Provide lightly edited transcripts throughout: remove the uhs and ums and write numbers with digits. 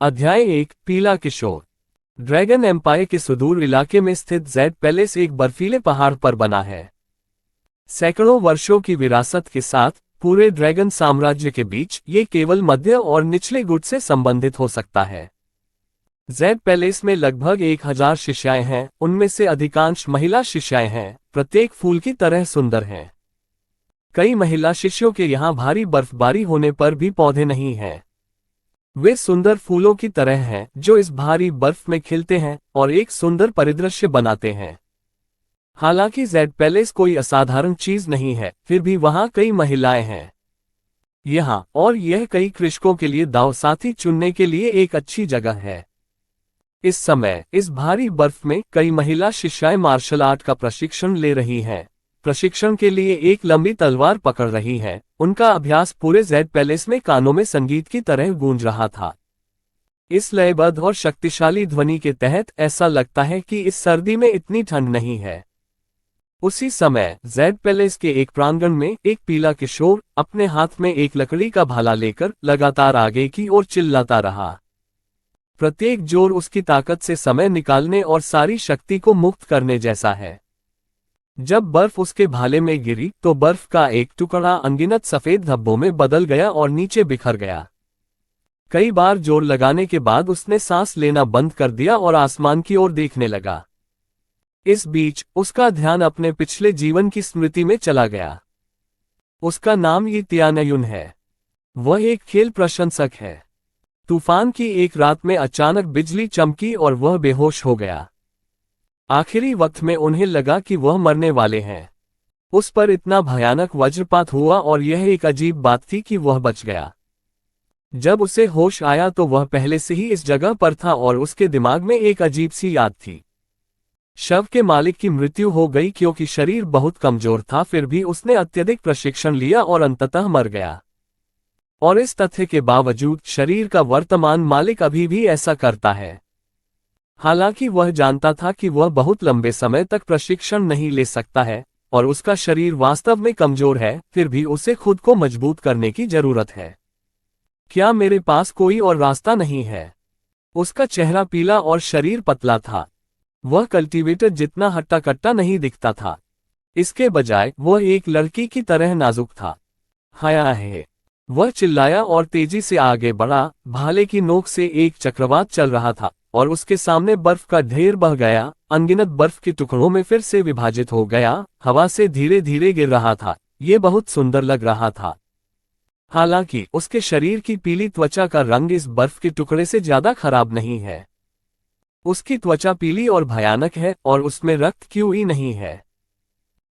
अध्याय 1 पीला किशोर। Dragon empire के सुदूर इलाके में स्थित जेड पैलेस एक बर्फीले पहाड़ पर बना है। सैकड़ों वर्षों की विरासत के साथ पूरे ड्रैगन साम्राज्य के बीच ये केवल मध्य और निचले गुट से संबंधित हो सकता है। जेड पैलेस में लगभग 1000 शिष्याएं हैं, उनमें से अधिकांश महिला शिष्याएं हैं, प्रत्येक फूल की तरह सुंदर हैं। कई महिला शिष्यों के यहाँ भारी बर्फबारी होने पर भी पौधे नहीं हैं। वे सुंदर फूलों की तरह हैं जो इस भारी बर्फ में खिलते हैं और एक सुंदर परिदृश्य बनाते हैं। हालांकि जेड पैलेस कोई असाधारण चीज नहीं है, फिर भी वहां कई महिलाएं हैं। यहाँ और यह कई कृषकों के लिए दांव साथी चुनने के लिए एक अच्छी जगह है। इस समय इस भारी बर्फ में कई महिला शिष्याएं मार्शल आर्ट का प्रशिक्षण ले रही हैं। प्रशिक्षण के लिए एक लंबी तलवार पकड़ रही हैं। उनका अभ्यास पूरे जेड पैलेस में कानों में संगीत की तरह गूंज रहा था। इस लयबद्ध और शक्तिशाली ध्वनि के तहत ऐसा लगता है कि इस सर्दी में इतनी ठंड नहीं है। उसी समय जेड पैलेस के एक प्रांगण में एक पीला किशोर अपने हाथ में एक लकड़ी का भाला लेकर लगातार आगे की ओर चिल्लाता रहा। प्रत्येक जोर उसकी ताकत से समय निकालने और सारी शक्ति को मुक्त करने जैसा है। जब बर्फ उसके भाले में गिरी तो बर्फ का एक टुकड़ा अनगिनत सफेद धब्बों में बदल गया और नीचे बिखर गया। कई बार जोर लगाने के बाद उसने सांस लेना बंद कर दिया और आसमान की ओर देखने लगा। इस बीच उसका ध्यान अपने पिछले जीवन की स्मृति में चला गया। उसका नाम ये त्यानयुन है। वह एक खेल प्रशंसक है। तूफान की एक रात में अचानक बिजली चमकी और वह बेहोश हो गया। आखिरी वक्त में उन्हें लगा कि वह मरने वाले हैं। उस पर इतना भयानक वज्रपात हुआ और यह एक अजीब बात थी कि वह बच गया। जब उसे होश आया तो वह पहले से ही इस जगह पर था और उसके दिमाग में एक अजीब सी याद थी। शव के मालिक की मृत्यु हो गई क्योंकि शरीर बहुत कमजोर था, फिर भी उसने अत्यधिक प्रशिक्षण लिया और अंततः मर गया। और इस तथ्य के बावजूद शरीर का वर्तमान मालिक अभी भी ऐसा करता है। हालांकि वह जानता था कि वह बहुत लंबे समय तक प्रशिक्षण नहीं ले सकता है और उसका शरीर वास्तव में कमजोर है, फिर भी उसे खुद को मजबूत करने की जरूरत है। क्या मेरे पास कोई और रास्ता नहीं है? उसका चेहरा पीला और शरीर पतला था। वह कल्टीवेटर जितना हट्टा कट्टा नहीं दिखता था। इसके बजाय वह एक लड़की की तरह नाजुक था। हाया है। वह चिल्लाया और तेजी से आगे बढ़ा। भाले की नोक से एक चक्रवात चल रहा था और उसके सामने बर्फ का ढेर बह गया, अनगिनत बर्फ के टुकड़ों में फिर से विभाजित हो गया, हवा से धीरे धीरे गिर रहा था। ये बहुत सुंदर लग रहा था। हालांकि उसके शरीर की पीली त्वचा का रंग इस बर्फ के टुकड़े से ज्यादा खराब नहीं है। उसकी त्वचा पीली और भयानक है और उसमें रक्त क्यों नहीं है।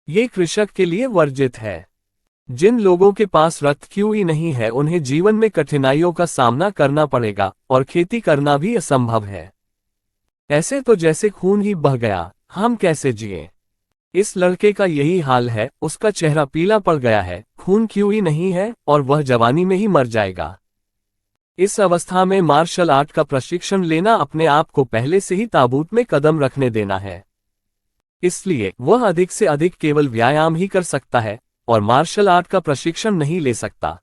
ये कृषक के लिए वर्जित है। जिन लोगों के पास रक्त क्यों नहीं है उन्हें जीवन में कठिनाइयों का सामना करना पड़ेगा और खेती करना भी असंभव है। ऐसे तो जैसे खून ही बह गया, हम कैसे जिए? इस लड़के का यही हाल है। उसका चेहरा पीला पड़ गया है, खून क्यों नहीं है और वह जवानी में ही मर जाएगा। इस अवस्था में मार्शल आर्ट का प्रशिक्षण लेना अपने आप को पहले से ही ताबूत में कदम रखने देना है। इसलिए वह अधिक से अधिक केवल व्यायाम ही कर सकता है और मार्शल आर्ट का प्रशिक्षण नहीं ले सकता।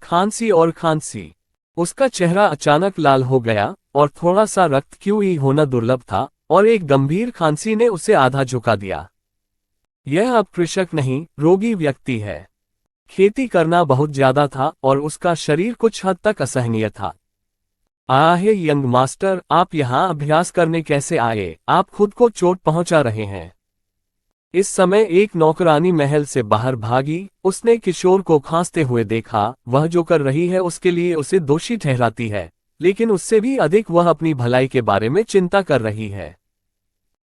खांसी और खांसी। उसका चेहरा अचानक लाल हो गया और थोड़ा सा रक्त क्यों ही होना दुर्लभ था और एक गंभीर खांसी ने उसे आधा झुका दिया। यह अब कृषक नहीं, रोगी व्यक्ति है। खेती करना बहुत ज्यादा था और उसका शरीर कुछ हद तक असहनीय था। आहे यंग मास्टर, आप यहाँ अभ्यास करने कैसे आए? आप खुद को चोट पहुंचा रहे हैं। इस समय एक नौकरानी महल से बाहर भागी। उसने किशोर को खांसते हुए देखा। वह जो कर रही है उसके लिए उसे दोषी ठहराती है, लेकिन उससे भी अधिक वह अपनी भलाई के बारे में चिंता कर रही है।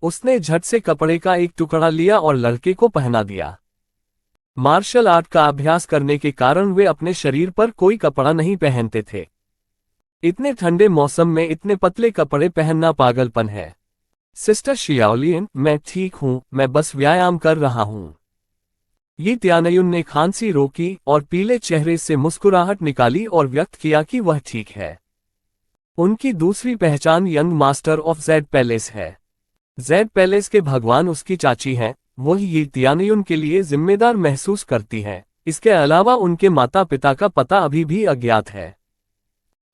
उसने झट से कपड़े का एक टुकड़ा लिया और लड़के को पहना दिया। मार्शल आर्ट का अभ्यास करने के कारण वे अपने शरीर पर कोई कपड़ा नहीं पहनते थे। इतने ठंडे मौसम में इतने पतले कपड़े पहनना पागलपन है। सिस्टर शियाओलिन, मैं ठीक हूं, मैं बस व्यायाम कर रहा हूं। ये त्यानयुन ने खांसी रोकी और पीले चेहरे से मुस्कुराहट निकाली और व्यक्त किया कि वह ठीक है। उनकी दूसरी पहचान young master of Z palace है। जेड पैलेस के भगवान उसकी चाची हैं। वही ये त्यानयुन के लिए जिम्मेदार महसूस करती हैं। इसके अलावा उनके माता पिता का पता अभी भी अज्ञात है।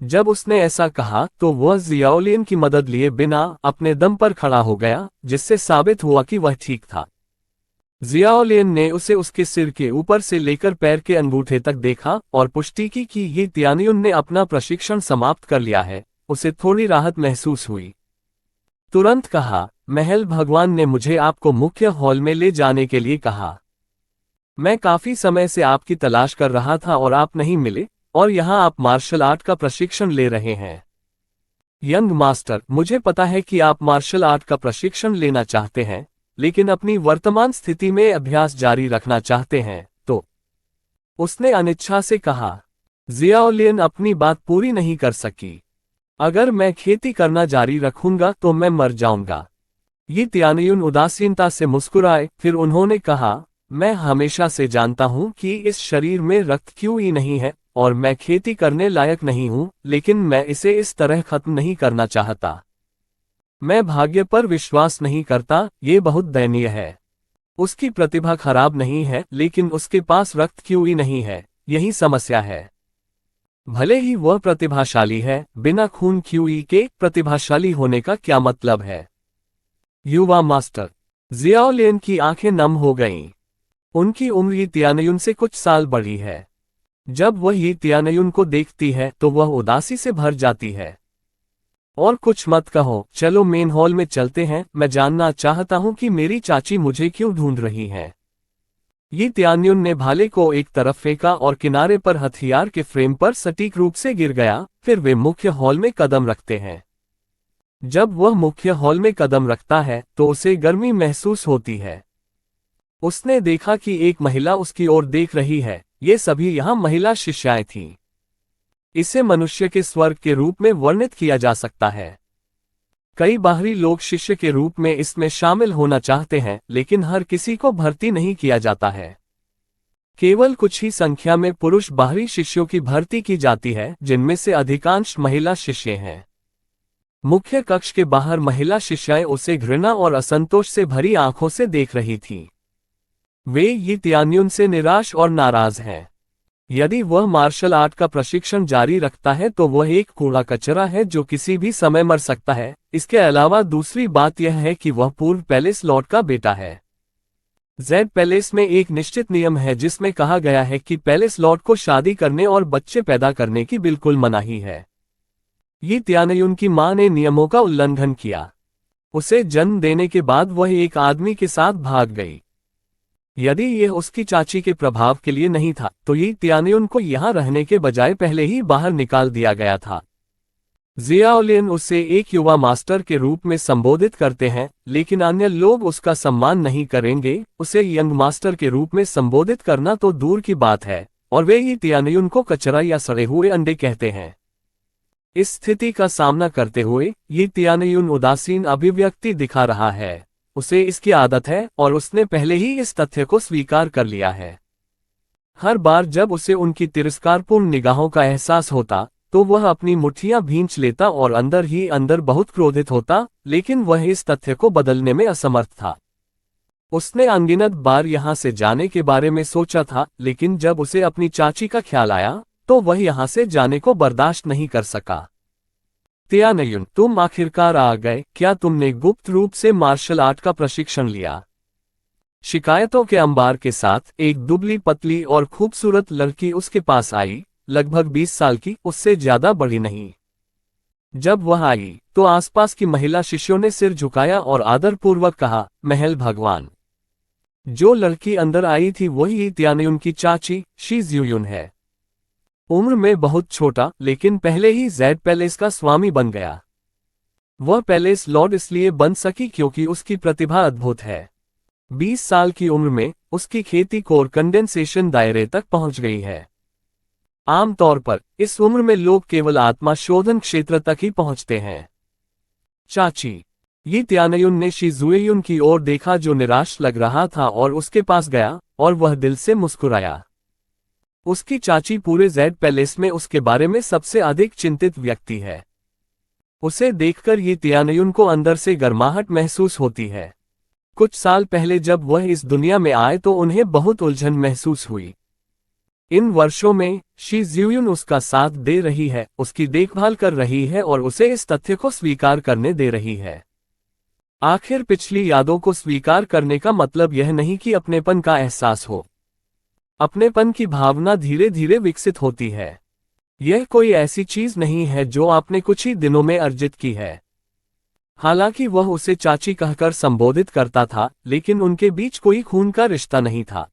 जब उसने ऐसा कहा तो वह जियाओलियन की मदद लिए बिना अपने दम पर खड़ा हो गया, जिससे साबित हुआ कि वह ठीक था। जियाओलियन ने उसे उसके सिर के ऊपर से लेकर पैर के अंगूठे तक देखा और पुष्टि की कि ये तियानियुन ने अपना प्रशिक्षण समाप्त कर लिया है। उसे थोड़ी राहत महसूस हुई। तुरंत कहा, महल भगवान ने मुझे आपको मुख्य हॉल में ले जाने के लिए कहा। मैं काफी समय से आपकी तलाश कर रहा था और आप नहीं मिले, और यहाँ आप मार्शल आर्ट का प्रशिक्षण ले रहे हैं। यंग मास्टर, मुझे पता है कि आप मार्शल आर्ट का प्रशिक्षण लेना चाहते हैं, लेकिन अपनी वर्तमान स्थिति में अभ्यास जारी रखना चाहते हैं, तो उसने अनिच्छा से कहा। जियाओलियन अपनी बात पूरी नहीं कर सकी। अगर मैं खेती करना जारी रखूंगा तो मैं मर जाऊंगा। ये तियानियुन उदासीनता से मुस्कुराए, फिर उन्होंने कहा, मैं हमेशा से जानता हूं कि इस शरीर में रक्त क्यों ही नहीं है, और मैं खेती करने लायक नहीं हूं, लेकिन मैं इसे इस तरह खत्म नहीं करना चाहता। मैं भाग्य पर विश्वास नहीं करता, ये बहुत दयनीय है। उसकी प्रतिभा खराब नहीं है, लेकिन उसके पास रक्त क्यों ही नहीं है, यही समस्या है। भले ही वह प्रतिभाशाली है, बिना खून क्यूई के प्रतिभाशाली होने का क्या मतलब है? युवा मास्टर। जियाओलियन की आंखें नम हो गईं। उनकी उम्र ये तियानियुन से कुछ साल बड़ी है। जब वह ये तियानियुन को देखती है तो वह उदासी से भर जाती है। और कुछ मत कहो, चलो मेन हॉल में चलते हैं, मैं जानना चाहता हूं कि मेरी चाची मुझे क्यों ढूंढ रही है। ये तियानियुन ने भाले को एक तरफ फेंका और किनारे पर हथियार के फ्रेम पर सटीक रूप से गिर गया। फिर वे मुख्य हॉल में कदम रखते हैं। जब वह मुख्य हॉल में कदम रखता है तो उसे गर्मी महसूस होती है। उसने देखा कि एक महिला उसकी ओर देख रही है। ये सभी यहाँ महिला शिष्याएं थीं। इसे मनुष्य के स्वर्ग के रूप में वर्णित किया जा सकता है। कई बाहरी लोग शिष्य के रूप में इसमें शामिल होना चाहते हैं, लेकिन हर किसी को भर्ती नहीं किया जाता है। केवल कुछ ही संख्या में पुरुष बाहरी शिष्यों की भर्ती की जाती है, जिनमें से अधिकांश महिला शिष्य हैं। मुख्य कक्ष के बाहर महिला शिष्याएं उसे घृणा और असंतोष से भरी आंखों से देख रही थीं। वे ये तियानियुन से निराश और नाराज हैं। यदि वह मार्शल आर्ट का प्रशिक्षण जारी रखता है तो वह एक कूड़ा कचरा है जो किसी भी समय मर सकता है। इसके अलावा दूसरी बात यह है कि वह पूर्व पैलेस लॉर्ड का बेटा है। जेड पैलेस में एक निश्चित नियम है जिसमें कहा गया है कि पैलेस लॉर्ड को शादी करने और बच्चे पैदा करने की बिल्कुल मनाही है। ये तियानियुन की मां ने नियमों का उल्लंघन किया। उसे जन्म देने के बाद वह एक आदमी के साथ भाग गई। यदि यह उसकी चाची के प्रभाव के लिए नहीं था तो ये तियानियुन को यहाँ रहने के बजाय पहले ही बाहर निकाल दिया गया था। जियाओलियन उसे एक युवा मास्टर के रूप में संबोधित करते हैं, लेकिन अन्य लोग उसका सम्मान नहीं करेंगे। उसे यंग मास्टर के रूप में संबोधित करना तो दूर की बात है, और वे ये तियानियुन को कचरा या सड़े हुए अंडे कहते हैं। इस स्थिति का सामना करते हुए ये तियानियुन उदासीन अभिव्यक्ति दिखा रहा है। उसे इसकी आदत है और उसने पहले ही इस तथ्य को स्वीकार कर लिया है। हर बार जब उसे उनकी तिरस्कारपूर्ण निगाहों का एहसास होता तो वह अपनी मुट्ठियां भींच लेता और अंदर ही अंदर बहुत क्रोधित होता, लेकिन वह इस तथ्य को बदलने में असमर्थ था। उसने अनगिनत बार यहां से जाने के बारे में सोचा था, लेकिन जब उसे अपनी चाची का ख्याल आया तो वह यहां से जाने को बर्दाश्त नहीं कर सका। तियानियुन, तुम आखिरकार आ गए। क्या तुमने गुप्त रूप से मार्शल आर्ट का प्रशिक्षण लिया? शिकायतों के अंबार के साथ एक दुबली पतली और खूबसूरत लड़की उसके पास आई, लगभग 20 साल की, उससे ज्यादा बड़ी नहीं। जब वह आई तो आसपास की महिला शिष्यों ने सिर झुकाया और आदरपूर्वक कहा, महल भगवान। जो लड़की अंदर आई थी वही तियानियुन की चाची शी ज्यूयुन है। उम्र में बहुत छोटा, लेकिन पहले ही जेड पैलेस का स्वामी बन गया। वह पैलेस लॉर्ड इसलिए बन सकी क्योंकि उसकी प्रतिभा अद्भुत है। 20 साल की उम्र में उसकी खेती कोर कंडेंसेशन दायरे तक पहुंच गई है। आमतौर पर इस उम्र में लोग केवल आत्मा शोधन क्षेत्र तक ही पहुंचते हैं। चाची। ये तियानियुन ने शी ज्यूयुन की ओर देखा जो निराश लग रहा था और उसके पास गया, और वह दिल से मुस्कुराया। उसकी चाची पूरे जेड पैलेस में उसके बारे में सबसे अधिक चिंतित व्यक्ति है। उसे देखकर ये तियानियुन को अंदर से गर्माहट महसूस होती है। कुछ साल पहले जब वह इस दुनिया में आए तो उन्हें बहुत उलझन महसूस हुई। इन वर्षों में शी ज्यूयुन उसका साथ दे रही है, उसकी देखभाल कर रही है और उसे इस तथ्य को स्वीकार करने दे रही है। आखिर पिछली यादों को स्वीकार करने का मतलब यह नहीं कि अपनेपन का एहसास हो। अपनेपन की भावना धीरे धीरे विकसित होती है। यह कोई ऐसी चीज नहीं है जो आपने कुछ ही दिनों में अर्जित की है। हालांकि वह उसे चाची कहकर संबोधित करता था, लेकिन उनके बीच कोई खून का रिश्ता नहीं था।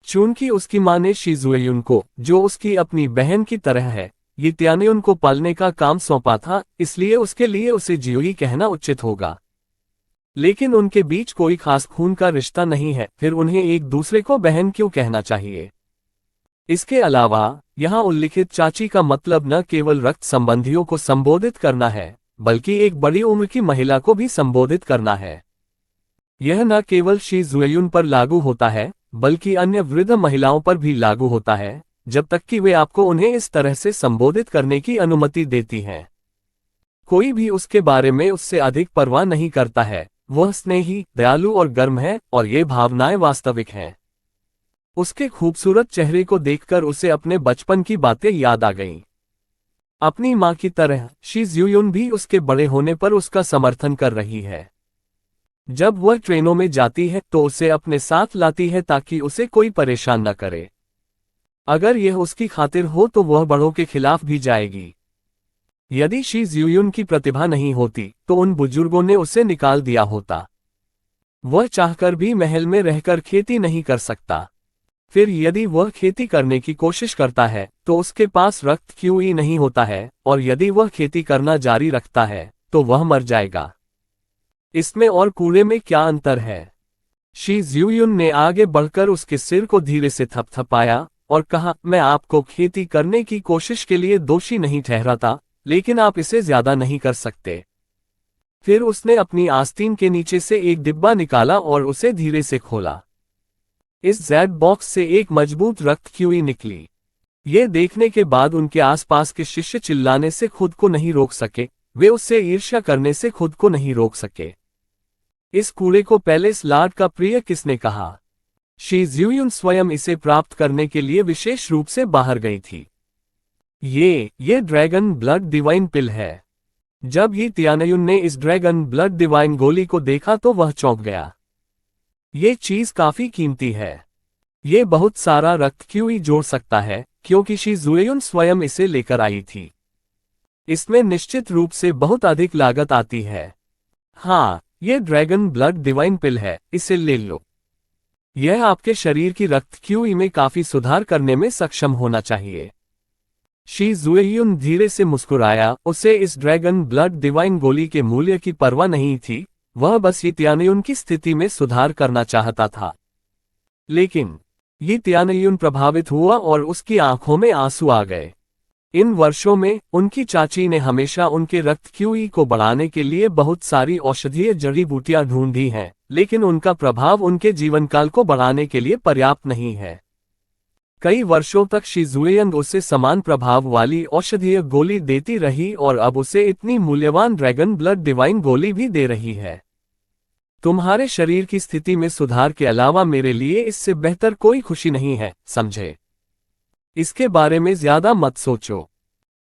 चूंकि उसकी मां ने शी जुएयुन को, जो उसकी अपनी बहन की तरह है, ये त्यान्युन को पालने का काम सौंपा था, इसलिए उसके लिए उसे जियोई कहना उचित होगा। लेकिन उनके बीच कोई खास खून का रिश्ता नहीं है, फिर उन्हें एक दूसरे को बहन क्यों कहना चाहिए? इसके अलावा यहाँ उल्लिखित चाची का मतलब न केवल रक्त संबंधियों को संबोधित करना है, बल्कि एक बड़ी उम्र की महिला को भी संबोधित करना है। यह न केवल शी जुएयुन पर लागू होता है, बल्कि अन्य वृद्ध महिलाओं पर भी लागू होता है, जब तक कि वे आपको उन्हें इस तरह से संबोधित करने की अनुमति देती हैं। कोई भी उसके बारे में उससे अधिक परवाह नहीं करता है। वह स्नेही, दयालु और गर्म है, और ये भावनाएं वास्तविक हैं। उसके खूबसूरत चेहरे को देखकर उसे अपने बचपन की बातें याद आ गईं। अपनी मां की तरह शी ज्यूयुन भी उसके बड़े होने पर उसका समर्थन कर रही है। जब वह ट्रेनों में जाती है तो उसे अपने साथ लाती है ताकि उसे कोई परेशान न करे। अगर यह उसकी खातिर हो तो वह बड़ों के खिलाफ भी जाएगी। यदि शी ज्यूयुन की प्रतिभा नहीं होती तो उन बुजुर्गों ने उसे निकाल दिया होता। वह चाहकर भी महल में रहकर खेती नहीं कर सकता। फिर यदि वह खेती करने की कोशिश करता है तो उसके पास रक्त क्यों ही नहीं होता है, और यदि वह खेती करना जारी रखता है तो वह मर जाएगा। इसमें और कूड़े में क्या अंतर है? शी ज्यूयुन ने आगे बढ़कर उसके सिर को धीरे से थपथपाया और कहा, मैं आपको खेती करने की कोशिश के लिए दोषी नहीं ठहराता, लेकिन आप इसे ज्यादा नहीं कर सकते। फिर उसने अपनी आस्तीन के नीचे से एक डिब्बा निकाला और उसे धीरे से खोला। इस जैड बॉक्स से एक मजबूत रक्त क्यूई निकली। ये देखने के बाद उनके आसपास के शिष्य चिल्लाने से खुद को नहीं रोक सके, वे उससे ईर्ष्या करने से खुद को नहीं रोक सके। इस कूड़े को पैलेस लार्ड का प्रिय किसने कहा? शी ज्यूयुन स्वयं इसे प्राप्त करने के लिए विशेष रूप से बाहर गई थी। ये ड्रैगन ब्लड डिवाइन पिल है। जब ही त्यानयुन ने इस ड्रैगन ब्लड डिवाइन गोली को देखा तो वह चौंक गया। ये चीज काफी कीमती है। ये बहुत सारा रक्त क्यों ही जोड़ सकता है, क्योंकि शी जुएयुन स्वयं इसे लेकर आई थी। इसमें निश्चित रूप से बहुत अधिक लागत आती है। हाँ, ये ड्रैगन ब्लड डिवाइन पिल है, इसे ले लो। यह आपके शरीर की रक्त क्यूई में काफी सुधार करने में सक्षम होना चाहिए। शी जुएयुन धीरे से मुस्कुराया, उसे इस ड्रैगन ब्लड डिवाइन गोली के मूल्य की परवाह नहीं थी, वह बस ये त्यानयुन की स्थिति में सुधार करना चाहता था। लेकिन ये त्यानयुन प्रभावित हुआ और उसकी आंखों में आंसू आ गए। इन वर्षों में उनकी चाची ने हमेशा उनके रक्त क्यूई को बढ़ाने के लिए बहुत सारी औषधीय जड़ी बूटियां ढूंढी हैं, लेकिन उनका प्रभाव उनके जीवनकाल को बढ़ाने के लिए पर्याप्त नहीं है। कई वर्षों तक शी जुएयुन उसे समान प्रभाव वाली औषधीय गोली देती रही और अब उसे इतनी मूल्यवान ड्रैगन ब्लड डिवाइन गोली भी दे रही है। तुम्हारे शरीर की स्थिति में सुधार के अलावा मेरे लिए इससे बेहतर कोई खुशी नहीं है, समझे? इसके बारे में ज्यादा मत सोचो।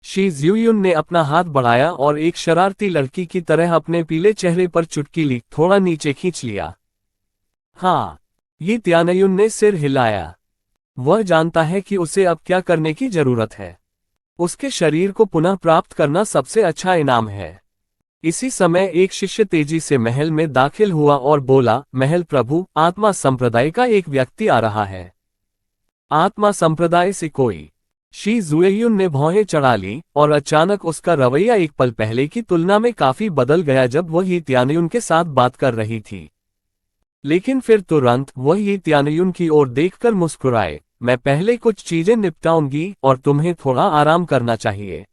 शी ज्यूयुन ने अपना हाथ बढ़ाया और एक शरारती लड़की की तरह अपने पीले चेहरे पर चुटकी ली, थोड़ा नीचे खींच लिया। हाँ, ये त्यानयुन ने सिर हिलाया। वह जानता है कि उसे अब क्या करने की जरूरत है। उसके शरीर को पुनः प्राप्त करना सबसे अच्छा इनाम है। इसी समय एक शिष्य तेजी से महल में दाखिल हुआ और बोला, महल प्रभु, आत्मा संप्रदाय का एक व्यक्ति आ रहा है। आत्मा संप्रदाय से कोई? शी जुएयुन ने भौहें चढ़ा ली और अचानक उसका रवैया एक पल पहले की तुलना में काफी बदल गया जब वह ये त्यानयुन के साथ बात कर रही थी। लेकिन फिर तुरंत वह ये त्यानयुन की ओर देखकर मुस्कुराए, मैं पहले कुछ चीजें निपटाऊंगी और तुम्हें थोड़ा आराम करना चाहिए।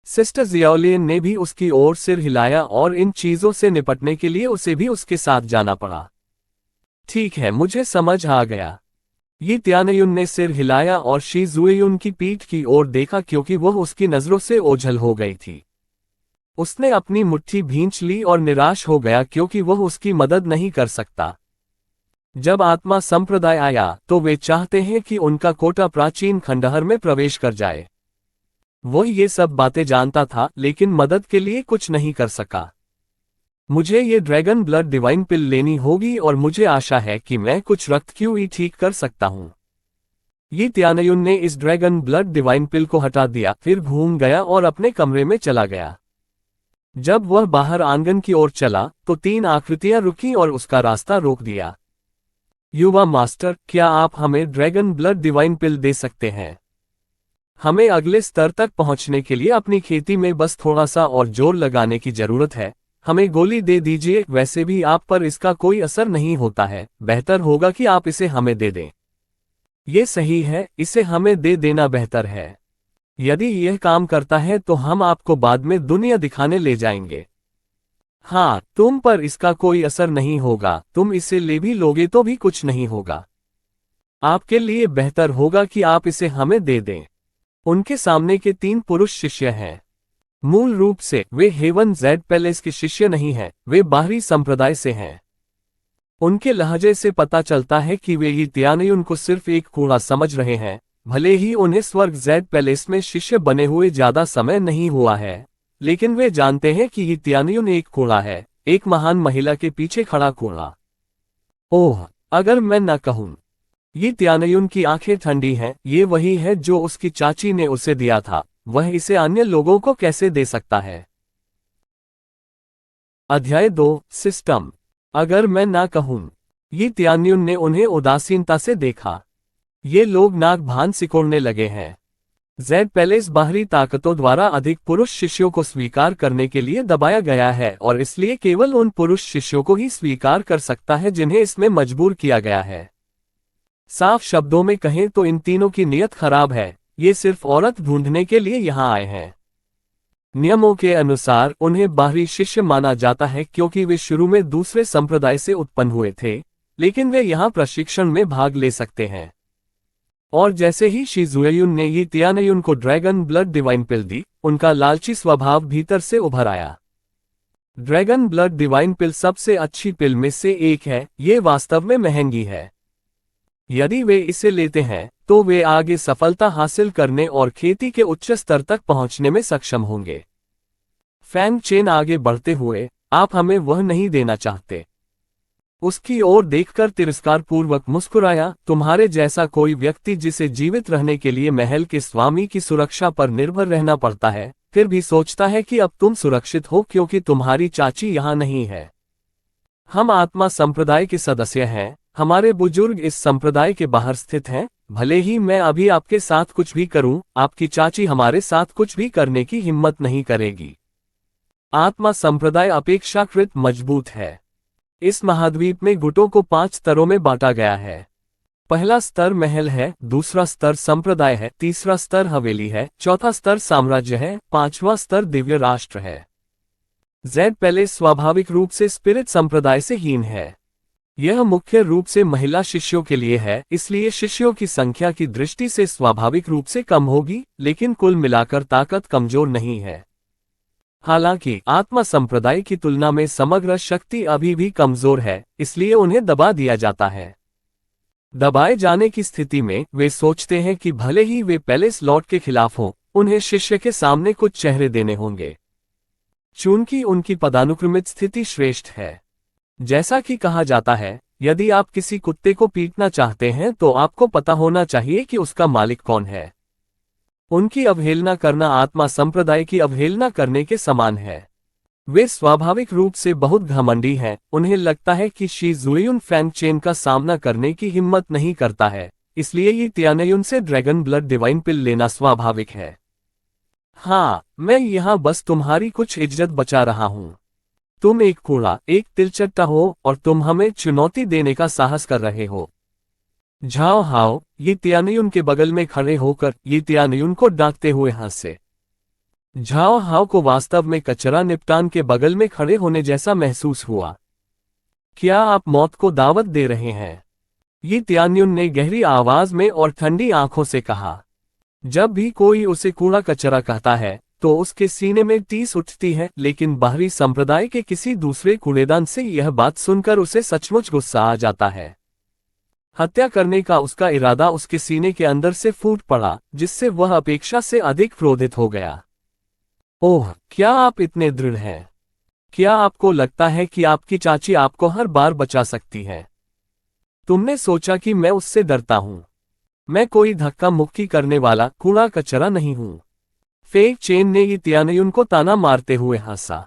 सिस्टर जियाओलियन ने भी उसकी ओर सिर हिलाया और इन चीजों से निपटने के लिए उसे भी उसके साथ जाना पड़ा। ठीक है, मुझे समझ आ गया। ये त्यानयुन ने सिर हिलाया और शी जुएयुन की पीठ की ओर देखा क्योंकि वह उसकी नजरों से ओझल हो गई थी। उसने अपनी मुट्ठी भींच ली और निराश हो गया क्योंकि वह उसकी मदद नहीं कर सकता। जब आत्मा संप्रदाय आया तो वे चाहते हैं कि उनका कोटा प्राचीन खंडहर में प्रवेश कर जाए। वो ये सब बातें जानता था लेकिन मदद के लिए कुछ नहीं कर सका। मुझे ये ड्रैगन ब्लड डिवाइन पिल लेनी होगी और मुझे आशा है कि मैं कुछ रक्त क्यूई ठीक कर सकता हूँ। ये त्यानयुन ने इस ड्रैगन ब्लड डिवाइन पिल को हटा दिया, फिर घूम गया और अपने कमरे में चला गया। जब वह बाहर आंगन की ओर चला तो 3 आकृतियां रुकी और उसका रास्ता रोक दिया। युवा मास्टर, क्या आप हमें ड्रैगन ब्लड डिवाइन पिल दे सकते हैं? हमें अगले स्तर तक पहुंचने के लिए अपनी खेती में बस थोड़ा सा और जोर लगाने की जरूरत है। हमें गोली दे दीजिए, वैसे भी आप पर इसका कोई असर नहीं होता है। बेहतर होगा कि आप इसे हमें दे दें। ये सही है, इसे हमें दे देना बेहतर है। यदि यह काम करता है तो हम आपको बाद में दुनिया दिखाने ले जाएंगे। हाँ, तुम पर इसका कोई असर नहीं होगा, तुम इसे ले भी लोगे तो भी कुछ नहीं होगा। आपके लिए बेहतर होगा कि आप इसे हमें दे दें। उनके सामने के 3 पुरुष शिष्य हैं। मूल रूप से वे हेवन जेड पैलेस के शिष्य नहीं हैं, वे बाहरी संप्रदाय से हैं। उनके लहजे से पता चलता है कि वे ये त्यानयुन को सिर्फ एक कूड़ा समझ रहे हैं। भले ही उन्हें स्वर्ग जेड पैलेस में शिष्य बने हुए ज्यादा समय नहीं हुआ है, लेकिन वे जानते हैं कि ये त्यानयुन एक कूड़ा है, एक महान महिला के पीछे खड़ा कूड़ा। ओह, अगर मैं न कहूं। ये त्यानयुन की आंखें ठंडी हैं, ये वही है जो उसकी चाची ने उसे दिया था, वह इसे अन्य लोगों को कैसे दे सकता है? अध्याय 2, सिस्टम। अगर मैं ना कहूं। ये त्यानयुन ने उन्हें उदासीनता से देखा। ये लोग नाक भान सिकोड़ने लगे हैं। जेड पैलेस बाहरी ताकतों द्वारा अधिक पुरुष शिष्यों को स्वीकार करने के लिए दबाया गया है और इसलिए केवल उन पुरुष शिष्यों को ही स्वीकार कर सकता है जिन्हें इसमें मजबूर किया गया है। साफ शब्दों में कहें तो इन तीनों की नीयत खराब है, ये सिर्फ औरत ढूंढने के लिए यहाँ आए हैं। नियमों के अनुसार उन्हें बाहरी शिष्य माना जाता है क्योंकि वे शुरू में दूसरे संप्रदाय से उत्पन्न हुए थे, लेकिन वे यहाँ प्रशिक्षण में भाग ले सकते हैं। और जैसे ही शिजुएयुन ने ये त्यानयुन को ड्रैगन ब्लड डिवाइन पिल दी, उनका लालची स्वभाव भीतर से उभर आया। ड्रैगन ब्लड डिवाइन पिल सबसे अच्छी पिल में से एक है, ये वास्तव में महंगी है। यदि वे इसे लेते हैं तो वे आगे सफलता हासिल करने और खेती के उच्च स्तर तक पहुंचने में सक्षम होंगे। फैंग चेन आगे बढ़ते हुए, आप हमें वह नहीं देना चाहते। उसकी ओर देखकर तिरस्कारपूर्वक मुस्कुराया, तुम्हारे जैसा कोई व्यक्ति जिसे जीवित रहने के लिए महल के स्वामी की सुरक्षा पर निर्भर रहना पड़ता है, फिर भी सोचता है कि अब तुम सुरक्षित हो क्योंकि तुम्हारी चाची यहाँ नहीं है। हम आत्मा संप्रदाय के सदस्य हैं, हमारे बुजुर्ग इस संप्रदाय के बाहर स्थित हैं। भले ही मैं अभी आपके साथ कुछ भी करूं, आपकी चाची हमारे साथ कुछ भी करने की हिम्मत नहीं करेगी। आत्मा संप्रदाय अपेक्षाकृत मजबूत है। इस महाद्वीप में गुटों को 5 स्तरों में बांटा गया है। पहला स्तर महल है, दूसरा स्तर संप्रदाय है, तीसरा स्तर हवेली है, चौथा स्तर साम्राज्य है, 5वां स्तर दिव्य राष्ट्र है। जेड पैलेस स्वाभाविक रूप से स्पिरिट संप्रदाय से हीन है। यह मुख्य रूप से महिला शिष्यों के लिए है, इसलिए शिष्यों की संख्या की दृष्टि से स्वाभाविक रूप से कम होगी, लेकिन कुल मिलाकर ताकत कमजोर नहीं है। हालांकि आत्मा संप्रदाय की तुलना में समग्र शक्ति अभी भी कमजोर है, इसलिए उन्हें दबा दिया जाता है। दबाए जाने की स्थिति में वे सोचते हैं कि भले ही वे पैलेस लॉर्ड के खिलाफ हों, उन्हें शिष्य के सामने कुछ चेहरे देने होंगे। चूंकि उनकी पदानुक्रमित स्थिति श्रेष्ठ है। जैसा कि कहा जाता है, यदि आप किसी कुत्ते को पीटना चाहते हैं तो आपको पता होना चाहिए कि उसका मालिक कौन है। उनकी अवहेलना करना आत्मा संप्रदाय की अवहेलना करने के समान है। वे स्वाभाविक रूप से बहुत घमंडी हैं, उन्हें लगता है कि शिजुएयुन फैंग चेन का सामना करने की हिम्मत नहीं करता है, इसलिए ये त्यानयुन से ड्रैगन ब्लड डिवाइन पिल लेना स्वाभाविक है। हाँ, मैं यहाँ बस तुम्हारी कुछ इज्जत बचा रहा हूँ। तुम एक कूड़ा, एक तिलचट्टा हो और तुम हमें चुनौती देने का साहस कर रहे हो। झाओ हाओ, ये त्यानयुन के बगल में खड़े होकर ये त्यानयुन को डांटते हुए हंसे। झाओ हाओ को वास्तव में कचरा निपटान के बगल में खड़े होने जैसा महसूस हुआ। क्या आप मौत को दावत दे रहे हैं? ये त्यानयुन ने गहरी आवाज में और ठंडी आंखों से कहा। जब भी कोई उसे कूड़ा कचरा कहता है तो उसके सीने में टीस उठती है, लेकिन बाहरी संप्रदाय के किसी दूसरे कूड़ेदान से यह बात सुनकर उसे सचमुच गुस्सा आ जाता है। हत्या करने का उसका इरादा उसके सीने के अंदर से फूट पड़ा, जिससे वह अपेक्षा से अधिक क्रोधित हो गया। ओह, क्या आप इतने दृढ़ हैं? क्या आपको लगता है कि आपकी चाची आपको हर बार बचा सकती है? तुमने सोचा कि मैं उससे डरता हूं? मैं कोई धक्का मुक्की करने वाला कूड़ा कचरा नहीं हूं। फेंग चेन ने ये तियानयुन को ताना मारते हुए हंसा।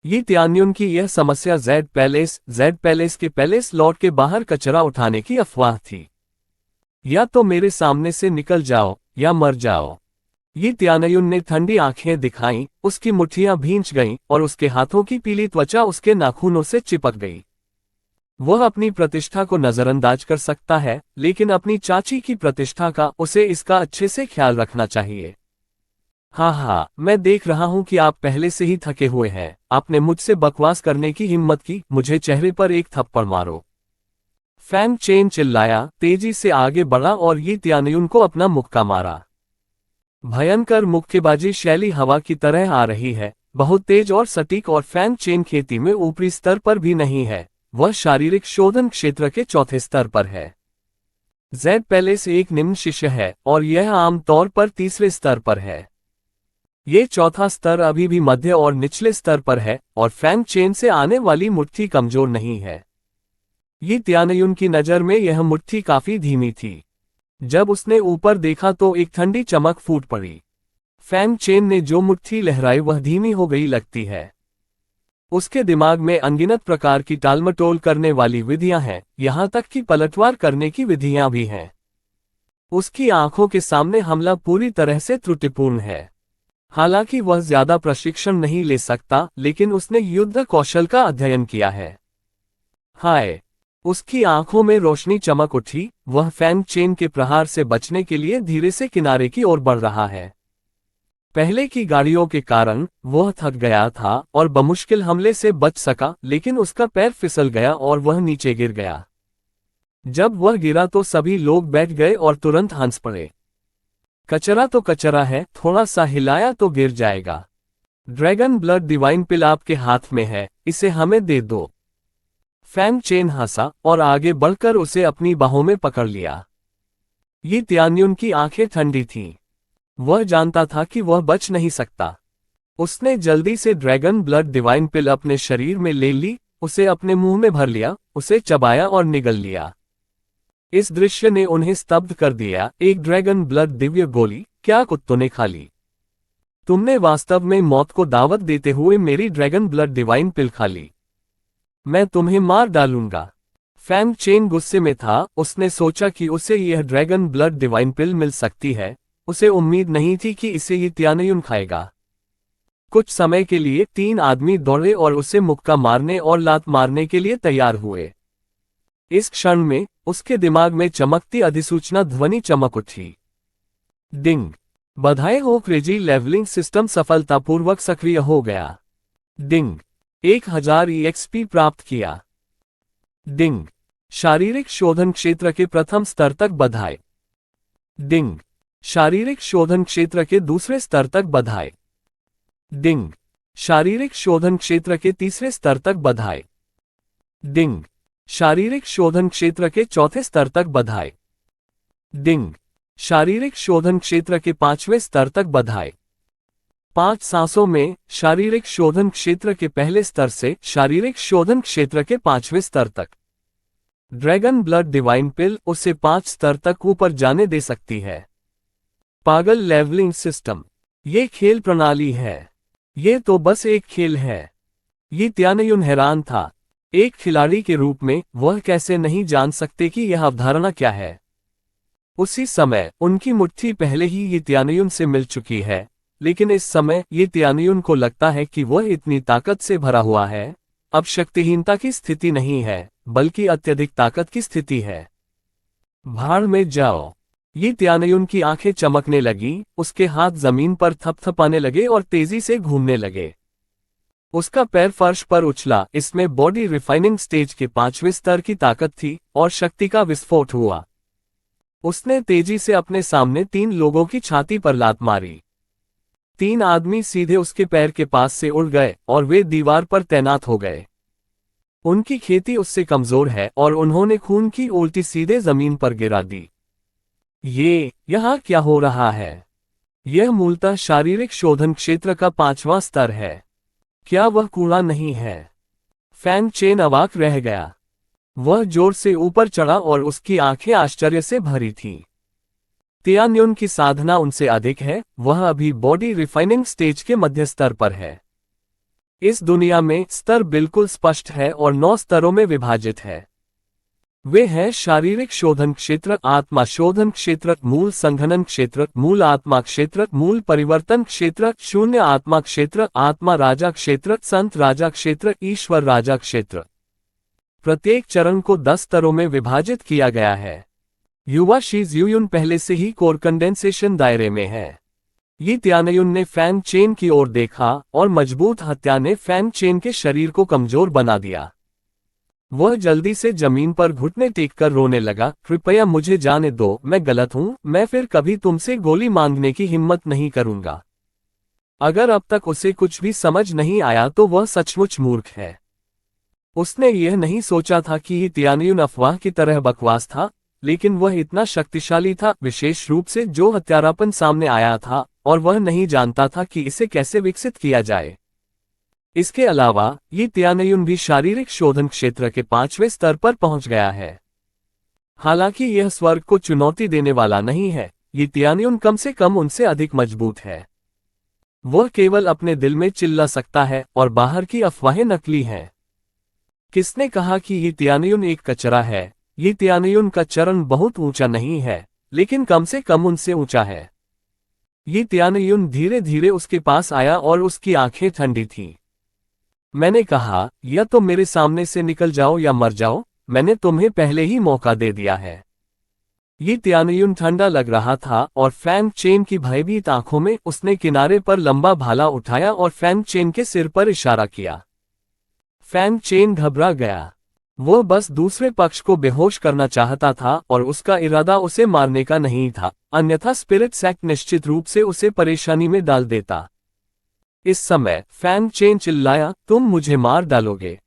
ये तियानयुन की यह समस्या जेड पैलेस के पैलेस लॉट के बाहर कचरा उठाने की अफवाह थी। या तो मेरे सामने से निकल जाओ या मर जाओ। ये तियानयुन ने ठंडी आंखें दिखाईं, उसकी मुट्ठियां भींच गईं और उसके हाथों की पीली त्वचा उसके नाखूनों से चिपक गई। वह अपनी प्रतिष्ठा को नजरअंदाज कर सकता है, लेकिन अपनी चाची की प्रतिष्ठा का उसे इसका अच्छे से ख्याल रखना चाहिए। हाँ, मैं देख रहा हूं कि आप पहले से ही थके हुए हैं। आपने मुझसे बकवास करने की हिम्मत की, मुझे चेहरे पर एक थप्पड़ मारो। फैंग चेन चिल्लाया, तेजी से आगे बढ़ा और ये तियानयुन को अपना मुक्का मारा। भयंकर मुक्केबाजी शैली हवा की तरह आ रही है, बहुत तेज और सटीक, और फैंग चेन खेती में ऊपरी स्तर पर भी नहीं है, वह शारीरिक शोधन क्षेत्र के चौथे स्तर पर है। जेड पैलेस एक निम्न शिष्य है और यह आमतौर पर तीसरे स्तर पर है। ये चौथा स्तर अभी भी मध्य और निचले स्तर पर है और फैंग चेन से आने वाली मुट्ठी कमजोर नहीं है। ये तियानयुन की नज़र में यह मुट्ठी काफी धीमी थी। जब उसने ऊपर देखा तो एक ठंडी चमक फूट पड़ी। फैंग चेन ने जो मुट्ठी लहराई वह धीमी हो गई लगती है। उसके दिमाग में अनगिनत प्रकार की टालमटोल करने वाली विधियां हैं, यहां तक कि पलटवार करने की विधियां भी हैं। उसकी आंखों के सामने हमला पूरी तरह से त्रुटिपूर्ण है। हालांकि वह ज्यादा प्रशिक्षण नहीं ले सकता, लेकिन उसने युद्ध कौशल का अध्ययन किया है। हाय! उसकी आंखों में रोशनी चमक उठी, वह फैंग चेन के प्रहार से बचने के लिए धीरे से किनारे की ओर बढ़ रहा है। पहले की गाड़ियों के कारण वह थक गया था और बमुश्किल हमले से बच सका, लेकिन उसका पैर फिसल गया और वह नीचे गिर गया। जब वह गिरा तो सभी लोग बैठ गए और तुरंत हंस पड़े। कचरा तो कचरा है, थोड़ा सा हिलाया तो गिर जाएगा। ड्रैगन ब्लड डिवाइन पिल आपके हाथ में है, इसे हमें दे दो। फैंग चेन हंसा और आगे बढ़कर उसे अपनी बाहों में पकड़ लिया। ये तियानयुन की आंखें ठंडी थीं। वह जानता था कि वह बच नहीं सकता। उसने जल्दी से ड्रैगन ब्लड डिवाइन पिल अपने शरीर में ले ली, उसे अपने मुंह में भर लिया, उसे चबाया और निगल लिया। इस दृश्य ने उन्हें स्तब्ध कर दिया। एक ड्रैगन ब्लड दिव्य गोली, क्या कुत्तों ने खा ली? तुमने वास्तव में मौत को दावत देते हुए मेरी ड्रैगन ब्लड डिवाइन पिल खा ली। मैं तुम्हें मार डालूंगा। फैंग चेन गुस्से में था, उसने सोचा कि उसे यह ड्रैगन ब्लड डिवाइन पिल मिल सकती है। उसे उम्मीद नहीं थी कि इसे ये तियानयुन खाएगा। कुछ समय के लिए 3 आदमी दौड़े और उसे मुक्का मारने और लात मारने के लिए तैयार हुए। इस क्षण में उसके दिमाग में चमकती अधिसूचना ध्वनि चमक उठी। डिंग! बधाई हो, क्रेजी लेवलिंग सिस्टम सफलतापूर्वक सक्रिय हो गया। डिंग! 1000 EXP प्राप्त किया। डिंग! शारीरिक शोधन क्षेत्र के प्रथम स्तर तक बधाई। डिंग! शारीरिक शोधन क्षेत्र के दूसरे स्तर तक बधाई। डिंग! शारीरिक शोधन क्षेत्र के तीसरे स्तर तक बधाई। डिंग! शारीरिक शोधन क्षेत्र के चौथे स्तर तक बधाई। डिंग! शारीरिक शोधन क्षेत्र के 5वें स्तर तक बधाई। 5 सांसों में शारीरिक शोधन क्षेत्र के पहले स्तर से शारीरिक शोधन क्षेत्र के 5वें स्तर तक। ड्रैगन ब्लड डिवाइन पिल उसे 5 स्तर तक ऊपर जाने दे सकती है। पागल लेवलिंग सिस्टम! ये खेल प्रणाली है। ये तो बस एक खेल है। ये तियानयुन हैरान था। एक खिलाड़ी के रूप में वह कैसे नहीं जान सकते कि यह अवधारणा क्या है। उसी समय उनकी मुट्ठी पहले ही ये तियानयुन से मिल चुकी है, लेकिन इस समय ये तियानयुन को लगता है कि वह इतनी ताकत से भरा हुआ है। अब शक्तिहीनता की स्थिति नहीं है, बल्कि अत्यधिक ताकत की स्थिति है। भाड़ में जाओ! ये तियानयुन की आंखें चमकने लगी, उसके हाथ जमीन पर थपथपाने लगे और तेजी से घूमने लगे। उसका पैर फर्श पर उछला, इसमें बॉडी रिफाइनिंग स्टेज के 5वें स्तर की ताकत थी और शक्ति का विस्फोट हुआ। उसने तेजी से अपने सामने 3 लोगों की छाती पर लात मारी। 3 आदमी सीधे उसके पैर के पास से उड़ गए और वे दीवार पर तैनात हो गए। उनकी खेती उससे कमजोर है और उन्होंने खून की उल्टी सीधे जमीन पर गिरा दी। यहाँ क्या हो रहा है? यह मूलतः शारीरिक शोधन क्षेत्र का 5वां स्तर है। क्या वह कूड़ा नहीं है? फैंग चेन अवाक रह गया। वह जोर से ऊपर चढ़ा और उसकी आंखें आश्चर्य से भरी थीं। तियान्युन की साधना उनसे अधिक है, वह अभी बॉडी रिफाइनिंग स्टेज के मध्य स्तर पर है। इस दुनिया में स्तर बिल्कुल स्पष्ट है और 9 स्तरों में विभाजित है। वे हैं शारीरिक शोधन क्षेत्र, आत्मा शोधन क्षेत्र, मूल संघनन क्षेत्र, मूल आत्मा क्षेत्र, मूल परिवर्तन क्षेत्र, शून्य आत्मा क्षेत्र, आत्मा राजा क्षेत्र, संत राजा क्षेत्र, ईश्वर राजा क्षेत्र। प्रत्येक चरण को 10 स्तरों में विभाजित किया गया है। युवा शी ज्यूयुन पहले से ही कोर कंडेंसेशन दायरे में है। यी तियानयुन ने फैंग चेन की ओर देखा और मजबूत हत्या ने फैंग चेन के शरीर को कमजोर बना दिया। वह जल्दी से जमीन पर घुटने टेककर रोने लगा, कृपया मुझे जाने दो, मैं गलत हूं, मैं फिर कभी तुमसे गोली मांगने की हिम्मत नहीं करूंगा। अगर अब तक उसे कुछ भी समझ नहीं आया तो वह सचमुच मूर्ख है। उसने यह नहीं सोचा था कि ये तियानयुन अफवाह की तरह बकवास था, लेकिन वह इतना शक्तिशाली था, विशेष रूप से जो हत्यारापन सामने आया था, और वह नहीं जानता था कि इसे कैसे विकसित किया जाए। इसके अलावा ये तियानयुन भी शारीरिक शोधन क्षेत्र के 5वें स्तर पर पहुंच गया है। हालांकि यह स्वर्ग को चुनौती देने वाला नहीं है, ये तियानयुन कम से कम उनसे अधिक मजबूत है। वह केवल अपने दिल में चिल्ला सकता है और बाहर की अफवाहें नकली हैं। किसने कहा कि ये तियानयुन एक कचरा है? ये तियानयुन का चरण बहुत ऊंचा नहीं है, लेकिन कम से कम उनसे ऊंचा है। ये तियानयुन धीरे धीरे उसके पास आया और उसकी आंखें ठंडी थीं। मैंने कहा, या तो मेरे सामने से निकल जाओ या मर जाओ, मैंने तुम्हें पहले ही मौका दे दिया है। ये तियानयुन ठंडा लग रहा था और फैंग चेन की भयभीत आंखों में उसने किनारे पर लंबा भाला उठाया और फैंग चेन के सिर पर इशारा किया। फैंग चेन घबरा गया। वह बस दूसरे पक्ष को बेहोश करना चाहता था और उसका इरादा उसे मारने का नहीं था, अन्यथा स्पिरिट सेक्ट निश्चित रूप से उसे परेशानी में डाल देता। इस समय फैंग चेन चिल्लाया, तुम मुझे मार डालोगे।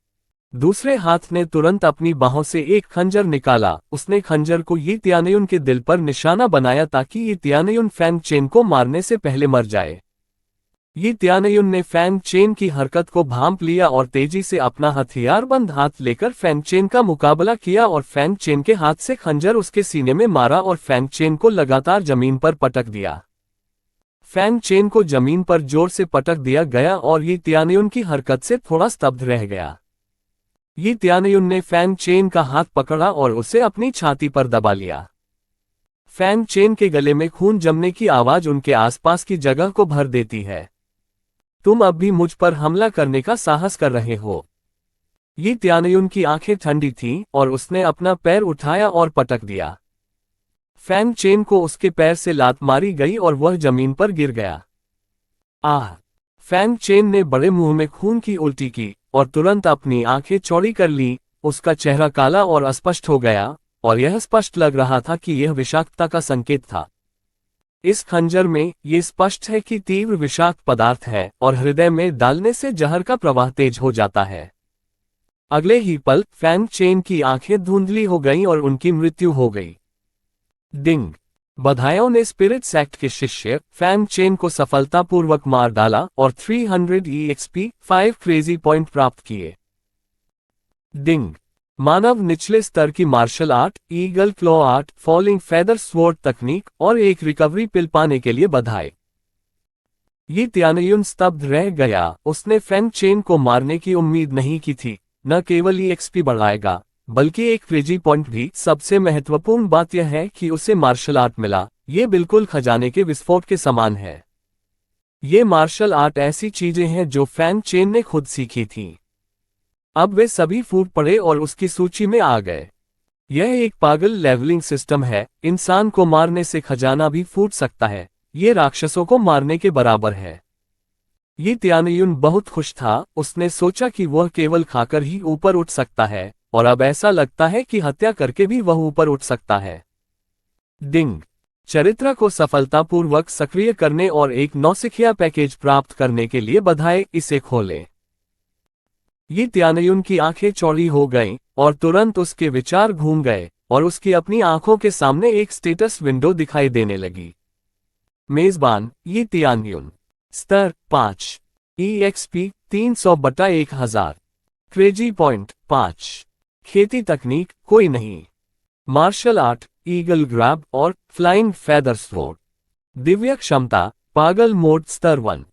दूसरे हाथ ने तुरंत अपनी बाहों से एक खंजर निकाला। उसने खंजर को ये तियानयुन के दिल पर निशाना बनाया ताकि ये तियानयुन फैंग चेन को मारने से पहले मर जाए। ये तियानयुन ने फैंग चेन की हरकत को भांप लिया और तेजी से अपना हथियारबंद हाथ लेकर फैंग चेन का मुकाबला किया और फैंग चेन के हाथ से खंजर उसके सीने में मारा और फैंग चेन को लगातार जमीन पर पटक दिया। फैंग चेन को जमीन पर जोर से पटक दिया गया और ये तियानयुन की हरकत से थोड़ा स्तब्ध रह गया। ये तियानयुन ने फैंग चेन का हाथ पकड़ा और उसे अपनी छाती पर दबा लिया। फैंग चेन के गले में खून जमने की आवाज उनके आसपास की जगह को भर देती है। तुम अब भी मुझ पर हमला करने का साहस कर रहे हो? ये तियानयुन की आंखें ठंडी थीं और उसने अपना पैर उठाया और पटक दिया। फैंग चेन को उसके पैर से लात मारी गई और वह जमीन पर गिर गया। आह! फैंग चेन ने बड़े मुंह में खून की उल्टी की और तुरंत अपनी आंखें चौड़ी कर ली। उसका चेहरा काला और अस्पष्ट हो गया और यह स्पष्ट लग रहा था कि यह विषाक्तता का संकेत था। इस खंजर में ये स्पष्ट है कि तीव्र विषाक्त पदार्थ है और हृदय में डालने से जहर का प्रवाह तेज हो जाता है। अगले ही पल फैंग चेन की आंखें धुंधली हो गईं और उनकी मृत्यु हो गई। डिंग! बधाइयों ने स्पिरिट सेक्ट के शिष्य फैंग चेन को सफलतापूर्वक मार डाला और 300 EXP 5 क्रेजी पॉइंट प्राप्त किए। डिंग! मानव निचले स्तर की martial art, eagle claw art, falling feather sword तकनीक और एक रिकवरी पिल पाने के लिए बधाई। ये तियानयुन स्तब्ध रह गया। उसने फैंग चेन को मारने की उम्मीद नहीं की थी। न केवल EXP बढ़ाएगा, बल्कि एक क्रेजी पॉइंट भी। सबसे महत्वपूर्ण बात यह है कि उसे मार्शल आर्ट मिला। ये बिल्कुल खजाने के विस्फोट के समान है। ये मार्शल आर्ट ऐसी चीजें हैं जो फैंग चेन ने खुद सीखी थीं। अब वे सभी फूट पड़े और उसकी सूची में आ गए। यह एक पागल लेवलिंग सिस्टम है। इंसान को मारने से खजाना भी फूट सकता है। ये राक्षसों को मारने के बराबर है। ये तियानयुन बहुत खुश था। उसने सोचा कि वह केवल खाकर ही ऊपर उठ सकता है और अब ऐसा लगता है कि हत्या करके भी वह ऊपर उठ सकता है। डिंग! चरित्र को सफलतापूर्वक सक्रिय करने और एक नौसिखिया पैकेज प्राप्त करने के लिए बधाई। इसे खोलें। ये त्यानयुन की आंखें चौड़ी हो गईं और तुरंत उसके विचार घूम गए और उसकी अपनी आंखों के सामने एक स्टेटस विंडो दिखाई देने लगी। मेजबान ये त्यानयुन। स्तर 5 EXP 300/1000। Crazy point 5। खेती तकनीक कोई नहीं। मार्शल आर्ट ईगल ग्रैब और फ्लाइंग फेदर स्वॉर्ड। दिव्य क्षमता पागल मोड स्तर 1।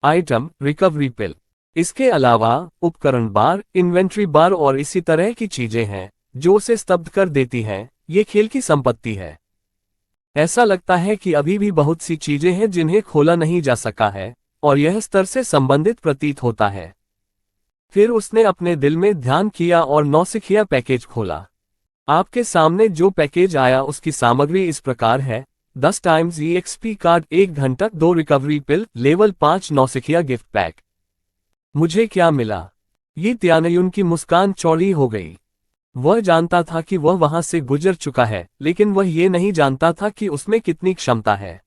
आइटम रिकवरी पिल। इसके अलावा उपकरण बार, इन्वेंट्री बार और इसी तरह की चीजें हैं जो उसे स्तब्ध कर देती हैं। ये खेल की संपत्ति है। ऐसा लगता है कि अभी भी बहुत सी चीजें हैं जिन्हें खोला नहीं जा सका है और यह स्तर से संबंधित प्रतीत होता है। फिर उसने अपने दिल में ध्यान किया और नौसिखिया पैकेज खोला। आपके सामने जो पैकेज आया उसकी सामग्री इस प्रकार है: 10 टाइम्स EXP कार्ड, 1 घंटा, 2 रिकवरी पिल, लेवल 5 नौसिखिया गिफ्ट पैक। मुझे क्या मिला? ये त्यानयुन की मुस्कान चौड़ी हो गई। वह जानता था कि वह वहां से गुजर चुका है, लेकिन वह ये नहीं जानता था कि उसमें कितनी क्षमता है।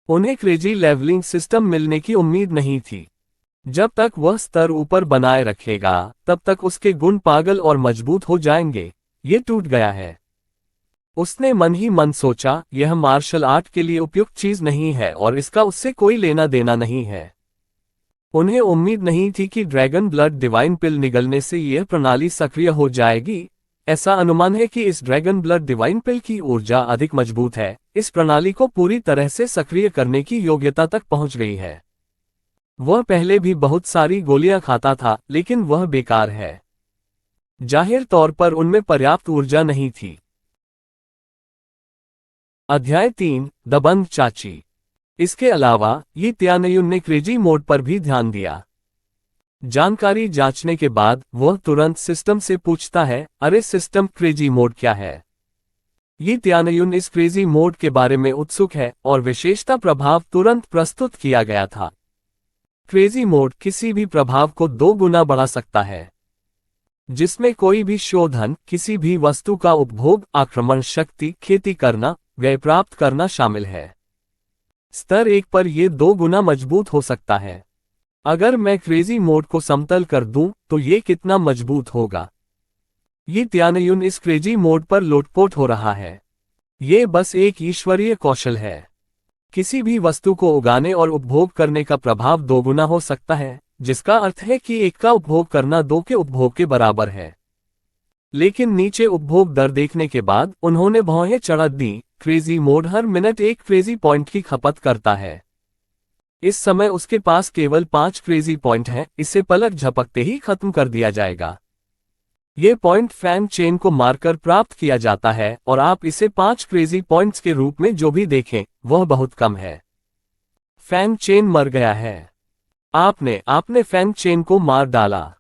उन्हें क्रेजी लेवलिंग सिस्टम मिलने की उम्मीद नहीं थी। जब तक वह स्तर ऊपर बनाए रखेगा तब तक उसके गुण पागल और मजबूत हो जाएंगे। ये टूट गया है। उसने मन ही मन सोचा, यह मार्शल आर्ट के लिए उपयुक्त चीज नहीं है और इसका उससे कोई लेना देना नहीं है। उन्हें उम्मीद नहीं थी कि ड्रैगन ब्लड डिवाइन पिल निगलने से यह प्रणाली सक्रिय हो जाएगी। ऐसा अनुमान है कि इस ड्रैगन ब्लड डिवाइन पिल की ऊर्जा अधिक मजबूत है, इस प्रणाली को पूरी तरह से सक्रिय करने की योग्यता तक पहुंच गई है। वह पहले भी बहुत सारी गोलियां खाता था, लेकिन वह बेकार है। जाहिर तौर पर उनमें पर्याप्त ऊर्जा नहीं थी। अध्याय 3 दबंग चाची। इसके अलावा ये त्यानयुन ने क्रेजी मोड पर भी ध्यान दिया। जानकारी जांचने के बाद वह तुरंत सिस्टम से पूछता है, अरे सिस्टम, क्रेजी मोड क्या है? ये त्यानयुन इस क्रेजी मोड के बारे में उत्सुक है और विशेषता प्रभाव तुरंत प्रस्तुत किया गया था। क्रेजी मोड किसी भी प्रभाव को 2 गुना बढ़ा सकता है, जिसमें कोई भी शोधन, किसी भी वस्तु का उपभोग, आक्रमण शक्ति, खेती करना, व्यय प्राप्त करना शामिल है। स्तर 1 पर यह 2 गुना मजबूत हो सकता है। अगर मैं क्रेजी मोड को समतल कर दूं तो ये कितना मजबूत होगा? ये त्यानयुन इस क्रेजी मोड पर लोटपोट हो रहा है। ये बस एक ईश्वरीय कौशल है। किसी भी वस्तु को उगाने और उपभोग करने का प्रभाव 2 गुना हो सकता है, जिसका अर्थ है कि 1 का उपभोग करना 2 के उपभोग के बराबर है। लेकिन नीचे उपभोग दर देखने के बाद उन्होंने भौहें चढ़ा दी। क्रेजी मोड हर मिनट 1 क्रेजी पॉइंट की खपत करता है। इस समय उसके पास केवल 5 क्रेजी पॉइंट हैं, इसे पलक झपकते ही खत्म कर दिया जाएगा। ये पॉइंट फैन चेन को मारकर प्राप्त किया जाता है और आप इसे 5 क्रेजी पॉइंट्स के रूप में जो भी देखें वह बहुत कम है। फैन चेन मर गया है। आपने फैन चेन को मार डाला।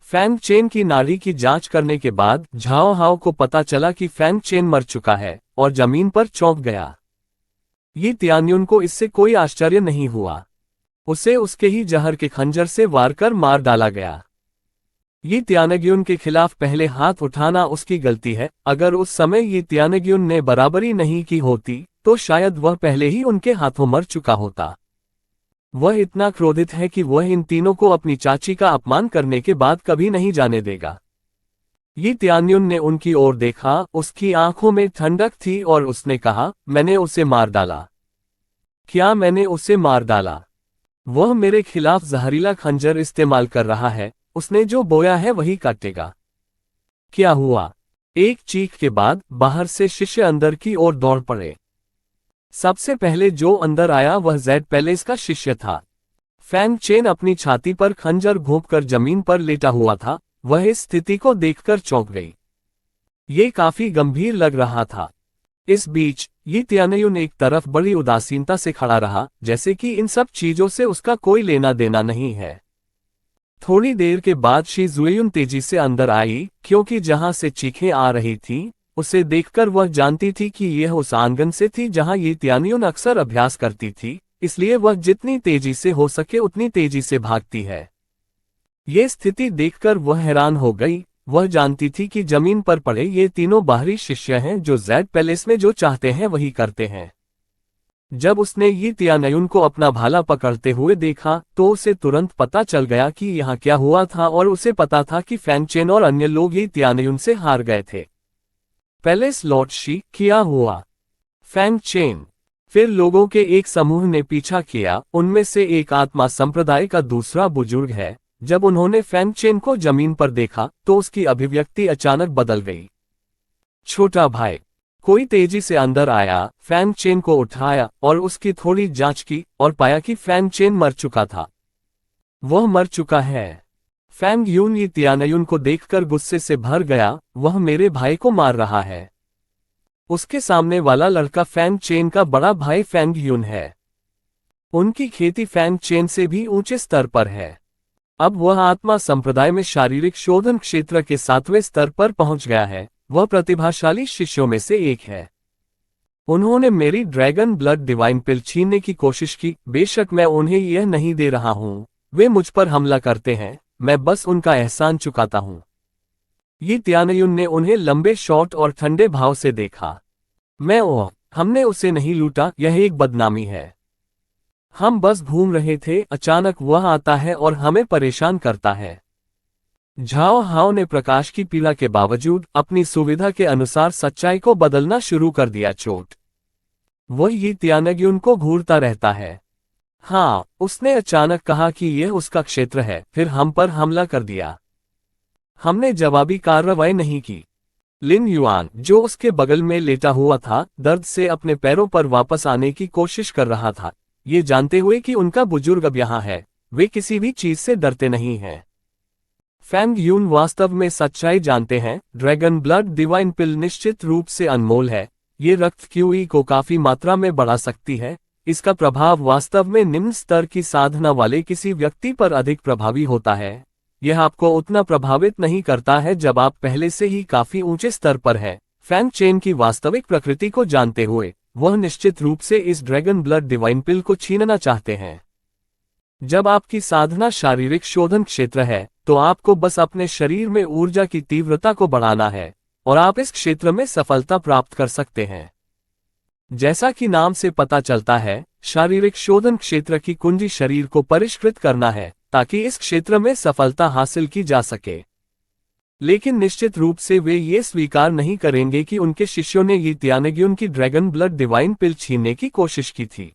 फैन चेन की नाड़ी की जांच करने के बाद झाओ हाओ को पता चला कि फैन चेन मर चुका है और जमीन पर चौंक गया। ये त्यानयुन को इससे कोई आश्चर्य नहीं हुआ। उसे उसके ही जहर के खंजर से वार कर मार डाला गया। ये त्यानयुन के खिलाफ पहले हाथ उठाना उसकी गलती है। अगर उस समय ये त्यानयुन ने बराबरी नहीं की होती तो शायद वह पहले ही उनके हाथों मर चुका होता। वह इतना क्रोधित है कि वह इन तीनों को अपनी चाची का अपमान करने के बाद कभी नहीं जाने देगा। ये त्यानयुन ने उनकी ओर देखा, उसकी आंखों में ठंडक थी और उसने कहा, मैंने उसे मार डाला। क्या मैंने उसे मार डाला? वह मेरे खिलाफ जहरीला खंजर इस्तेमाल कर रहा है। उसने जो बोया है वही काटेगा। क्या हुआ? एक चीख के बाद बाहर से शिष्य अंदर की ओर दौड़ पड़े। सबसे पहले जो अंदर आया वह जेड पैलेस का शिष्य था। फैन चेन अपनी छाती पर खंजर घोंपकर जमीन पर लेटा हुआ था। वह इस स्थिति को देखकर चौंक गई। ये काफी गंभीर लग रहा था। इस बीच ये त्यानयुन एक तरफ बड़ी उदासीनता से खड़ा रहा, जैसे कि इन सब चीजों से उसका कोई लेना देना नहीं है। थोड़ी देर के बाद शी जुएयुन तेजी से अंदर आई, क्योंकि जहां से चीखें आ रही थीं, उसे देखकर वह जानती थी कि यह उस आंगन से थी जहां ये त्यानयुन अक्सर अभ्यास करती थी, इसलिए वह जितनी तेजी से हो सके उतनी तेजी से भागती है। ये स्थिति देखकर वह हैरान हो गई। वह जानती थी कि जमीन पर पड़े ये तीनों बाहरी शिष्य हैं जो जेड पैलेस में जो चाहते हैं वही करते हैं। जब उसने यी तियानयुन को अपना भाला पकड़ते हुए देखा तो उसे तुरंत पता चल गया कि यहाँ क्या हुआ था और उसे पता था कि फैंग चेन और अन्य लोग यी तियानयुन से हार गए थे। पैलेस लॉर्ड शी, क्या हुआ? Fang Chen. फिर लोगों के एक समूह ने पीछा किया, उनमें से एक आत्मा संप्रदाय का दूसरा बुजुर्ग है। जब उन्होंने फैंग चेन को जमीन पर देखा तो उसकी अभिव्यक्ति अचानक बदल गई। छोटा भाई। कोई तेजी से अंदर आया, फैंग चेन को उठाया और उसकी थोड़ी जांच की और पाया कि फैंग चेन मर चुका था। वह मर चुका है। फैंग यून यी तियानयुन को देखकर गुस्से से भर गया, वह मेरे भाई को मार रहा है। उसके सामने वाला लड़का फैंग चेन का बड़ा भाई फैंग यून है। उनकी खेती फैंग चेन से भी ऊंचे स्तर पर है। अब वह आत्मा संप्रदाय में शारीरिक शोधन क्षेत्र के 7वें स्तर पर पहुंच गया है। वह प्रतिभाशाली शिष्यों में से एक है। उन्होंने मेरी ड्रैगन ब्लड डिवाइन पिल छीनने की कोशिश की। बेशक मैं उन्हें यह नहीं दे रहा हूं, वे मुझ पर हमला करते हैं, मैं बस उनका एहसान चुकाता हूं। यी तियानयुन ने उन्हें लंबे शॉट और ठंडे भाव से देखा। हमने उसे नहीं लूटा, यह एक बदनामी है। हम बस घूम रहे थे, अचानक वह आता है और हमें परेशान करता है। झाओ हाओ ने प्रकाश की पीड़ा के बावजूद अपनी सुविधा के अनुसार सच्चाई को बदलना शुरू कर दिया। चोट। वह यी तियानयुन को घूरता रहता है। हाँ, उसने अचानक कहा कि यह उसका क्षेत्र है, फिर हम पर हमला कर दिया। हमने जवाबी कार्रवाई नहीं की। लिन युआन, जो उसके बगल में लेटा हुआ था, दर्द से अपने पैरों पर वापस आने की कोशिश कर रहा था, ये जानते हुए कि उनका बुजुर्ग अब यहाँ है। वे किसी भी चीज से डरते नहीं हैं। फैंग यून वास्तव में सच्चाई जानते हैं। ड्रैगन ब्लड डिवाइन पिल निश्चित रूप से अनमोल है। ये रक्त क्यूई को काफी मात्रा में बढ़ा सकती है। इसका प्रभाव वास्तव में निम्न स्तर की साधना वाले किसी व्यक्ति पर अधिक प्रभावी होता है। यह आपको उतना प्रभावित नहीं करता है जब आप पहले से ही काफी ऊंचे स्तर पर हैं। फैंग चेन की वास्तविक प्रकृति को जानते हुए वह निश्चित रूप से इस ड्रैगन ब्लड डिवाइन पिल को छीनना चाहते हैं। जब आपकी साधना शारीरिक शोधन क्षेत्र है तो आपको बस अपने शरीर में ऊर्जा की तीव्रता को बढ़ाना है और आप इस क्षेत्र में सफलता प्राप्त कर सकते हैं। जैसा कि नाम से पता चलता है, शारीरिक शोधन क्षेत्र की कुंजी शरीर को परिष्कृत करना है ताकि इस क्षेत्र में सफलता हासिल की जा सके। लेकिन निश्चित रूप से वे ये स्वीकार नहीं करेंगे कि उनके शिष्यों ने यी तियानयुन की ड्रैगन ब्लड डिवाइन पिल छीनने की कोशिश की थी।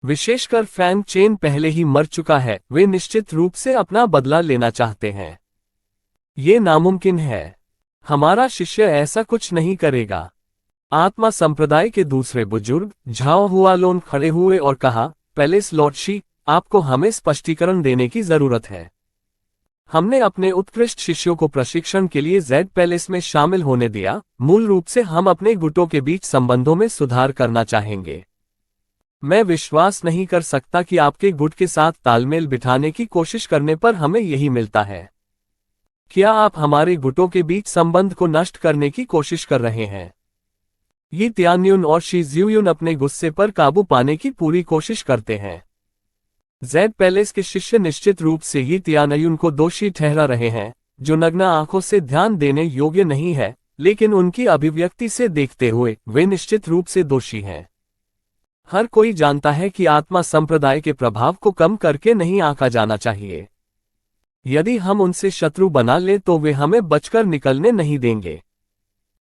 विशेषकर फैंग चेन पहले ही मर चुका है, वे निश्चित रूप से अपना बदला लेना चाहते हैं। ये नामुमकिन है। हमारा शिष्य ऐसा कुछ नहीं करेगा। आत्मा संप्रदाय के दूसरे बुजुर्ग झाओ हुआलोन खड़े हुए और कहा, पैलेस लॉर्ड शी, आपको हमें स्पष्टीकरण देने की जरूरत है। हमने अपने उत्कृष्ट शिष्यों को प्रशिक्षण के लिए जेड पैलेस में शामिल होने दिया। मूल रूप से हम अपने गुटों के बीच संबंधों में सुधार करना चाहेंगे। मैं विश्वास नहीं कर सकता कि आपके गुट के साथ तालमेल बिठाने की कोशिश करने पर हमें यही मिलता है। क्या आप हमारे गुटों के बीच संबंध को नष्ट करने की कोशिश कर रहे हैं? यी तियानयुन और शी ज्यूयुन अपने गुस्से पर काबू पाने की पूरी कोशिश करते हैं। जेड पैलेस के शिष्य निश्चित रूप से यी तियानयुन को दोषी ठहरा रहे हैं, जो नग्न आंखों से ध्यान देने योग्य नहीं है, लेकिन उनकी अभिव्यक्ति से देखते हुए वे निश्चित रूप से दोषी हैं। हर कोई जानता है कि आत्मा संप्रदाय के प्रभाव को कम करके नहीं आंका जाना चाहिए। यदि हम उनसे शत्रु बना लें तो वे हमें बचकर निकलने नहीं देंगे।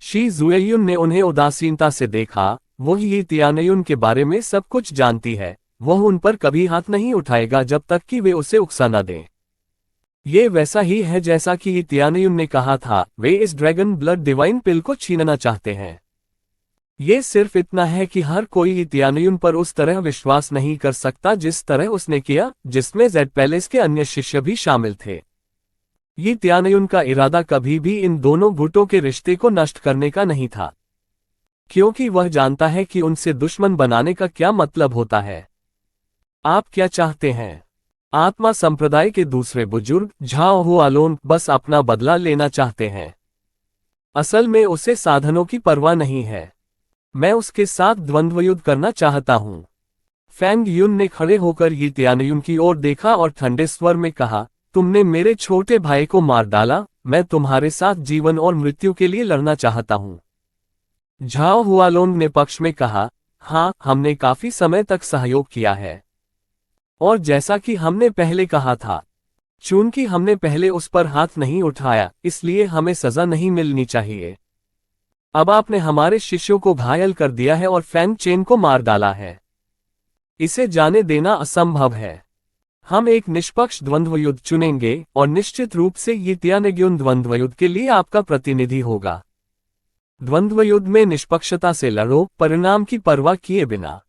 शी जुएयुन ने उन्हें उदासीनता से देखा। वह यी तियानयुन के बारे में सब कुछ जानती है। वह उन पर कभी हाथ नहीं उठाएगा जब तक कि वे उसे उकसा न दें। ये वैसा ही है जैसा कि यी तियानयुन ने कहा था, वे इस ड्रैगन ब्लड डिवाइन पिल को छीनना चाहते हैं। ये सिर्फ इतना है कि हर कोई यी तियानयुन पर उस तरह विश्वास नहीं कर सकता जिस तरह उसने किया, जिसमें जेड पैलेस के अन्य शिष्य भी शामिल थे। यी तियानयुन का इरादा कभी भी इन दोनों गुटों के रिश्ते को नष्ट करने का नहीं था, क्योंकि वह जानता है कि उनसे दुश्मन बनाने का क्या मतलब होता है। आप क्या चाहते हैं? आत्मा संप्रदाय के दूसरे बुजुर्ग झाओ हुआलोन बस अपना बदला लेना चाहते हैं। असल में उसे साधनों की परवाह नहीं है। मैं उसके साथ द्वंद्वयुद्ध करना चाहता हूं। फैंग यून ने खड़े होकर यी तियानयुन की ओर देखा और ठंडे स्वर में कहा, तुमने मेरे छोटे भाई को मार डाला, मैं तुम्हारे साथ जीवन और मृत्यु के लिए लड़ना चाहता हूं। झाओ हुआलोन ने पक्ष में कहा, हाँ, हमने काफी समय तक सहयोग किया है। और जैसा कि हमने पहले कहा था, चूंकि हमने पहले उस पर हाथ नहीं उठाया, इसलिए हमें सजा नहीं मिलनी चाहिए। अब आपने हमारे शिष्यों को घायल कर दिया है और फैन चेन को मार डाला है। इसे जाने देना असंभव है। हम एक निष्पक्ष द्वंद्व युद्ध चुनेंगे और निश्चित रूप से ये त्यानेग्युन द्वंद्व युद्ध के लिए आपका प्रतिनिधि होगा। द्वंद्व युद्ध में निष्पक्षता से लड़ो, परिणाम की परवाह किए बिना,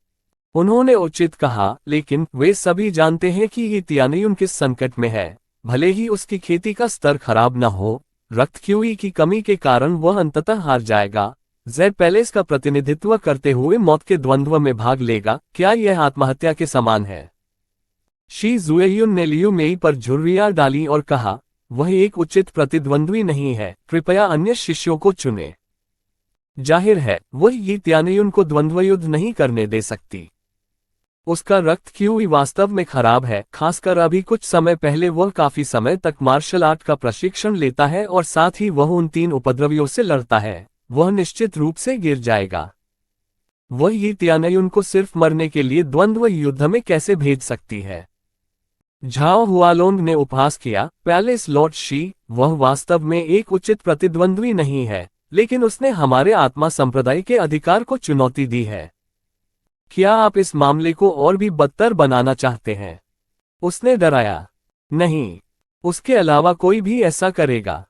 उन्होंने उचित कहा। लेकिन वे सभी जानते हैं कि ये त्यानेयुन किस संकट में है। भले ही उसकी खेती का स्तर खराब न हो, रक्त क्यूई की कमी के कारण वह अंततः हार जाएगा। जेड पैलेस का प्रतिनिधित्व करते हुए मौत के द्वंद्व में भाग लेगा। क्या यह आत्महत्या के समान है? शी जुएयुन ने लियू मेई पर झुर्रियां डाली और कहा, वह एक उचित प्रतिद्वंद्वी नहीं है, कृपया अन्य शिष्यों को चुने। जाहिर है, वह ये त्यानेयुन को द्वंद्वयुद्ध नहीं करने दे सकती। उसका रक्त क्यूई वास्तव में खराब है, खासकर अभी कुछ समय पहले वह काफी समय तक मार्शल आर्ट का प्रशिक्षण लेता है और साथ ही वह उन 3 उपद्रवियों से लड़ता है। वह निश्चित रूप से गिर जाएगा। वह ये त्यानेयुन को सिर्फ मरने के लिए द्वंद्व युद्ध में कैसे भेज सकती है? झाओ हुआलोंग ने उपहास किया, पैलेस लॉर्ड शी, वह वास्तव में एक उचित प्रतिद्वंद्वी नहीं है, लेकिन उसने हमारे आत्मा संप्रदाय के अधिकार को चुनौती दी है। क्या आप इस मामले को और भी बदतर बनाना चाहते हैं? उसने डराया। नहीं, उसके अलावा कोई भी ऐसा करेगा,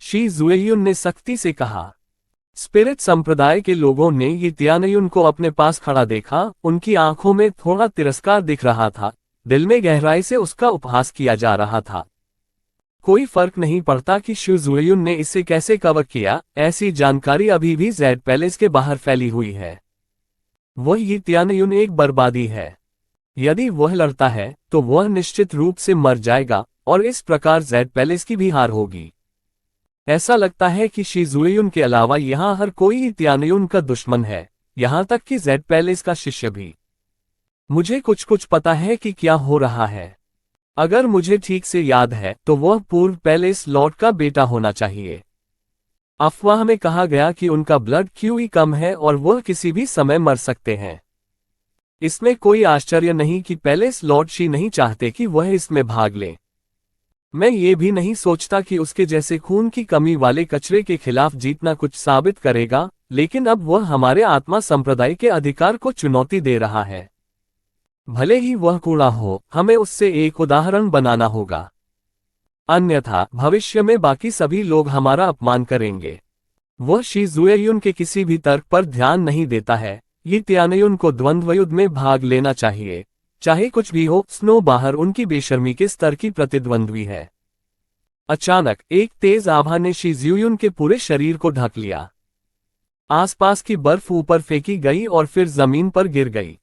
शी जुएयुन ने सख्ती से कहा। स्पिरिट संप्रदाय के लोगों ने ये त्यानेयुन को अपने पास खड़ा देखा। उनकी आंखों में थोड़ा तिरस्कार दिख रहा था, दिल में गहराई से उसका उपहास किया जा रहा था। कोई फर्क नहीं पड़ता कि शी जुएयुन ने इसे कैसे कवर किया, ऐसी जानकारी अभी भी जेड पैलेस के बाहर फैली हुई है। वह ये त्यानेयुन एक बर्बादी है। यदि वह लड़ता है तो वह निश्चित रूप से मर जाएगा और इस प्रकार जेड पैलेस की भी हार होगी। ऐसा लगता है कि शी जुएयुन के अलावा यहाँ हर कोई त्यानेयुन का दुश्मन है, यहाँ तक कि जेड पैलेस का शिष्य भी। मुझे कुछ पता है कि क्या हो रहा है। अगर मुझे ठीक से याद है तो वह पूर्व पैलेस लॉर्ड का बेटा होना चाहिए। अफवाह में कहा गया कि उनका ब्लड क्यूई कम है और वह किसी भी समय मर सकते हैं। इसमें कोई आश्चर्य नहीं कि पैलेस लॉर्ड शी नहीं चाहते कि वह इसमें भाग ले। मैं ये भी नहीं सोचता कि उसके जैसे खून की कमी वाले कचरे के खिलाफ जीतना कुछ साबित करेगा, लेकिन अब वह हमारे आत्मा संप्रदाय के अधिकार को चुनौती दे रहा है। भले ही वह कूड़ा हो, हमें उससे एक उदाहरण बनाना होगा, अन्यथा भविष्य में बाकी सभी लोग हमारा अपमान करेंगे। वह शी जुएयुन के किसी भी तर्क पर ध्यान नहीं देता है। ये त्यानेयुन को द्वंद्वयुद्ध में भाग लेना चाहिए, चाहे कुछ भी हो। स्नो बाहर उनकी बेशर्मी के स्तर की प्रतिद्वंद्वी है। अचानक एक तेज आभा ने शी जुएयुन के पूरे शरीर को ढक लिया। आसपास की बर्फ ऊपर फेंकी गई और फिर जमीन पर गिर गई।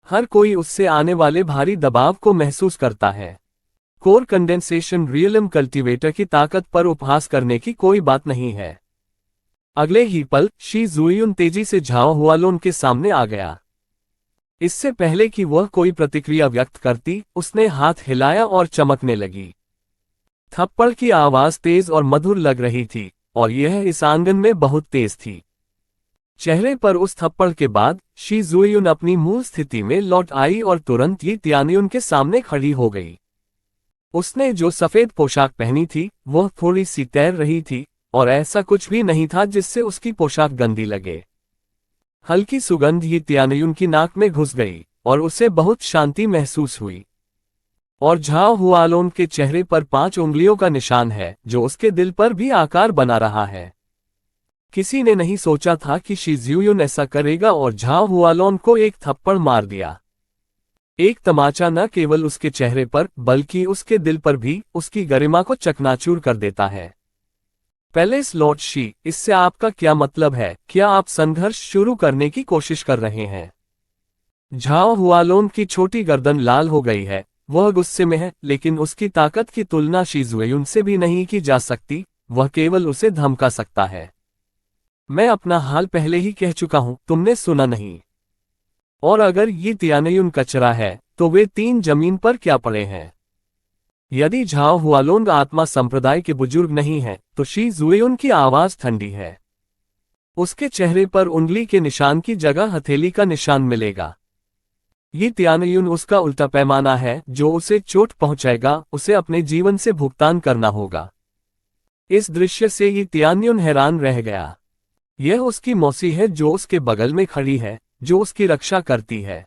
हर कोई उससे आने वाले भारी दबाव को महसूस करता है। कोर कंडेंसेशन रियलम कल्टीवेटर की ताकत पर उपहास करने की कोई बात नहीं है। अगले ही पल शी जुएयुन तेजी से झाओ हुआलोन के सामने आ गया। इससे पहले कि वह कोई प्रतिक्रिया व्यक्त करती, उसने हाथ हिलाया और चमकने लगी। थप्पड़ की आवाज तेज और मधुर लग रही थी और यह इस आंगन में बहुत तेज थी। चेहरे पर उस थप्पड़ के बाद शी जुएयुन अपनी मूल स्थिति में लौट आई और तुरंत ही त्यानेयुन के सामने खड़ी हो गई। उसने जो सफेद पोशाक पहनी थी वह थोड़ी सी तैर रही थी और ऐसा कुछ भी नहीं था जिससे उसकी पोशाक गंदी लगे। हल्की सुगंध ही त्यानेयुन की नाक में घुस गई और उसे बहुत शांति महसूस हुई। और झाओ हुआलोन के चेहरे पर 5 उंगलियों का निशान है जो उसके दिल पर भी आकार बना रहा है। किसी ने नहीं सोचा था कि शी जुएयुन ऐसा करेगा और झाओ हुआलोन को एक थप्पड़ मार दिया। एक तमाचा न केवल उसके चेहरे पर बल्कि उसके दिल पर भी उसकी गरिमा को चकनाचूर कर देता है। पैलेस लॉर्ड शी, इससे आपका क्या मतलब है? क्या आप संघर्ष शुरू करने की कोशिश कर रहे हैं? झाओ हुआलोन की छोटी गर्दन लाल हो गई है। वह गुस्से में है, लेकिन उसकी ताकत की तुलना शी जुएयुन से भी नहीं की जा सकती। वह केवल उसे धमका सकता है। मैं अपना हाल पहले ही कह चुका हूं, तुमने सुना नहीं। और अगर ये त्यानेयुन कचरा है तो वे 3 जमीन पर क्या पड़े हैं? यदि झाओ हुआलोन आत्मा संप्रदाय के बुजुर्ग नहीं है तो शी जुएयुन की आवाज ठंडी है। उसके चेहरे पर उंगली के निशान की जगह हथेली का निशान मिलेगा। ये त्यानयुन उसका उल्टा पैमाना है जो उसे चोट पहुंचाएगा, उसे अपने जीवन से भुगतान करना होगा। इस दृश्य से ये त्यानयुन हैरान रह गया। यह उसकी मौसी है जो उसके बगल में खड़ी है, जो उसकी रक्षा करती है।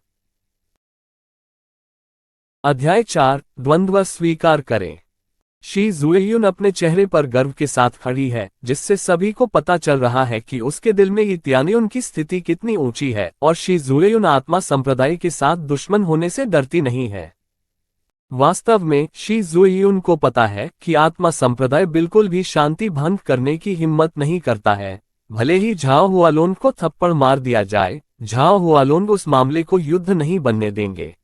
अध्याय 4 द्वंद्व स्वीकार करें। शी जुएयुन अपने चेहरे पर गर्व के साथ खड़ी है, जिससे सभी को पता चल रहा है कि उसके दिल में ये त्यानयुन की स्थिति कितनी ऊंची है और शी जुएयुन आत्मा संप्रदाय के साथ दुश्मन होने से डरती नहीं है। वास्तव में शी जुएयुन को पता है कि आत्मा संप्रदाय बिल्कुल भी शांति भंग करने की हिम्मत नहीं करता है। भले ही झाओ हुआलोन को थप्पड़ मार दिया जाए, झाओ हुआलोन उस मामले को युद्ध नहीं बनने देंगे।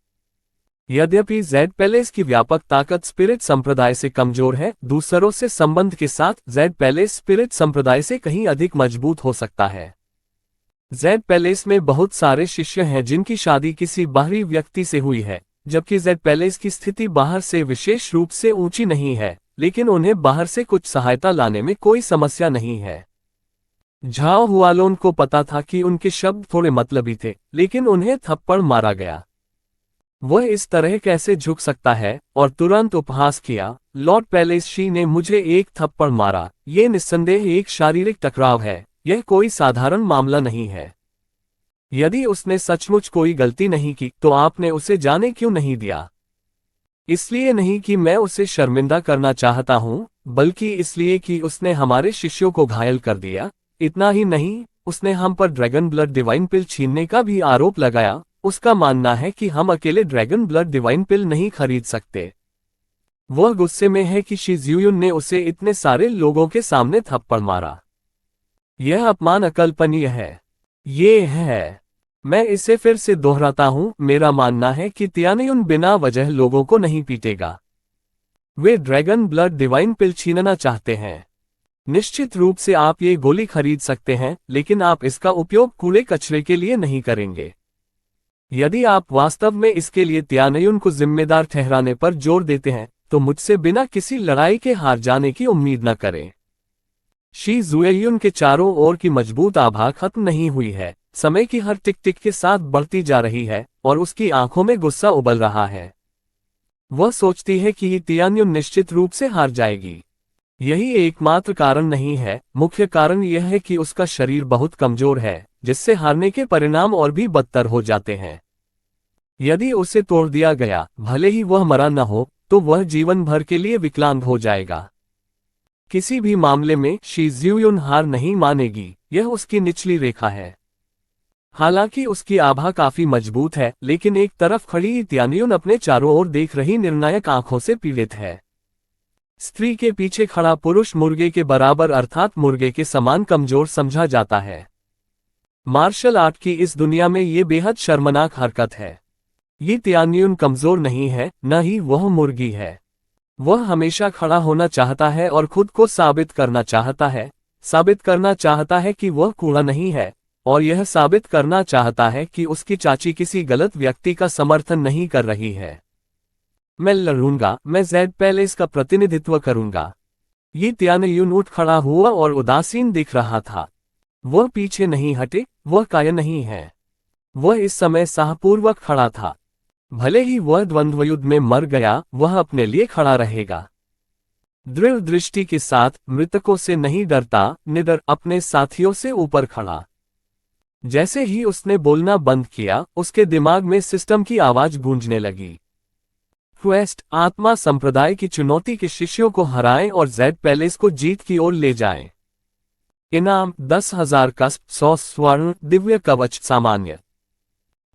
यद्यपि जेड पैलेस की व्यापक ताकत स्पिरिट संप्रदाय से कमजोर है, दूसरों से संबंध के साथ जेड पैलेस स्पिरिट संप्रदाय से कहीं अधिक मजबूत हो सकता है। जेड पैलेस में बहुत सारे शिष्य हैं जिनकी शादी किसी बाहरी व्यक्ति से हुई है, जबकि जेड पैलेस की स्थिति बाहर से विशेष रूप से ऊंची नहीं है, लेकिन उन्हें बाहर से कुछ सहायता लाने में कोई समस्या नहीं है। झाओ हुआलोन को पता था कि उनके शब्द थोड़े मतलबी थे, लेकिन उन्हें थप्पड़ मारा गया। वह इस तरह कैसे झुक सकता है, और तुरंत उपहास किया, लॉर्ड पैलेस शी ने मुझे एक थप्पड़ मारा। ये निस्संदेह एक शारीरिक टकराव है, यह कोई साधारण मामला नहीं है। यदि उसने सचमुच कोई गलती नहीं की तो आपने उसे जाने क्यों नहीं दिया? इसलिए नहीं कि मैं उसे शर्मिंदा करना चाहता हूं, बल्कि इसलिए कि उसने हमारे शिष्यों को घायल कर दिया। इतना ही नहीं, उसने हम पर ड्रैगन ब्लड डिवाइन पिल छीनने का भी आरोप लगाया। उसका मानना है कि हम अकेले ड्रैगन ब्लड डिवाइन पिल नहीं खरीद सकते। वह गुस्से में है कि शी जुएयुन ने उसे इतने सारे लोगों के सामने थप्पड़ मारा। यह अपमान अकल्पनीय है। ये है, मैं इसे फिर से दोहराता हूं, मेरा मानना है कि त्यानयुन बिना वजह लोगों को नहीं पीटेगा। वे ड्रैगन ब्लड डिवाइन पिल छीनना चाहते हैं। निश्चित रूप से आप ये गोली खरीद सकते हैं, लेकिन आप इसका उपयोग कूड़े कचरे के लिए नहीं करेंगे। यदि आप वास्तव में इसके लिए त्यानयुन को जिम्मेदार ठहराने पर जोर देते हैं, तो मुझसे बिना किसी लड़ाई के हार जाने की उम्मीद न करें। शी जुएयुन के चारों ओर की मजबूत आभा खत्म नहीं हुई है, समय की हर टिक टिक के साथ बढ़ती जा रही है, और उसकी आंखों में गुस्सा उबल रहा है। वह सोचती है कि त्यानयुन निश्चित रूप से हार जाएगी। यही एकमात्र कारण नहीं है, मुख्य कारण यह है कि उसका शरीर बहुत कमजोर है, जिससे हारने के परिणाम और भी बदतर हो जाते हैं। यदि उसे तोड़ दिया गया, भले ही वह मरा न हो, तो वह जीवन भर के लिए विकलांग हो जाएगा। किसी भी मामले में शी जुएयुन हार नहीं मानेगी, यह उसकी निचली रेखा है। हालांकि उसकी आभा काफी मजबूत है, लेकिन एक तरफ खड़ी त्यानयुन अपने चारों ओर देख रही निर्णायक आंखों से पीड़ित है। स्त्री के पीछे खड़ा पुरुष मुर्गे के बराबर अर्थात मुर्गे के समान कमजोर समझा जाता है। मार्शल आर्ट की इस दुनिया में ये बेहद शर्मनाक हरकत है। ये त्यानयुन कमजोर नहीं है, न ही वह मुर्गी है। वह हमेशा खड़ा होना चाहता है और खुद को साबित करना चाहता है। साबित करना चाहता है कि वह कूड़ा नहीं है, और यह साबित करना चाहता है कि उसकी चाची किसी गलत व्यक्ति का समर्थन नहीं कर रही है। मैं लड़ूंगा, मैं जेड पैलेस का प्रतिनिधित्व करूंगा। ये त्यानयुन उठ खड़ा हुआ और उदासीन दिख रहा था। वह पीछे नहीं हटे, वह कायर नहीं है। वह इस समय साहपूर्वक खड़ा था। भले ही वह द्वंद्वयुद्ध में मर गया, वह अपने लिए खड़ा रहेगा। दृढ़ दृष्टि के साथ, मृतकों से नहीं डरता, निडर, अपने साथियों से ऊपर खड़ा। जैसे ही उसने बोलना बंद किया, उसके दिमाग में सिस्टम की आवाज गूंजने लगी। क्वेस्ट, आत्मा संप्रदाय की चुनौती के शिष्यों को हराएं और जेड पैलेस को जीत की ओर ले जाएं। इनाम 10,000 कस्प, 100 स्वर्ण, दिव्य कवच, सामान्य।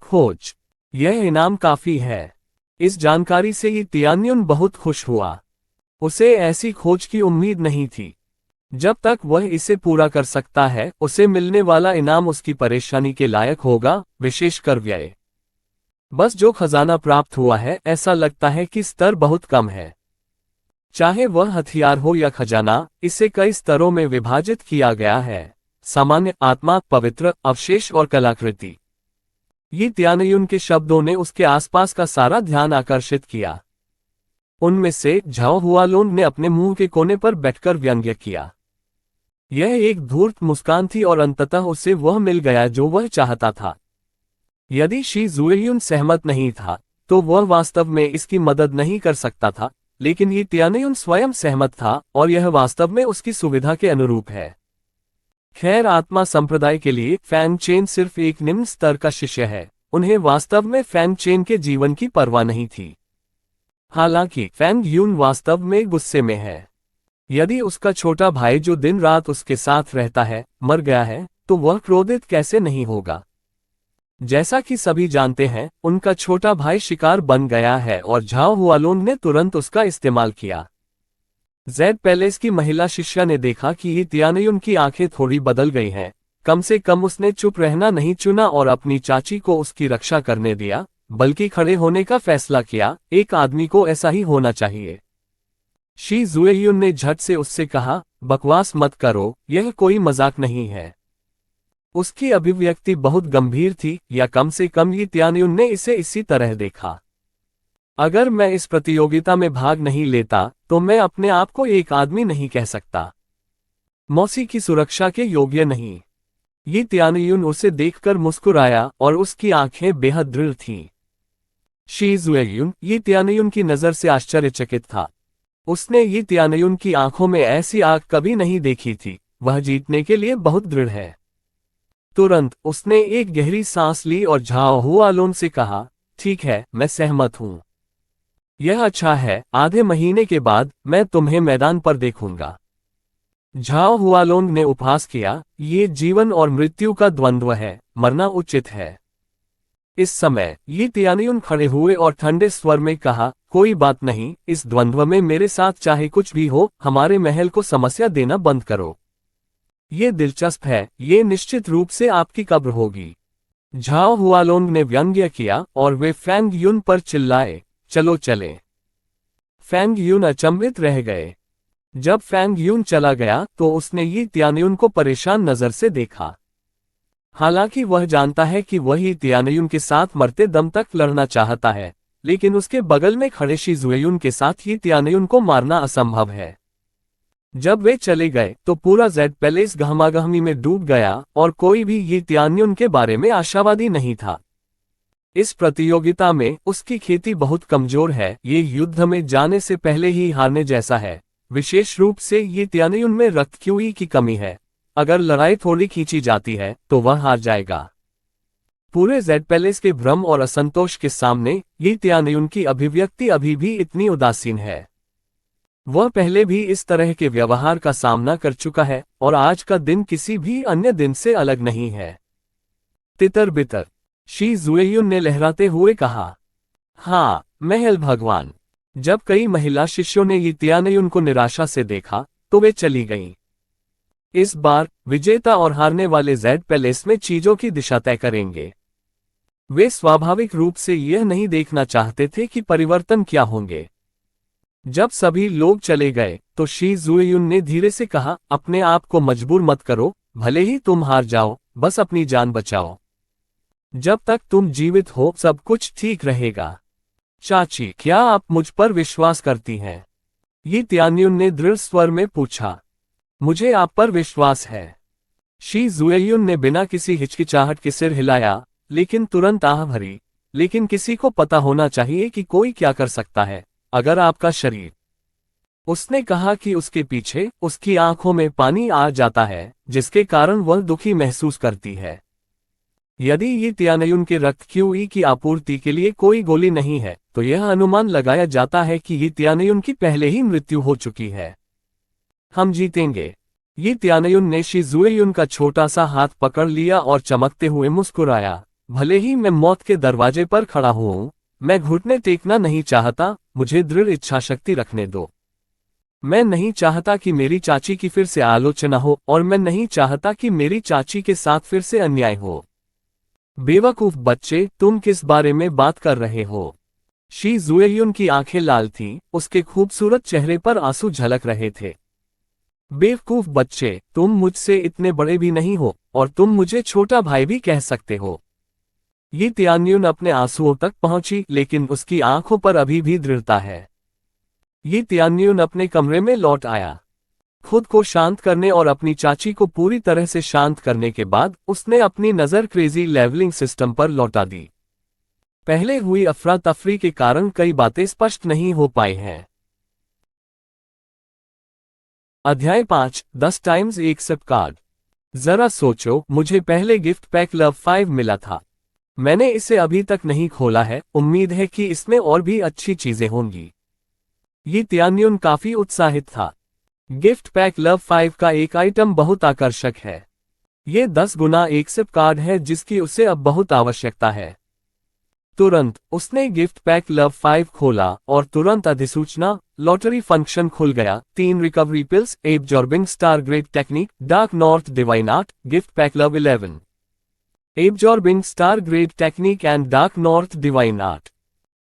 खोज, यह इनाम काफी है। इस जानकारी से ही त्यानयुन बहुत खुश हुआ। उसे ऐसी खोज की उम्मीद नहीं थी। जब तक वह इसे पूरा कर सकता है, उसे मिलने वाला इनाम उसकी परेशानी के लायक होगा, विशेषकर व्यय। बस जो खजाना प्राप्त हुआ है, ऐसा लगता है कि स्तर बहुत कम है। चाहे वह हथियार हो या खजाना, इसे कई स्तरों में विभाजित किया गया है। सामान्य, आत्मा, पवित्र, अवशेष और कलाकृति। ये त्यानयुन के शब्दों ने उसके आसपास का सारा ध्यान आकर्षित किया। उनमें से झाओ हुआलोन ने अपने मुंह के कोने पर बैठकर व्यंग्य किया। यह एक धूर्त मुस्कान थी और अंततः उसे वह मिल गया जो वह चाहता था। यदि शी जुएयुन सहमत नहीं था, तो वह वास्तव में इसकी मदद नहीं कर सकता था, लेकिन ये तियानयुन स्वयं सहमत था और यह वास्तव में उसकी सुविधा के अनुरूप है। खैर, आत्मा संप्रदाय के लिए फैंग चेन सिर्फ एक निम्न स्तर का शिष्य है। उन्हें वास्तव में फैंग चेन के जीवन की परवाह नहीं थी। हालांकि फैंग यून वास्तव में गुस्से में है। यदि उसका छोटा भाई जो दिन रात उसके साथ रहता है मर गया है, तो वह क्रोधित कैसे नहीं होगा। जैसा कि सभी जानते हैं, उनका छोटा भाई शिकार बन गया है और झाओ हुआलोंग ने तुरंत उसका इस्तेमाल किया। जेड पैलेस की महिला शिष्या ने देखा कि ये तियानयुन की आंखें थोड़ी बदल गई हैं। कम से कम उसने चुप रहना नहीं चुना और अपनी चाची को उसकी रक्षा करने दिया, बल्कि खड़े होने का फैसला किया। एक आदमी को ऐसा ही होना चाहिए। शी जुएयुन ने झट से उससे कहा, बकवास मत करो, यह कोई मजाक नहीं है। उसकी अभिव्यक्ति बहुत गंभीर थी, या कम से कम ये तियानयुन ने इसे इसी तरह देखा। अगर मैं इस प्रतियोगिता में भाग नहीं लेता, तो मैं अपने आप को एक आदमी नहीं कह सकता। मौसी की सुरक्षा के योग्य नहीं। ये तियानयुन उसे देखकर मुस्कुराया और उसकी आंखें बेहद दृढ़ थीं। शी जुएयुन ये तियानयुन की नजर से आश्चर्यचकित था। उसने ये तियानयुन की आंखों में ऐसी आग कभी नहीं देखी थी। वह जीतने के लिए बहुत दृढ़ है। तुरंत उसने एक गहरी सांस ली और झाओ हुआलोन से कहा, ठीक है, मैं सहमत हूं। यह अच्छा है, आधे महीने के बाद मैं तुम्हें मैदान पर देखूंगा। झाओ हुआलोंग ने उपहास किया, ये जीवन और मृत्यु का द्वंद्व है, मरना उचित है। इस समय ये तियानयुन खड़े हुए और ठंडे स्वर में कहा, कोई बात नहीं, इस द्वंद्व में मेरे साथ चाहे कुछ भी हो, हमारे महल को समस्या देना बंद करो। ये दिलचस्प है, ये निश्चित रूप से आपकी कब्र होगी। झाओ हुआलोंग ने व्यंग्य किया और वे फैंग यून पर चिल्लाए, चलो चले। फैंग यून अचंभित रह गए। जब फैंग यून चला गया तो उसने ये तियानयुन को परेशान नजर से देखा। हालांकि वह जानता है कि वही तियानयुन के साथ मरते दम तक लड़ना चाहता है, लेकिन उसके बगल में खड़े शी जुएयुन के साथ ये तियानयुन को मारना असंभव है। जब वे चले गए तो पूरा जेड पैलेस गहमागहमी में डूब गया और कोई भी ये तियानयुन के बारे में आशावादी नहीं था। इस प्रतियोगिता में उसकी खेती बहुत कमजोर है। ये युद्ध में जाने से पहले ही हारने जैसा है। विशेष रूप से ये तियानयुन में रक्त क्यूई की कमी है। अगर लड़ाई थोड़ी खींची जाती है तो वह हार जाएगा। पूरे जेड पैलेस के भ्रम और असंतोष के सामने ये तियानयुन की अभिव्यक्ति अभी भी इतनी उदासीन है। वह पहले भी इस तरह के व्यवहार का सामना कर चुका है और आज का दिन किसी भी अन्य दिन से अलग नहीं है। तितर बितर, शी जुएयुन ने लहराते हुए कहा। हाँ, महल भगवान। जब कई महिला शिष्यों ने ये तियानयुन को निराशा से देखा तो वे चली गईं। इस बार विजेता और हारने वाले जेड पैलेस में चीजों की दिशा तय करेंगे। वे स्वाभाविक रूप से यह नहीं देखना चाहते थे कि परिवर्तन क्या होंगे। जब सभी लोग चले गए तो शी जुएयुन ने धीरे से कहा, अपने आप को मजबूर मत करो, भले ही तुम हार जाओ, बस अपनी जान बचाओ। जब तक तुम जीवित हो सब कुछ ठीक रहेगा। चाची, क्या आप मुझ पर विश्वास करती हैं? ये तियानयुन ने दृढ़ स्वर में पूछा। मुझे आप पर विश्वास है। शी जुएयुन ने बिना किसी हिचकिचाहट के सिर हिलाया, लेकिन तुरंत आह भरी। लेकिन किसी को पता होना चाहिए कि कोई क्या कर सकता है, अगर आपका शरीर। उसने कहा कि उसके पीछे उसकी आंखों में पानी आ जाता है, जिसके कारण वह दुखी महसूस करती है। यदि ये तियानयुन के रक्त क्यूई की आपूर्ति के लिए कोई गोली नहीं है, तो यह अनुमान लगाया जाता है कि ये तियानयुन की पहले ही मृत्यु हो चुकी है। हम जीतेंगे। ये तियानयुन ने शी जुएयुन का छोटा सा हाथ पकड़ लिया और चमकते हुए मुस्कुराया। भले ही मैं मौत के दरवाजे पर खड़ा हूं, मैं घुटने टेकना नहीं चाहता, मुझे दृढ़ इच्छाशक्ति रखने दो। मैं नहीं चाहता कि मेरी चाची की फिर से आलोचना हो और मैं नहीं चाहता कि मेरी चाची के साथ फिर से अन्याय हो। बेवकूफ बच्चे, तुम किस बारे में बात कर रहे हो? शी जुएयुन की आंखें लाल थीं, उसके खूबसूरत चेहरे पर आंसू झलक रहे थे। बेवकूफ बच्चे, तुम मुझसे इतने बड़े भी नहीं हो और तुम मुझे छोटा भाई भी कह सकते हो। ये तियानयुन अपने आंसुओं तक पहुंची, लेकिन उसकी आंखों पर अभी भी दृढ़ता है। ये तियानयुन अपने कमरे में लौट आया। खुद को शांत करने और अपनी चाची को पूरी तरह से शांत करने के बाद उसने अपनी नज़र क्रेजी लेवलिंग सिस्टम पर लौटा दी। पहले हुई अफरा तफरी के कारण कई बातें स्पष्ट नहीं हो पाई हैं। अध्याय 5 10 टाइम्स एक सिप कार्ड। जरा सोचो, मुझे पहले गिफ्ट पैक लव 5 मिला था। मैंने इसे अभी तक नहीं खोला है, उम्मीद है कि इसमें और भी अच्छी चीजें होंगी। ये त्यान्युन काफी उत्साहित था। गिफ्ट पैक लव 5 का एक आइटम बहुत आकर्षक है। ये 10 गुना एक सिप कार्ड है जिसकी उसे अब बहुत आवश्यकता है। तुरंत उसने गिफ्ट पैक लव 5 खोला और तुरंत अधिसूचना लॉटरी फंक्शन खुल गया। 3 recovery pills, absorbing star grade technique, dark north divine art, gift pack love 11। Absorbing star grade technique and dark north divine art.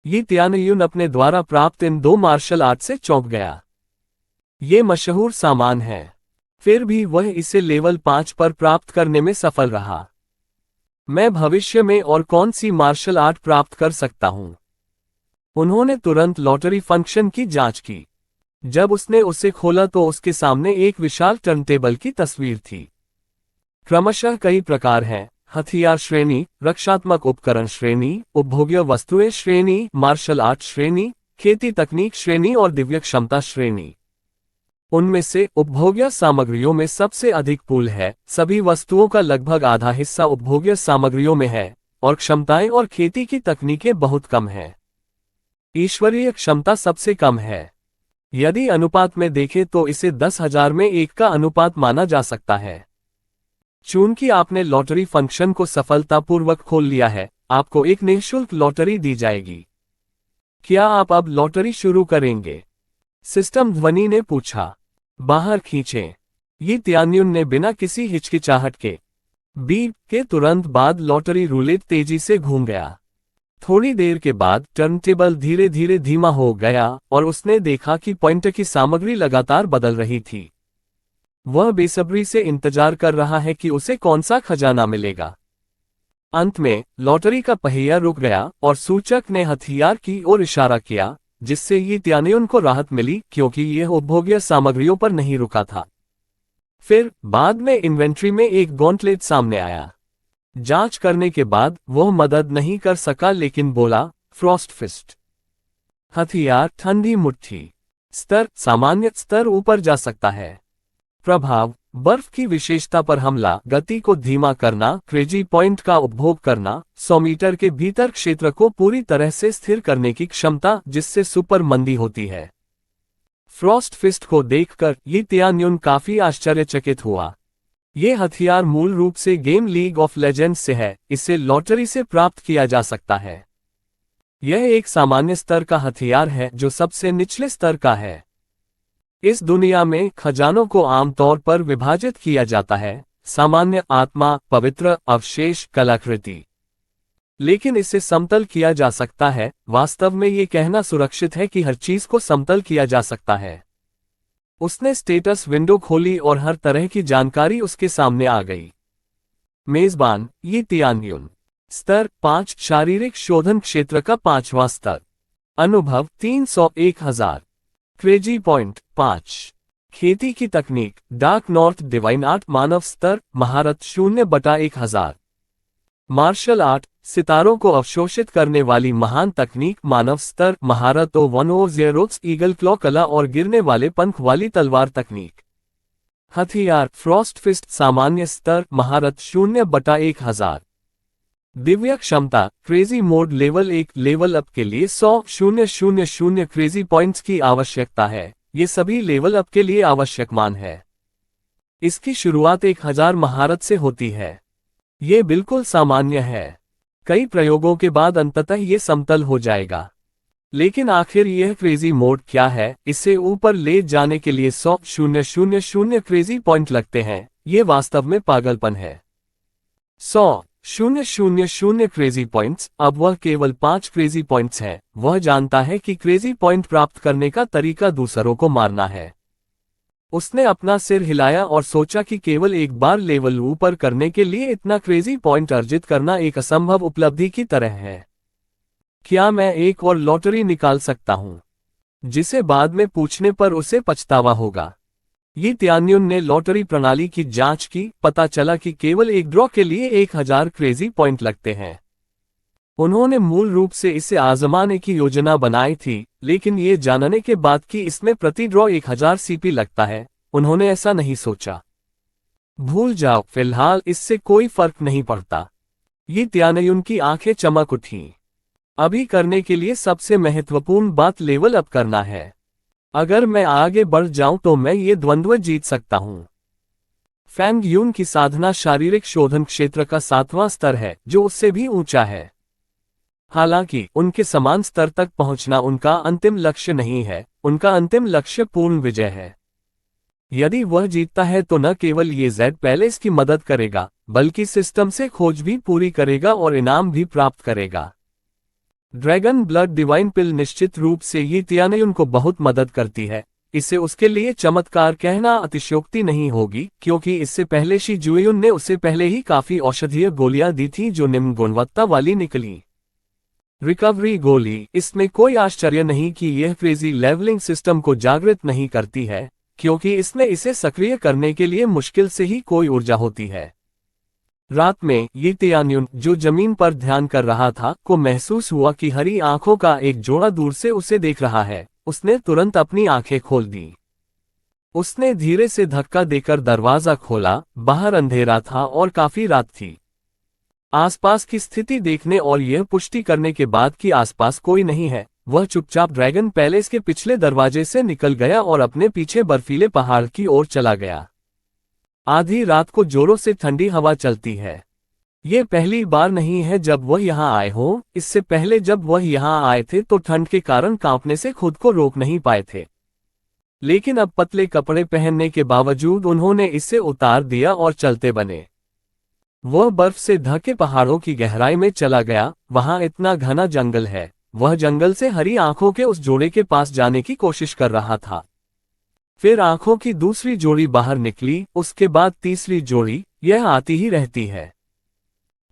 ये त्यान्युन अपने द्वारा प्राप्त इन 2 मार्शल आर्ट से चौंक गया। ये मशहूर सामान है, फिर भी वह इसे लेवल 5 पर प्राप्त करने में सफल रहा। मैं भविष्य में और कौन सी मार्शल आर्ट प्राप्त कर सकता हूं? उन्होंने तुरंत लॉटरी फंक्शन की जांच की। जब उसने उसे खोला तो उसके सामने एक विशाल टर्नटेबल की तस्वीर थी। क्रमशः कई प्रकार हैं: हथियार श्रेणी, रक्षात्मक उपकरण श्रेणी, उपभोग्य वस्तुएं श्रेणी, मार्शल आर्ट श्रेणी, खेती तकनीक श्रेणी और दिव्य क्षमता श्रेणी। उनमें से उपभोग्य सामग्रियों में सबसे अधिक पूल है। सभी वस्तुओं का लगभग आधा हिस्सा उपभोग्य सामग्रियों में है और क्षमताएं और खेती की तकनीकें बहुत कम हैं। ईश्वरीय क्षमता सबसे कम है। यदि अनुपात में देखें तो इसे 10,000 में 1 का अनुपात माना जा सकता है। चूंकि आपने लॉटरी फंक्शन को सफलतापूर्वक खोल लिया है, आपको एक निःशुल्क लॉटरी दी जाएगी। क्या आप अब लॉटरी शुरू करेंगे? सिस्टम ध्वनि ने पूछा। बाहर खींचें। ये त्यान्युन ने बिना किसी हिचकिचाहट के बीप के तुरंत बाद लॉटरी रूलेट तेजी से घूम गया। थोड़ी देर के बाद टर्नटेबल धीरे धीरे धीमा हो गया और उसने देखा कि पॉइंट की सामग्री लगातार बदल रही थी। वह बेसब्री से इंतजार कर रहा है कि उसे कौन सा खजाना मिलेगा। अंत में लॉटरी का पहिया रुक गया और सूचक ने हथियार की ओर इशारा किया, जिससे ये त्यान्युन को राहत मिली क्योंकि यह उपभोग्य सामग्रियों पर नहीं रुका था। फिर बाद में इन्वेंट्री में एक गॉन्टलेट सामने आया। जांच करने के बाद वह मदद नहीं कर सका लेकिन बोला, फ्रॉस्ट फिस्ट। हथियार ठंडी मुट्ठी। स्तर सामान्य स्तर ऊपर जा सकता है। प्रभाव बर्फ की विशेषता पर हमला, गति को धीमा करना, क्रेजी पॉइंट का उपभोग करना, 100 मीटर के भीतर क्षेत्र को पूरी तरह से स्थिर करने की क्षमता जिससे सुपर मंदी होती है। फ्रॉस्ट फिस्ट को देखकर ये त्यान्युन काफी आश्चर्यचकित हुआ। ये हथियार मूल रूप से गेम लीग ऑफ लेजेंड्स से है। इसे लॉटरी से प्राप्त किया जा सकता है। यह एक सामान्य स्तर का हथियार है जो सबसे निचले स्तर का है। इस दुनिया में खजानों को आमतौर पर विभाजित किया जाता है: सामान्य, आत्मा, पवित्र, अवशेष, कलाकृति। लेकिन इसे समतल किया जा सकता है। वास्तव में ये कहना सुरक्षित है कि हर चीज को समतल किया जा सकता है। उसने स्टेटस विंडो खोली और हर तरह की जानकारी उसके सामने आ गई। मेजबान ये त्यान्युन। स्तर 5, शारीरिक शोधन क्षेत्र का 5वां स्तर। अनुभव 301,000। Crazy point 5। खेती की तकनीक डार्क नॉर्थ डिवाइन आर्ट। मानव स्तर महारत 0/1000। मार्शल आर्ट सितारों को अवशोषित करने वाली महान तकनीक। मानव स्तर महारत 100 ईगल क्लॉ कला और गिरने वाले पंख वाली तलवार तकनीक। हथियार फ्रॉस्ट फिस्ट। सामान्य स्तर महारत 0/1000। दिव्य क्षमता crazy mode level 1। Level up के लिए 100,000 क्रेजी पॉइंट्स की आवश्यकता है। ये सभी लेवल अप के लिए आवश्यक मान है। इसकी शुरुआत 1000 महारत से होती है। ये बिल्कुल सामान्य है। कई प्रयोगों के बाद अंततः ये समतल हो जाएगा। लेकिन आखिर यह क्रेजी मोड क्या है? इसे ऊपर ले जाने के लिए 100,000 क्रेजी पॉइंट लगते हैं। ये वास्तव में पागलपन है। 100,000 क्रेजी पॉइंट्स। अब वह केवल 5 क्रेजी पॉइंट्स है। वह जानता है कि क्रेजी पॉइंट प्राप्त करने का तरीका दूसरों को मारना है। उसने अपना सिर हिलाया और सोचा कि केवल एक बार लेवल ऊपर करने के लिए इतना क्रेजी पॉइंट अर्जित करना एक असंभव उपलब्धि की तरह है। क्या मैं एक और लॉटरी निकाल सकता हूं, जिसे बाद में पूछने पर उसे पछतावा होगा? यी त्यान्युन ने लॉटरी प्रणाली की जांच की, पता चला कि केवल एक ड्रॉ के लिए 1000 क्रेजी पॉइंट लगते हैं। उन्होंने मूल रूप से इसे आजमाने की योजना बनाई थी, लेकिन ये जानने के बाद कि इसमें प्रति ड्रॉ 1000 सीपी लगता है, उन्होंने ऐसा नहीं सोचा। भूल जाओ, फिलहाल इससे कोई फर्क नहीं पड़ता। यी त्यान्युन की आंखें चमक उठीं। अभी करने के लिए सबसे महत्वपूर्ण बात लेवल अप करना है। अगर मैं आगे बढ़ जाऊं तो मैं ये द्वंद्व जीत सकता हूं। फैंग यून की साधना शारीरिक शोधन क्षेत्र का 7वां स्तर है, जो उससे भी ऊंचा है। हालांकि उनके समान स्तर तक पहुंचना उनका अंतिम लक्ष्य नहीं है, उनका अंतिम लक्ष्य पूर्ण विजय है। यदि वह जीतता है तो न केवल ये जेड पैलेस की मदद करेगा, बल्कि सिस्टम से खोज भी पूरी करेगा और इनाम भी प्राप्त करेगा। ड्रैगन ब्लड डिवाइन पिल निश्चित रूप से यी त्यान्युन को बहुत मदद करती है। इसे उसके लिए चमत्कार कहना अतिशयोक्ति नहीं होगी, क्योंकि इससे पहले शी जुएयुन ने उसे पहले ही काफी औषधीय गोलियां दी थी जो निम्न गुणवत्ता वाली निकली। रिकवरी गोली, इसमें कोई आश्चर्य नहीं कि यह क्रेजी लेवलिंग सिस्टम को जागृत नहीं करती है, क्योंकि इसमें इसे सक्रिय करने के लिए मुश्किल से ही कोई ऊर्जा होती है। रात में यी त्यान्युन, जो जमीन पर ध्यान कर रहा था, को महसूस हुआ कि हरी आंखों का एक जोड़ा दूर से उसे देख रहा है। उसने तुरंत अपनी आंखें खोल दी। उसने धीरे से धक्का देकर दरवाजा खोला। बाहर अंधेरा था और काफी रात थी। आसपास की स्थिति देखने और यह पुष्टि करने के बाद कि आसपास कोई नहीं है, वह चुपचाप ड्रैगन पैलेस के पिछले दरवाजे से निकल गया और अपने पीछे बर्फीले पहाड़ की ओर चला गया। आधी रात को जोरों से ठंडी हवा चलती है। ये पहली बार नहीं है जब वह यहाँ आए हो। इससे पहले जब वह यहाँ आए थे तो ठंड के कारण कांपने से खुद को रोक नहीं पाए थे, लेकिन अब पतले कपड़े पहनने के बावजूद उन्होंने इसे उतार दिया और चलते बने। वह बर्फ से ढके पहाड़ों की गहराई में चला गया। वहां इतना घना जंगल है। वह जंगल से हरी आंखों के उस जोड़े के पास जाने की कोशिश कर रहा था। फिर आंखों की दूसरी जोड़ी बाहर निकली, उसके बाद तीसरी जोड़ी। यह आती ही रहती है।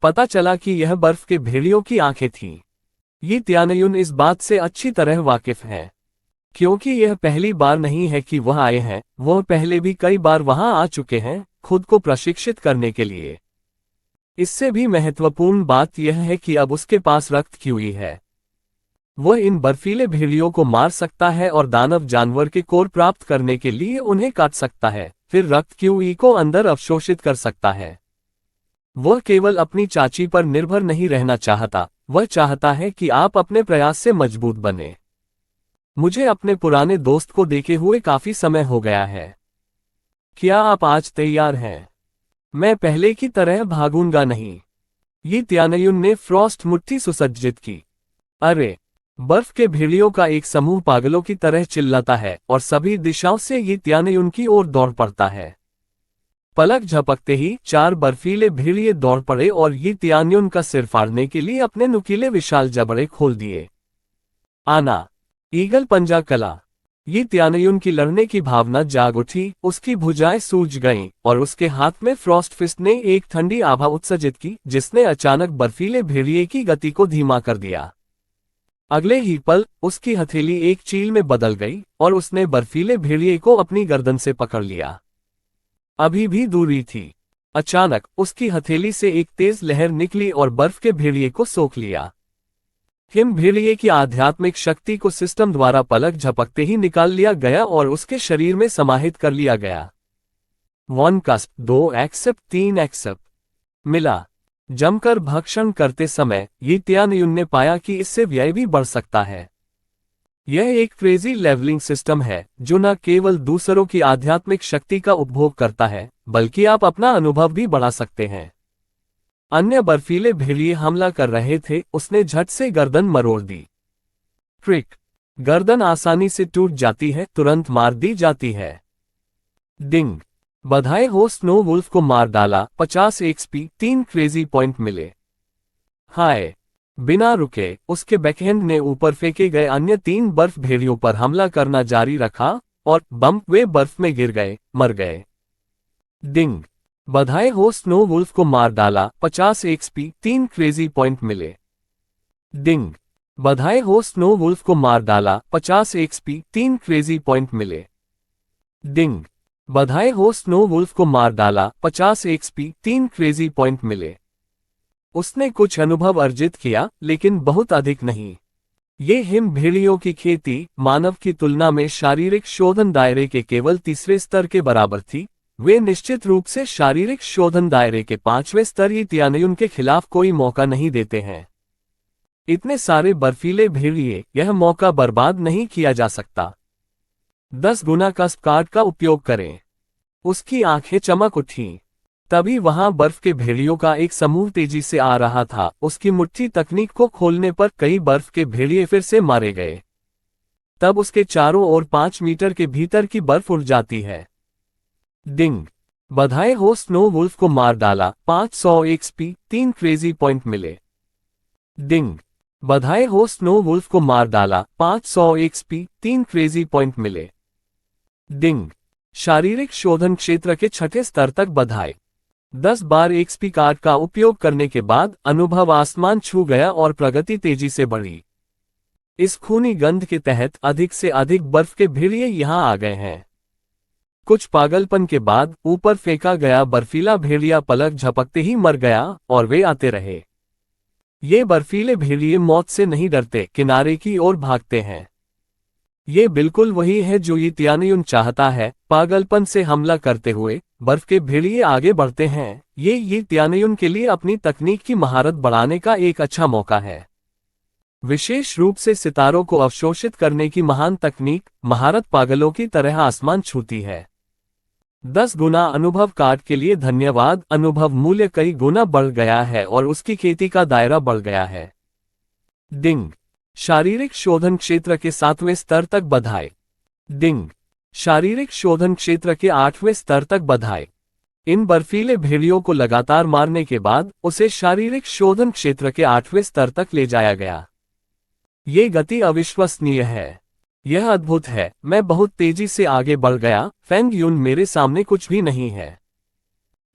पता चला कि यह बर्फ के भेड़ियों की आंखें थीं। यी त्यान्युन इस बात से अच्छी तरह वाकिफ है, क्योंकि यह पहली बार नहीं है कि वह आए हैं। वह पहले भी कई बार वहां आ चुके हैं, खुद को प्रशिक्षित करने के लिए। इससे भी महत्वपूर्ण बात यह है कि अब उसके पास रक्त क्यूई है। वह इन बर्फीले भेड़ियों को मार सकता है और दानव जानवर के कोर प्राप्त करने के लिए उन्हें काट सकता है, फिर रक्त क्यूई को अंदर अवशोषित कर सकता है। वह केवल अपनी चाची पर निर्भर नहीं रहना चाहता, वह चाहता है कि आप अपने प्रयास से मजबूत बने। मुझे अपने पुराने दोस्त को देखे हुए काफी समय हो गया है। क्या आप आज तैयार हैं? मैं पहले की तरह भागूंगा नहीं। यी त्यान्युन ने फ्रॉस्ट मुट्ठी सुसज्जित की। अरे! बर्फ के भेड़ियों का एक समूह पागलों की तरह चिल्लाता है और सभी दिशाओं से यी त्यान्युन की ओर दौड़ पड़ता है। पलक झपकते ही 4 बर्फीले भेड़िए दौड़ पड़े और यी त्यान्युन का सिर फाड़ने के लिए अपने नुकीले विशाल जबड़े खोल दिए। आना! ईगल पंजा कला। यी त्यान्युन की लड़ने की भावना जाग उठी, उसकी भुजाएं सूज गईं और उसके हाथ में फ्रॉस्ट फिस्ट ने एक ठंडी आभा उत्सर्जित की, जिसने अचानक बर्फीले भेड़िए की गति को धीमा कर दिया। अगले ही पल उसकी हथेली एक चील में बदल गई और उसने बर्फीले भेड़िए को अपनी गर्दन से पकड़ लिया। अभी भी दूरी थी। अचानक उसकी हथेली से एक तेज लहर निकली और बर्फ के भेड़िए को सोख लिया। हिम भेड़िए की आध्यात्मिक शक्ति को सिस्टम द्वारा पलक झपकते ही निकाल लिया गया और उसके शरीर में समाहित कर लिया गया। 1 कस्प 2 एक्सेप्ट 3 एक्सेप्ट मिला। जमकर भक्षण करते समय यी त्यान्युन ने पाया कि इससे व्यय भी बढ़ सकता है। यह एक क्रेजी लेवलिंग सिस्टम है जो न केवल दूसरों की आध्यात्मिक शक्ति का उपभोग करता है, बल्कि आप अपना अनुभव भी बढ़ा सकते हैं। अन्य बर्फीले भेड़िए हमला कर रहे थे। उसने झट से गर्दन मरोड़ दी। ट्रिक! गर्दन आसानी से टूट जाती है, तुरंत मार दी जाती है। डिंग! बधाई हो, स्नो वुल्फ को मार डाला। 50 एक्सपी, 3 क्रेजी पॉइंट मिले। हाय! बिना रुके उसके बैकहैंड ने ऊपर फेंके गए अन्य 3 बर्फ भेड़ियों पर हमला करना जारी रखा और बम्प वे बर्फ में गिर गए, मर गए। डिंग! बधाई हो, स्नो वुल्फ को मार डाला। 50 एक्सपी, 3 क्रेजी पॉइंट मिले। डिंग! बधाई हो, स्नो वुल्फ को मार डाला। 50 एक्सपी, 3 क्रेजी पॉइंट मिले। डिंग! बधाई हो, स्नो वुल्फ को मार डाला, 50 एक्सपी, 3 क्रेजी पॉइंट मिले। उसने कुछ अनुभव अर्जित किया, लेकिन बहुत अधिक नहीं। ये हिम भेड़ियों की खेती मानव की तुलना में शारीरिक शोधन दायरे के केवल तीसरे स्तर के बराबर थी। वे निश्चित रूप से शारीरिक शोधन दायरे के 5वें स्तर ई तियानयुन के खिलाफ कोई मौका नहीं देते हैं। इतने सारे बर्फीले भेड़िए, यह मौका बर्बाद नहीं किया जा सकता। 10 गुना का स्कार्ट का उपयोग करें। उसकी आंखें चमक उठीं। तभी वहां बर्फ के भेड़ियों का एक समूह तेजी से आ रहा था। उसकी मुट्ठी तकनीक को खोलने पर कई बर्फ के भेड़िए फिर से मारे गए। तब उसके चारों ओर 5 मीटर के भीतर की बर्फ उड़ जाती है। डिंग! बधाई हो, स्नो वुल्फ को मार डाला, 500 एक्सपी, 3 क्रेजी पॉइंट मिले। डिंग! बधाई हो, स्नो वुल्फ को मार डाला, 500 एक्सपी, 3 क्रेजी पॉइंट मिले। डिंग! शारीरिक शोधन क्षेत्र के 6ठे स्तर तक बधाई। 10 बार एक्सपी कार्ड का उपयोग करने के बाद अनुभव आसमान छू गया और प्रगति तेजी से बढ़ी। इस खूनी गंध के तहत अधिक से अधिक बर्फ के भेड़िए यहां आ गए हैं। कुछ पागलपन के बाद ऊपर फेंका गया बर्फीला भेड़िया पलक झपकते ही मर गया और वे आते रहे। ये बर्फीले भेड़िए मौत से नहीं डरते, किनारे की ओर भागते हैं। ये बिल्कुल वही है जो ये तियानयुन चाहता है। पागलपन से हमला करते हुए बर्फ के भेड़िए आगे बढ़ते हैं। ये तियानयुन के लिए अपनी तकनीक की महारत बढ़ाने का एक अच्छा मौका है। विशेष रूप से सितारों को अवशोषित करने की महान तकनीक, महारत पागलों की तरह आसमान छूती है। 10 गुना अनुभव कार्ड के लिए धन्यवाद। अनुभव मूल्य कई गुना बढ़ गया है और उसकी खेती का दायरा बढ़ गया है। डिंग! शारीरिक शोधन क्षेत्र के 7वें स्तर तक बधाई। डिंग! शारीरिक शोधन क्षेत्र के 8वें स्तर तक बधाई। इन बर्फीले भेड़ियों को लगातार मारने के बाद उसे शारीरिक शोधन क्षेत्र के 8वें स्तर तक ले जाया गया। ये गति अविश्वसनीय है। यह अद्भुत है। मैं बहुत तेजी से आगे बढ़ गया। फेंग यून मेरे सामने कुछ भी नहीं है।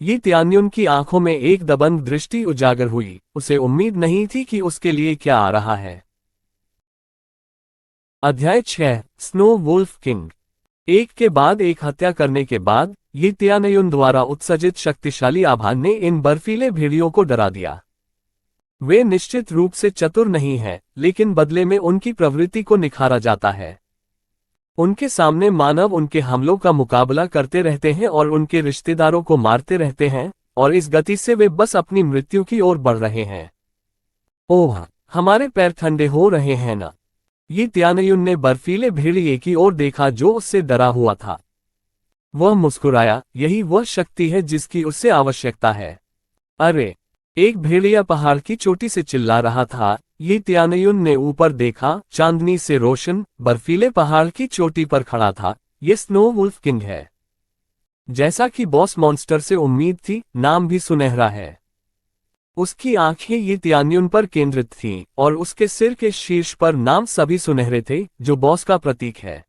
ये तियानयुन की आंखों में एक दबंग दृष्टि उजागर हुई। उसे उम्मीद नहीं थी कि उसके लिए क्या आ रहा है। अध्याय 6, स्नो वुल्फ किंग। एक के बाद एक हत्या करने के बाद ये तियानयुन द्वारा उत्सर्जित शक्तिशाली आभान ने इन बर्फीले भेड़ियों को डरा दिया। वे निश्चित रूप से चतुर नहीं हैं, लेकिन बदले में उनकी प्रवृत्ति को निखारा जाता है। उनके सामने मानव उनके हमलों का मुकाबला करते रहते हैं और उनके रिश्तेदारों को मारते रहते हैं, और इस गति से वे बस अपनी मृत्यु की ओर बढ़ रहे हैं। ओह, हमारे पैर ठंडे हो रहे हैं ना। ये तियानयुन ने बर्फीले भेड़िए की ओर देखा जो उससे डरा हुआ था। वह मुस्कुराया। यही वह शक्ति है जिसकी उससे आवश्यकता है। अरे! एक भेड़िया पहाड़ की चोटी से चिल्ला रहा था। ये तियानयुन ने ऊपर देखा। चांदनी से रोशन बर्फीले पहाड़ की चोटी पर खड़ा था। ये स्नो वुल्फ किंग है। जैसा कि बॉस मॉन्स्टर से उम्मीद थी, नाम भी सुनहरा है। उसकी आंखें ये तियानयुन पर केंद्रित थीं, और उसके सिर के शीर्ष पर नाम सभी सुनहरे थे, जो बॉस का प्रतीक है।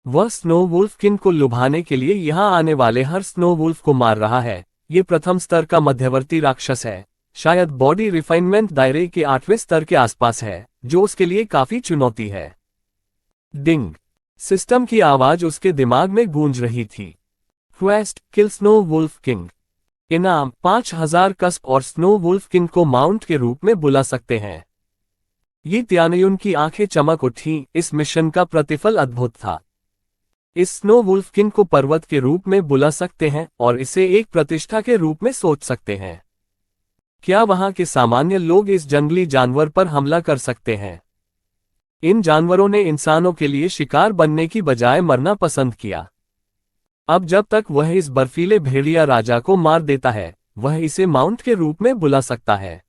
वह स्नो वुल्फ किंग को लुभाने के लिए यहां आने वाले हर स्नो वुल्फ को मार रहा है। ये प्रथम स्तर का मध्यवर्ती राक्षस है। शायद बॉडी रिफाइनमेंट दायरे के 8वें स्तर के आसपास है, जो उसके लिए काफी चुनौती है। डिंग! सिस्टम की आवाज उसके दिमाग में गूंज रही थी। क्वेस्ट, किल स्नो वुल्फ किंग। इनाम 5000 कस्प और स्नो वुल्फ किंग को माउंट के रूप में बुला सकते हैं। ये तियानयुन की आंखें चमक उठीं। इस मिशन का प्रतिफल अद्भुत था। इस स्नो वुल्फ किंग को पर्वत के रूप में बुला सकते हैं और इसे एक प्रतिष्ठा के रूप में सोच सकते हैं। क्या वहां के सामान्य लोग इस जंगली जानवर पर हमला कर सकते हैं? इन जानवरों ने इंसानों के लिए शिकार बनने की बजाय मरना पसंद किया। अब जब तक वह इस बर्फीले भेड़िया राजा को मार देता है, वह इसे माउंट के रूप में बुला सकता है।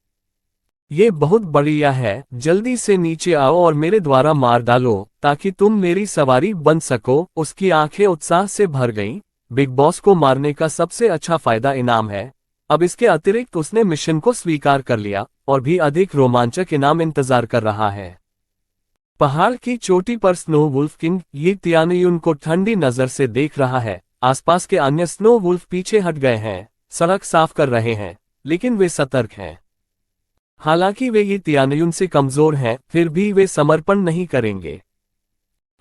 ये बहुत बढ़िया है। जल्दी से नीचे आओ और मेरे द्वारा मार डालो, ताकि तुम मेरी सवारी बन सको। उसकी आंखें उत्साह से भर गईं। बिग बॉस को मारने का सबसे अच्छा फायदा इनाम है। अब इसके अतिरिक्त उसने मिशन को स्वीकार कर लिया, और भी अधिक रोमांचक इनाम इंतजार कर रहा है। पहाड़ की चोटी पर स्नो वुल्फ किंग ये तियानयुन को ठंडी नजर से देख रहा है। आसपास के अन्य स्नो वुल्फ पीछे हट गए हैं, सड़क साफ कर रहे हैं, लेकिन वे सतर्क हैं। हालांकि वे ये तियानयुन से कमजोर हैं, फिर भी वे समर्पण नहीं करेंगे।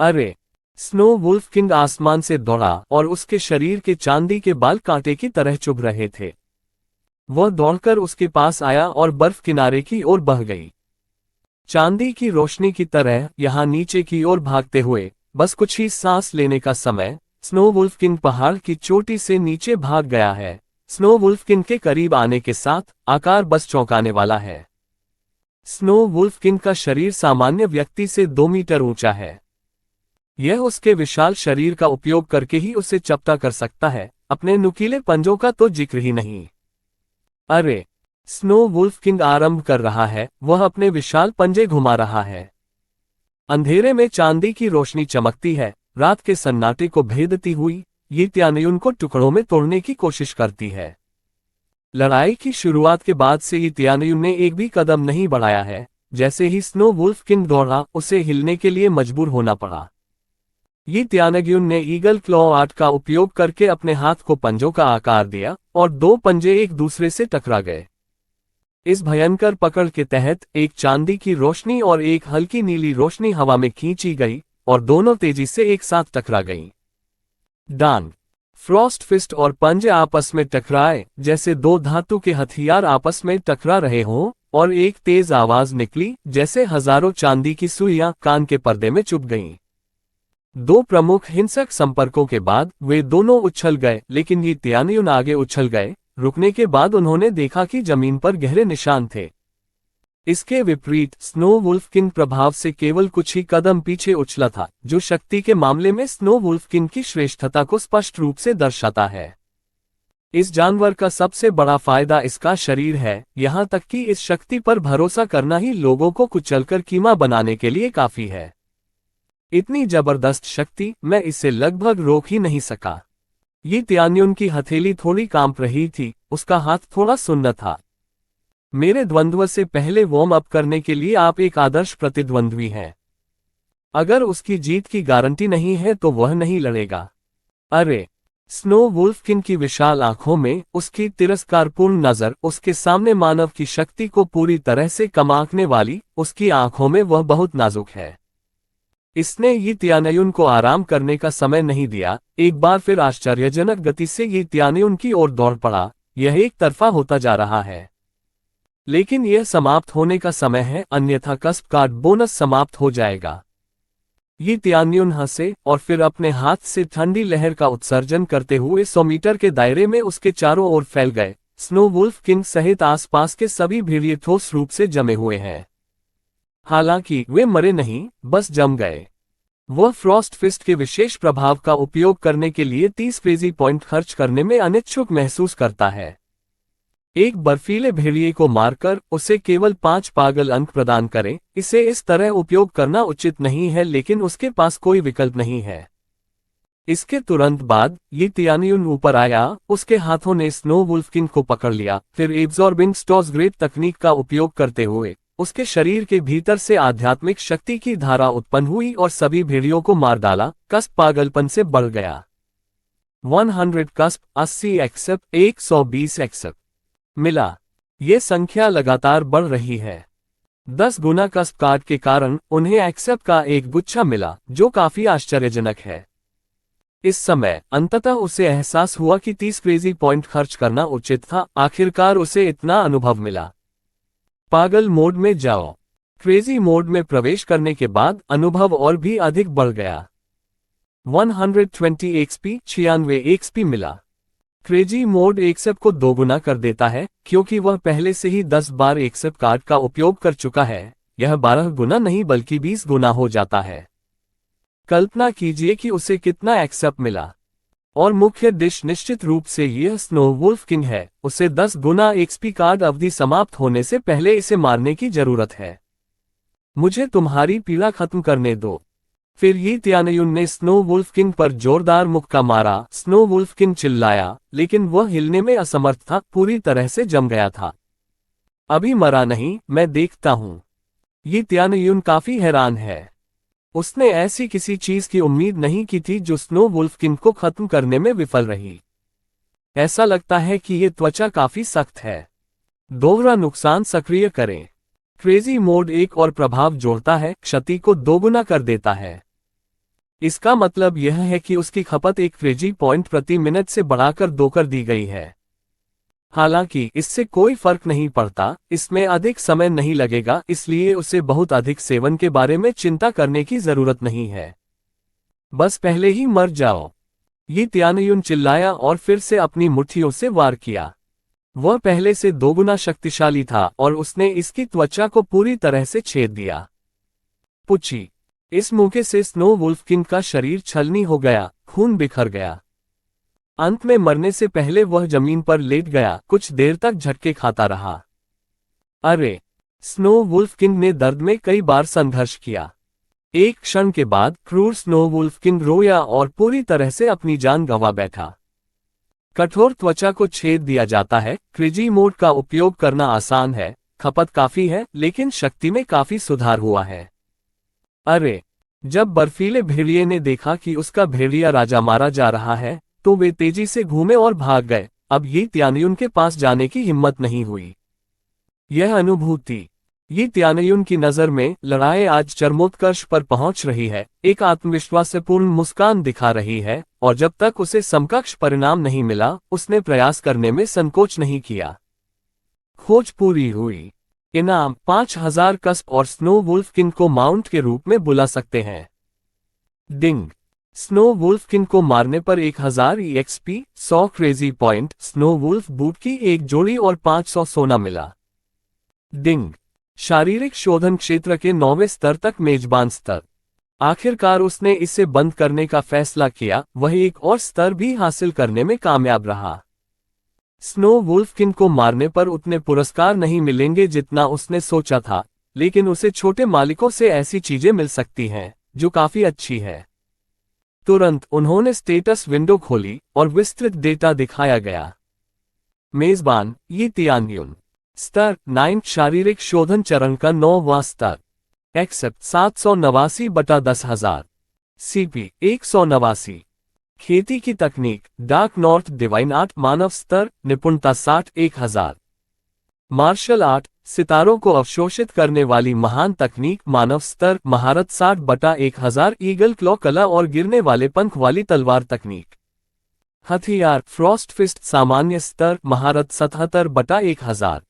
अरे! स्नो वुल्फ किंग आसमान से दौड़ा और उसके शरीर के चांदी के बाल कांटे की तरह चुभ रहे थे। वह दौड़कर उसके पास आया और बर्फ किनारे की ओर बह गई। चांदी की रोशनी की तरह यहां नीचे की ओर भागते हुए, बस कुछ ही सांस लेने का समय, स्नो वुल्फ किंग पहाड़ की चोटी से नीचे भाग गया है। स्नो वुल्फ किंग के करीब आने के साथ आकार बस चौंकाने वाला है। स्नो वुल्फ किंग का शरीर सामान्य व्यक्ति से 2 मीटर ऊंचा है। यह उसके विशाल शरीर का उपयोग करके ही उसे चपटा कर सकता है, अपने नुकीले पंजों का तो जिक्र ही नहीं। अरे! स्नो वुल्फ किंग आरंभ कर रहा है, वह अपने विशाल पंजे घुमा रहा है। अंधेरे में चांदी की रोशनी चमकती है, रात के सन्नाटे को भेदती हुई, ये त्यानयुन को टुकड़ों में तोड़ने की कोशिश करती है। लड़ाई की शुरुआत के बाद से ये त्यानयुन ने एक भी कदम नहीं बढ़ाया है। जैसे ही स्नो वुल्फ किंग दौड़ा, उसे हिलने के लिए मजबूर होना पड़ा। ये त्यानयुन ने ईगल क्लॉ आर्ट का उपयोग करके अपने हाथ को पंजों का आकार दिया और 2 पंजे एक दूसरे से टकरा गए। इस भयंकर पकड़ के तहत एक चांदी की रोशनी और एक हल्की नीली रोशनी हवा में खींची गई और दोनों तेजी से एक साथ टकरा गईं। डान, फ्रॉस्ट फिस्ट और पंजे आपस में टकराए जैसे 2 धातु के हथियार आपस में टकरा रहे हों, और एक तेज आवाज निकली जैसे हजारों चांदी की सुइयां कान के पर्दे में चुभ गईं। 2 प्रमुख हिंसक संपर्कों के बाद वे दोनों उछल गए, लेकिन ये त्यानयुन आगे उछल गए। रुकने के बाद उन्होंने देखा कि जमीन पर गहरे निशान थे। इसके विपरीत स्नो वुल्फ किंग प्रभाव से केवल कुछ ही कदम पीछे उछला था, जो शक्ति के मामले में स्नो वुल्फ किंग की श्रेष्ठता को स्पष्ट रूप से दर्शाता है। इस जानवर का सबसे बड़ा फायदा इसका शरीर है, यहां तक कि इस शक्ति पर भरोसा करना ही लोगों को कुचलकर कीमा बनाने के लिए काफी है। इतनी जबरदस्त शक्ति, मैं इसे लगभग रोक ही नहीं सका। ये त्यानयुन की हथेली थोड़ी कांप रही थी, उसका हाथ थोड़ा सुन्न था। मेरे द्वंद्व से पहले वार्म अप करने के लिए आप एक आदर्श प्रतिद्वंद्वी हैं। अगर उसकी जीत की गारंटी नहीं है तो वह नहीं लड़ेगा। अरे! स्नो वुल्फ किंग की विशाल आंखों में उसकी तिरस्कारपूर्ण नजर, उसके सामने मानव की शक्ति को पूरी तरह से कम आंकने वाली उसकी आंखों में वह बहुत नाजुक है। इसने ये त्यानयुन को आराम करने का समय नहीं दिया। एक बार फिर आश्चर्यजनक गति से ये त्यानयुन की ओर दौड़ पड़ा। यह एक तरफा होता जा रहा है, लेकिन यह समाप्त होने का समय है, अन्यथा कस्प कार्ड बोनस समाप्त हो जाएगा। ये त्यानयुन हंसे और फिर अपने हाथ से ठंडी लहर का उत्सर्जन करते हुए 100 मीटर के दायरे में उसके चारों ओर फैल गए। स्नो वुल्फ किंग सहित आसपास के सभी भेड़िए ठोस रूप से जमे हुए हैं। हालांकि वे मरे नहीं, बस जम गए। वह फ्रॉस्ट फिस्ट के विशेष प्रभाव का उपयोग करने के लिए 30 क्रेजी पॉइंट खर्च करने में अनिच्छुक महसूस करता है। एक बर्फीले भेड़िए को मारकर उसे केवल 5 पागल अंक प्रदान करें, इसे इस तरह उपयोग करना उचित नहीं है, लेकिन उसके पास कोई विकल्प नहीं है। इसके तुरंत बाद ये त्यानयुन ऊपर आया, उसके हाथों ने स्नो वुल्फ किंग को पकड़ लिया, फिर एब्जॉर्बिंग स्टॉस ग्रेट तकनीक का उपयोग करते हुए उसके शरीर के भीतर से आध्यात्मिक शक्ति की धारा उत्पन्न हुई और सभी भेड़ियों को मार डाला। कस्प पागलपन से बढ़ गया। 100 कस्प, 80 एक्सेप्ट, 120 एक्सेप्ट मिला। ये संख्या लगातार बढ़ रही है। 10 गुना कस्प कार्ड के कारण उन्हें एक्सेप्ट का एक गुच्छा मिला, जो काफी आश्चर्यजनक है। इस समय अंततः उसे एहसास हुआ कि 30 क्रेजी पॉइंट खर्च करना उचित था। आखिरकार उसे इतना अनुभव मिला। पागल मोड में जाओ। क्रेजी मोड में प्रवेश करने के बाद अनुभव और भी अधिक बढ़ गया। 120 एक्सपी, 96 एक्सपी मिला। क्रेजी मोड एक्सेप्ट को 2 गुना कर देता है, क्योंकि वह पहले से ही 10 बार एक्सेप्ट कार्ड का उपयोग कर चुका है। यह 12 गुना नहीं बल्कि 20 गुना हो जाता है। कल्पना कीजिए कि उसे कितना एक्सेप्ट मिला। और मुख्य डिश निश्चित रूप से यह स्नो वुल्फ किंग है। उसे 10 गुना एक्सपी कार्ड अवधि समाप्त होने से पहले इसे मारने की जरूरत है। मुझे तुम्हारी पीड़ा खत्म करने दो। फिर ये त्यानयुन ने स्नो वुल्फ किंग पर जोरदार मुक्का मारा। स्नो वुल्फ किंग चिल्लाया, लेकिन वह हिलने में असमर्थ था, पूरी तरह से जम गया था। अभी मरा नहीं, मैं देखता हूं। ये त्यानयुन काफी हैरान है। उसने ऐसी किसी चीज की उम्मीद नहीं की थी जो स्नो वुल्फ किंग को खत्म करने में विफल रही। ऐसा लगता है कि ये त्वचा काफी सख्त है। दोहरा नुकसान सक्रिय करें। क्रेजी मोड एक और प्रभाव जोड़ता है, क्षति को 2 गुना कर देता है। इसका मतलब यह है कि उसकी खपत 1 क्रेजी पॉइंट प्रति मिनट से बढ़ाकर 2 कर दी गई है। हालांकि इससे कोई फर्क नहीं पड़ता, इसमें अधिक समय नहीं लगेगा, इसलिए उसे बहुत अधिक सेवन के बारे में चिंता करने की जरूरत नहीं है। बस पहले ही मर जाओ। ये त्यानयुन चिल्लाया और फिर से अपनी मुट्ठियों से वार किया। वह पहले से 2 गुना शक्तिशाली था और उसने इसकी त्वचा को पूरी तरह से छेद दिया। पुची। इस मौके से स्नो वुल्फ किंग का शरीर छलनी हो गया, खून बिखर गया। अंत में मरने से पहले वह जमीन पर लेट गया, कुछ देर तक झटके खाता रहा। अरे! स्नो वुल्फ किंग ने दर्द में कई बार संघर्ष किया। एक क्षण के बाद क्रूर स्नो वुल्फ किंग रोया और पूरी तरह से अपनी जान गंवा बैठा। कठोर त्वचा को छेद दिया जाता है। क्रेजी मोड का उपयोग करना आसान है, खपत काफी है, लेकिन शक्ति में काफी सुधार हुआ है। अरे! जब बर्फीले भेड़िए ने देखा कि उसका भेड़िया राजा मारा जा रहा है, तो वे तेजी से घूमे और भाग गए। अब ये त्यानयुन के पास जाने की हिम्मत नहीं हुई। यह अनुभूति। ये त्यानयुन की नज़र में लड़ाई आज चरमोत्कर्ष पर पहुंच रही है, एक आत्मविश्वासपूर्ण मुस्कान दिखा रही है, और जब तक उसे समकक्ष परिणाम नहीं मिला, उसने प्रयास करने में संकोच नहीं किया। खोज पूरी हुई। इनाम 5000 कस्प और स्नो वुल्फ किंग को माउंट के रूप में बुला सकते हैं। डिंग। स्नो वुल्फ किंग को मारने पर 1000 EXP, 100 crazy point, snow wolf boot की एक जोड़ी और 500 सोना मिला। डिंग। शारीरिक शोधन क्षेत्र के 9वें स्तर तक मेजबान स्तर। आखिरकार उसने इसे बंद करने का फैसला किया, वह एक और स्तर भी हासिल करने में कामयाब रहा। स्नो वुल्फ किंग को मारने पर उतने पुरस्कार नहीं मिलेंगे जितना उसने सोचा था, लेकिन उसे छोटे मालिकों से ऐसी चीजें मिल सकती हैं, जो काफी अच्छी है। तुरंत उन्होंने स्टेटस विंडो खोली और विस्तृत डेटा दिखाया गया। मेजबान ये त्यानयुन। स्तर 9 शारीरिक शोधन चरण का 9वां स्तर। एक्सेप्ट 789/10,000। CP 189। खेती की तकनीक डार्क नॉर्थ डिवाइन आर्ट मानव स्तर निपुणता 60/1000। मार्शल आर्ट सितारों को अवशोषित करने वाली महान तकनीक मानव स्तर महारत 60/1000। ईगल क्लॉ कला और गिरने वाले पंख वाली तलवार तकनीक। हथियार फ्रॉस्ट फिस्ट सामान्य स्तर महारत 77/1000।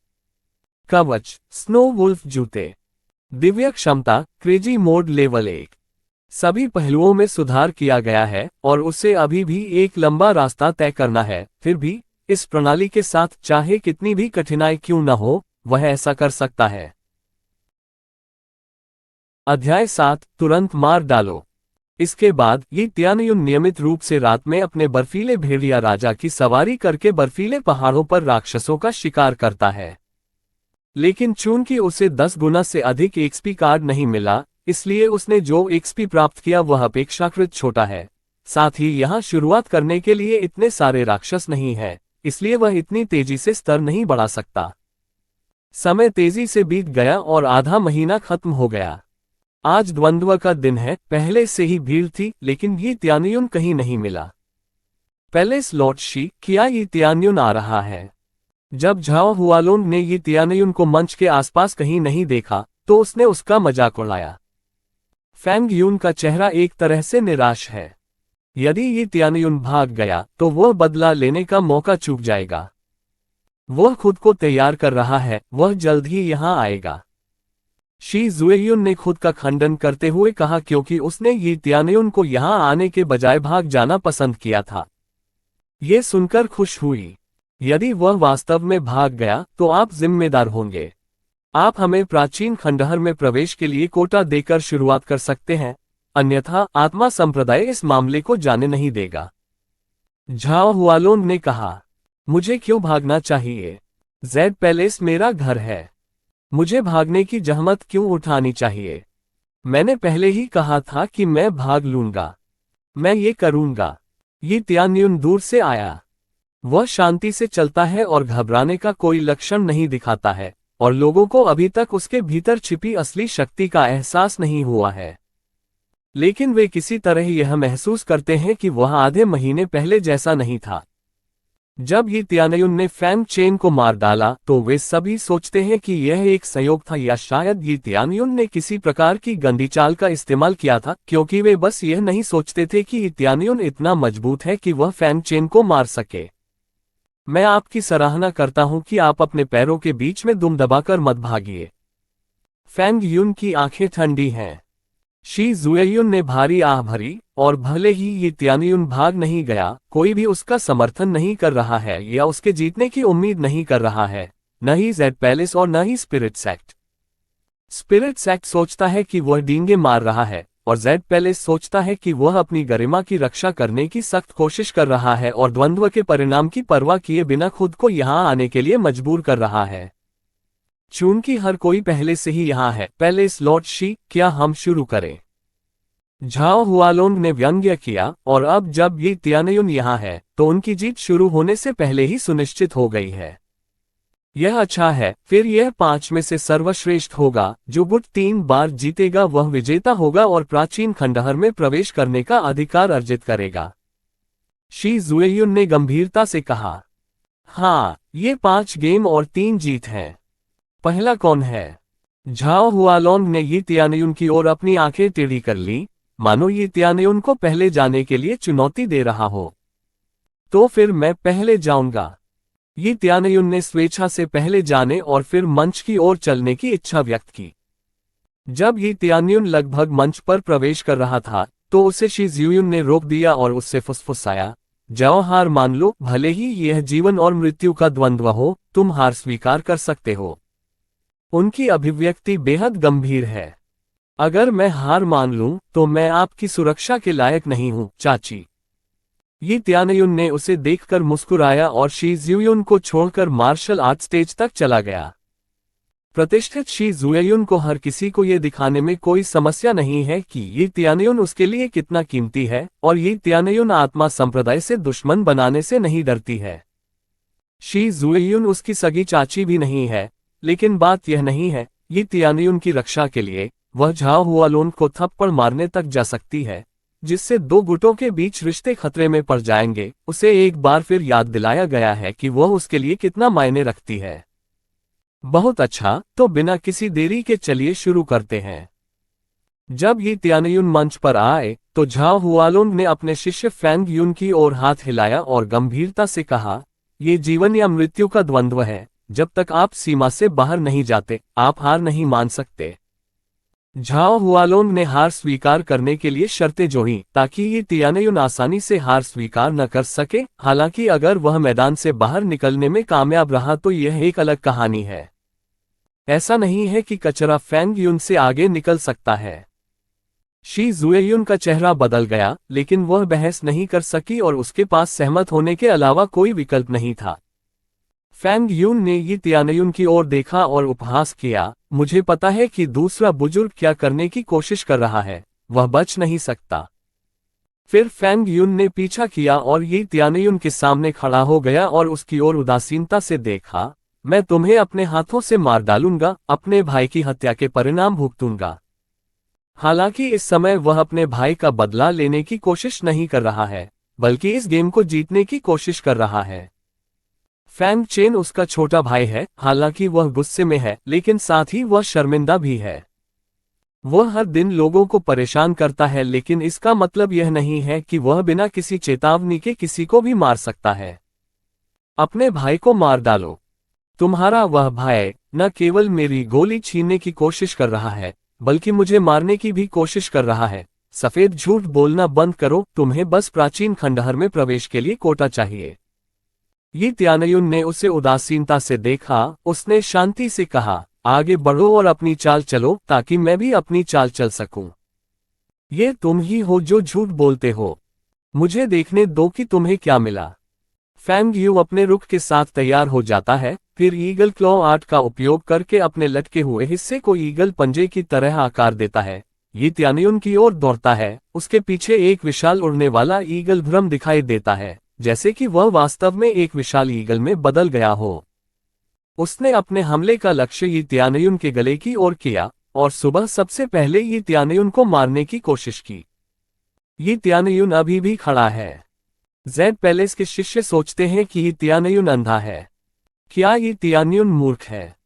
कवच स्नो वुल्फ जूते। दिव्य क्षमता क्रेजी मोड लेवल 1। सभी पहलुओं में सुधार किया गया है और उसे अभी भी एक लंबा रास्ता तय करना है, फिर भी इस प्रणाली के साथ चाहे कितनी भी कठिनाई क्यों न हो, वह ऐसा कर सकता है। अध्याय 7 तुरंत मार डालो। इसके बाद ये त्यानयुन नियमित रूप से रात में अपने बर्फीले भेड़िया राजा की सवारी करके बर्फीले पहाड़ों पर राक्षसों का शिकार करता है। लेकिन चूंकि उसे 10 गुना से अधिक एक्सपी कार्ड नहीं मिला, इसलिए उसने जो एक्सपी प्राप्त किया वह अपेक्षाकृत छोटा है। साथ ही यहाँ शुरुआत करने के लिए इतने सारे राक्षस नहीं हैं, इसलिए वह इतनी तेजी से स्तर नहीं बढ़ा सकता। समय तेजी से बीत गया और आधा महीना खत्म हो गया। आज द्वंद्व का दिन है, पहले से ही भीड़ थी, लेकिन ये त्यानयुन कहीं नहीं मिला। पैलेस लॉर्डशी क्या ये त्यानयुन आ रहा है? जब झाओ हुआलोन ने ये त्यानयुन को मंच के आसपास कहीं नहीं देखा, तो उसने उसका मजाक उड़ाया। फैंग यून का चेहरा एक तरह से निराश है। यदि ये त्यानयुन भाग गया, तो वह बदला लेने का मौका चूक जाएगा। वह खुद को तैयार कर रहा है, वह जल्द ही यहां आएगा। शी जुएयुन ने खुद का खंडन करते हुए कहा, क्योंकि उसने ये त्यानयुन को यहां आने के बजाय भाग जाना पसंद किया था। ये सुनकर खुश हुई। यदि वह वास्तव में भाग गया, तो आप जिम्मेदार होंगे। आप हमें प्राचीन खंडहर में प्रवेश के लिए कोटा देकर शुरुआत कर सकते हैं, अन्यथा आत्मा संप्रदाय इस मामले को जाने नहीं देगा। झाओ हुआलोन ने कहा, मुझे क्यों भागना चाहिए? जेड पैलेस मेरा घर है। मुझे भागने की जहमत क्यों उठानी चाहिए? मैंने पहले ही कहा था कि मैं भाग लूंगा। मैं ये करूंगा। ये त्यानयुन दूर से आया। वह शांति से चलता है और घबराने का कोई लक्षण नहीं दिखाता है, और लोगों को अभी तक उसके भीतर छिपी असली शक्ति का एहसास नहीं हुआ है। लेकिन वे किसी तरह यह महसूस करते हैं कि वह आधे महीने पहले जैसा नहीं था। जब ये त्यानयुन ने फैंग चेन को मार डाला तो वे सभी सोचते हैं कि यह एक संयोग था या शायद ये त्यानयुन ने किसी प्रकार की गंदी चाल का इस्तेमाल किया था, क्योंकि वे बस यह नहीं सोचते थे कि ये त्यानयुन इतना मजबूत है कि वह फैंग चेन को मार सके। मैं आपकी सराहना करता हूं कि आप अपने पैरों के बीच में दुम दबाकर मत भागिए। फैंग यून की आंखें ठंडी हैं। शी जुएयुन ने भारी आह भरी, और भले ही ये त्यानयुन भाग नहीं गया, कोई भी उसका समर्थन नहीं कर रहा है या उसके जीतने की उम्मीद नहीं कर रहा है, न ही जेड पैलेस और न ही स्पिरिट सेक्ट। स्पिरिट सेक्ट सोचता है कि वह डींगे मार रहा है, और जेड पैलेस सोचता है कि वह अपनी गरिमा की रक्षा करने की सख्त कोशिश कर रहा है और द्वंद्व के परिणाम की परवाह किए बिना खुद को यहां आने के लिए मजबूर कर रहा है। चूंकि हर कोई पहले से ही यहां है, पैलेस लॉर्ड शी, क्या हम शुरू करें? झाओ हुआलोंग ने व्यंग्य किया, और अब जब ये त्यानयुन यहां है तो उनकी जीत शुरू होने से पहले ही सुनिश्चित हो गई है। यह अच्छा है, फिर यह 5 में से सर्वश्रेष्ठ होगा। जो गुट 3 बार जीतेगा वह विजेता होगा और प्राचीन खंडहर में प्रवेश करने का अधिकार अर्जित करेगा। शी जुएयुन ने गंभीरता से कहा। हाँ, ये 5 गेम और 3 जीत हैं। पहला कौन है? झाओ हुआलोंग ने ये त्यानयुन की ओर अपनी आंखें टेढ़ी कर ली, मानो ये त्यानयुन को पहले जाने के लिए चुनौती दे रहा हो। तो फिर मैं पहले जाऊंगा। ये त्यानयुन ने स्वेच्छा से पहले जाने और फिर मंच की ओर चलने की इच्छा व्यक्त की। जब ये त्यानयुन लगभग मंच पर प्रवेश कर रहा था तो उसे शी जुएयुन ने रोक दिया और उससे फुसफुसाया, जाओ हार मान लो, भले ही यह जीवन और मृत्यु का द्वंद्व हो, तुम हार स्वीकार कर सकते हो। उनकी अभिव्यक्ति बेहद गंभीर है। अगर मैं हार मान लूं तो मैं आपकी सुरक्षा के लायक नहीं हूं, चाची। ये त्यानयुन ने उसे देखकर मुस्कुराया और शी जुएयुन को छोड़कर मार्शल आर्ट स्टेज तक चला गया। प्रतिष्ठित शी जुएयुन को हर किसी को ये दिखाने में कोई समस्या नहीं है कि ये त्यानयुन उसके लिए कितना कीमती है, और ये त्यानयुन आत्मा संप्रदाय से दुश्मन बनाने से नहीं डरती है। शी जुएयुन उसकी सगी चाची भी नहीं है, लेकिन बात यह नहीं है, ये त्यानयुन की रक्षा के लिए वह झाओ हुआलोंग को थप्पड़ मारने तक जा सकती है, जिससे 2 गुटों के बीच रिश्ते खतरे में पड़ जाएंगे। उसे एक बार फिर याद दिलाया गया है कि वह उसके लिए कितना मायने रखती है। बहुत अच्छा, तो बिना किसी देरी के चलिए शुरू करते हैं। जब ये त्यानयुन मंच पर आए तो झाओ हुआलोंग ने अपने शिष्य फैंग यून की ओर हाथ हिलाया और गंभीरता से कहा, ये जीवन या मृत्यु का द्वंद्व है। जब तक आप सीमा से बाहर नहीं जाते, आप हार नहीं मान सकते। झाओ हुआलोंग ने हार स्वीकार करने के लिए शर्तें जोड़ी ताकि ये त्यानयुन आसानी से हार स्वीकार न कर सके। हालांकि अगर वह मैदान से बाहर निकलने में कामयाब रहा तो यह एक अलग कहानी है। ऐसा नहीं है कि कचरा फैंग यून से आगे निकल सकता है। शी जुएयुन का चेहरा बदल गया, लेकिन वह बहस नहीं कर सकी और उसके पास सहमत होने के अलावा कोई विकल्प नहीं था। फैंग यून ने ये त्यानयुन की ओर देखा और उपहास किया, मुझे पता है कि दूसरा बुजुर्ग क्या करने की कोशिश कर रहा है, वह बच नहीं सकता। फिर फैंग यून ने पीछा किया और ये त्यानयुन के सामने खड़ा हो गया और उसकी ओर उदासीनता से देखा, मैं तुम्हें अपने हाथों से मार डालूंगा, अपने भाई की हत्या के परिणाम भुगतूंगा। हालांकि इस समय वह अपने भाई का बदला लेने की कोशिश नहीं कर रहा है, बल्कि इस गेम को जीतने की कोशिश कर रहा है। फैंग चेन उसका छोटा भाई है, हालांकि वह गुस्से में है, लेकिन साथ ही वह शर्मिंदा भी है। वह हर दिन लोगों को परेशान करता है, लेकिन इसका मतलब यह नहीं है कि वह बिना किसी चेतावनी के किसी को भी मार सकता है। अपने भाई को मार डालो। तुम्हारा वह भाई न केवल मेरी गोली छीनने की कोशिश कर रहा है, बल्कि मुझे मारने की भी कोशिश कर रहा है। सफेद झूठ बोलना बंद करो, तुम्हें बस प्राचीन खंडहर में प्रवेश के लिए कोटा चाहिए। ये त्यानयुन ने उसे उदासीनता से देखा, उसने शांति से कहा, आगे बढ़ो और अपनी चाल चलो ताकि मैं भी अपनी चाल चल सकूं। ये तुम ही हो जो झूठ बोलते हो, मुझे देखने दो कि तुम्हें क्या मिला। फैंग यू अपने रुख के साथ तैयार हो जाता है, फिर ईगल क्लॉ आर्ट का उपयोग करके अपने लटके हुए हिस्से को ईगल पंजे की तरह आकार देता है। ये त्यानयुन की ओर दौड़ता है, उसके पीछे एक विशाल उड़ने वाला ईगल भ्रम दिखाई देता है, जैसे कि वह वास्तव में एक विशाल ईगल में बदल गया हो। उसने अपने हमले का लक्ष्य ये त्यानयुन के गले की ओर किया और सुबह सबसे पहले ये त्यानयुन को मारने की कोशिश की। ये त्यानयुन अभी भी खड़ा है। जेड पैलेस के शिष्य सोचते हैं कि ये तियानयुन अंधा है। क्या ये तियानयुन मूर्ख है?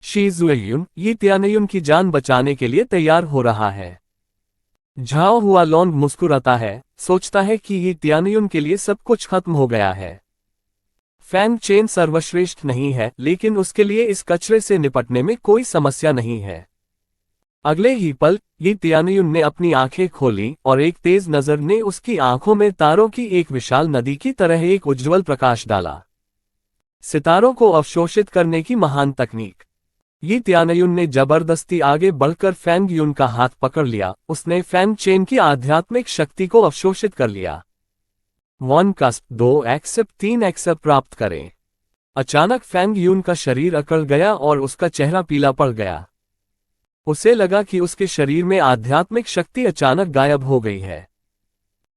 शी जुएयुन ये तियानयुन की जान बचाने के लिए तैयार हो रहा है। झाओ हुआलॉन्ग मुस्कुराता है, सोचता है कि ये तियानयुन के लिए सब कुछ खत्म हो गया है। फैंग चेन सर्वश्रेष्ठ नहीं है, लेकिन उसके लिए इस कचरे से निपटने में कोई समस्या नहीं है। अगले ही पल ये तियानयुन ने अपनी आंखें खोली और एक तेज नजर ने उसकी आंखों में तारों की एक विशाल नदी की तरह एक उज्ज्वल प्रकाश डाला। सितारों को अवशोषित करने की महान तकनीक। ये तियानयुन ने जबरदस्ती आगे बढ़कर फैंग यून का हाथ पकड़ लिया। उसने फैंग चेन की आध्यात्मिक शक्ति को अवशोषित कर लिया। 1 कस्प 2 एक्सेप्ट 3 एक्सेप्ट प्राप्त करें। अचानक फैंग यून का शरीर अकड़ गया और उसका चेहरा पीला पड़ गया। उसे लगा कि उसके शरीर में आध्यात्मिक शक्ति अचानक गायब हो गई है।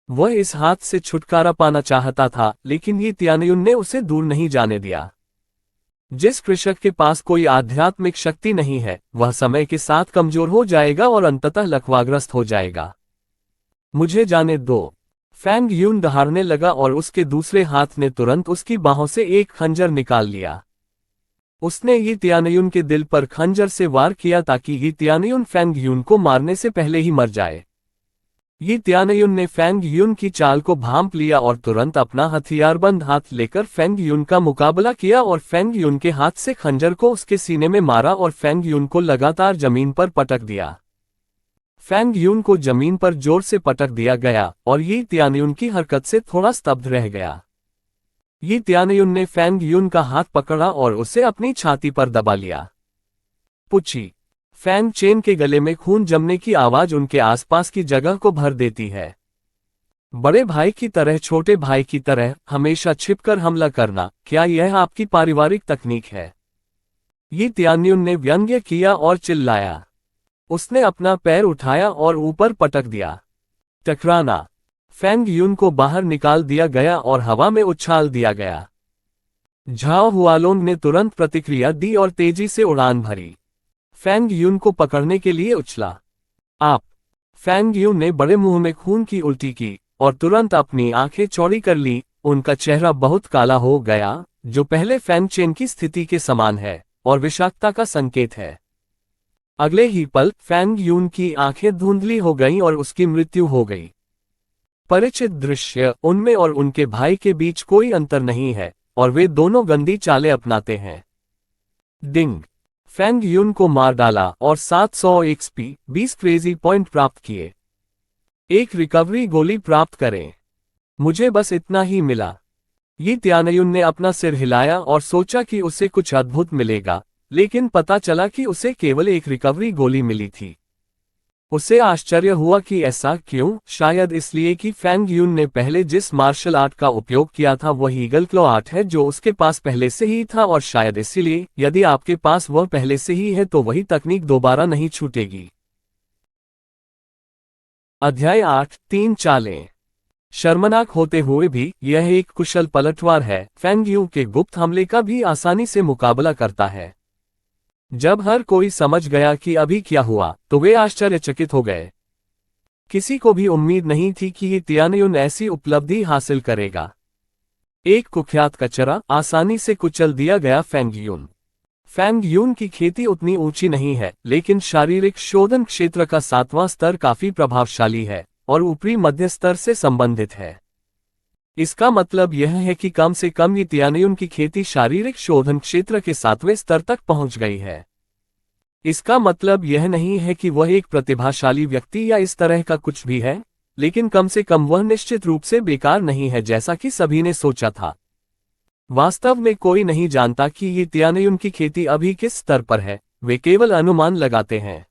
वह इस हाथ से छुटकारा पाना चाहता था, लेकिन ये तियानयुन ने उसे दूर नहीं जाने दिया। जिस कृषक के पास कोई आध्यात्मिक शक्ति नहीं है, वह समय के साथ कमजोर हो जाएगा और अंततः लकवाग्रस्त हो जाएगा। मुझे जाने दो। फैंग यून दहाड़ने लगा और उसके दूसरे हाथ ने तुरंत उसकी बाहों से एक खंजर निकाल लिया। उसने ये तियानयुन के दिल पर खंजर से वार किया ताकि ये तियानयुन फैंग यून को मारने से पहले ही मर जाए। ये तियानयुन ने फैंग यून की चाल को भांप लिया और तुरंत अपना हथियारबंद हाथ लेकर फैंग यून का मुकाबला किया और फैंग यून के हाथ से खंजर को उसके सीने में मारा और फैंग यून को लगातार जमीन पर पटक दिया। फैंग यून को जमीन पर जोर से पटक दिया गया और ये तियानयुन की हरकत से थोड़ा स्तब्ध रह गया। ये तियानयुन ने फैंग यून का हाथ पकड़ा और उसे अपनी छाती पर दबा लिया। पुची। फैंग चेन के गले में खून जमने की आवाज उनके आसपास की जगह को भर देती है। बड़े भाई की तरह छोटे भाई की तरह हमेशा छिपकर हमला करना, क्या यह आपकी पारिवारिक तकनीक है? ये तियानयुन ने व्यंग्य किया और चिल्लाया। उसने अपना पैर उठाया और ऊपर पटक दिया। टकराना। फैंग यून को बाहर निकाल दिया गया और हवा में उछाल दिया गया। झाओ हुआलोंग ने तुरंत प्रतिक्रिया दी और तेजी से उड़ान भरी। फैंग यून को पकड़ने के लिए उछला। आप। फैंग यून ने बड़े मुंह में खून की उल्टी की और तुरंत अपनी आंखें चौड़ी कर ली। उनका चेहरा बहुत काला हो गया, जो पहले फैंग चेन की स्थिति के समान है और विषाक्तता का संकेत है। अगले ही पल फैंग यून की आंखें धुंधली हो गईं और उसकी मृत्यु हो गई। परिचित दृश्य। उनमें और उनके भाई के बीच कोई अंतर नहीं है और वे दोनों गंदी चालें अपनाते हैं। डिंग। फैंग यून को मार डाला और 700 एक्सपी 20 क्रेजी पॉइंट प्राप्त किए। एक रिकवरी गोली प्राप्त करें। मुझे बस इतना ही मिला। ये तियानयुन ने अपना सिर हिलाया और सोचा कि उसे कुछ अद्भुत मिलेगा, लेकिन पता चला कि उसे केवल एक रिकवरी गोली मिली थी। उसे आश्चर्य हुआ कि ऐसा क्यों? शायद इसलिए कि फैंग यून ने पहले जिस मार्शल आर्ट का उपयोग किया था वह ईगल क्लॉ आर्ट है जो उसके पास पहले से ही था, और शायद इसलिए यदि आपके पास वह पहले से ही है तो वही तकनीक दोबारा नहीं छूटेगी। अध्याय 8 3 चालें। शर्मनाक होते हुए भी यह एक कुशल पलटवार है। फैंग यून के गुप्त हमले का भी आसानी से मुकाबला करता है। जब हर कोई समझ गया कि अभी क्या हुआ, तो वे आश्चर्यचकित हो गए। किसी को भी उम्मीद नहीं थी कि ये तियानयुन ऐसी उपलब्धि हासिल करेगा। एक कुख्यात कचरा आसानी से कुचल दिया गया। फैंग यून। फैंग यून की खेती उतनी ऊंची नहीं है, लेकिन शारीरिक शोधन क्षेत्र का 7वां स्तर काफी प्रभावशाली है और ऊपरी मध्य स्तर से संबंधित है। इसका मतलब यह है कि कम से कम ये तियानयुन की खेती शारीरिक शोधन क्षेत्र के 7वें स्तर तक पहुंच गई है। इसका मतलब यह नहीं है कि वह एक प्रतिभाशाली व्यक्ति या इस तरह का कुछ भी है, लेकिन कम से कम वह निश्चित रूप से बेकार नहीं है जैसा कि सभी ने सोचा था। वास्तव में कोई नहीं जानता कि ये तियानयुन की खेती अभी किस स्तर पर है, वे केवल अनुमान लगाते हैं।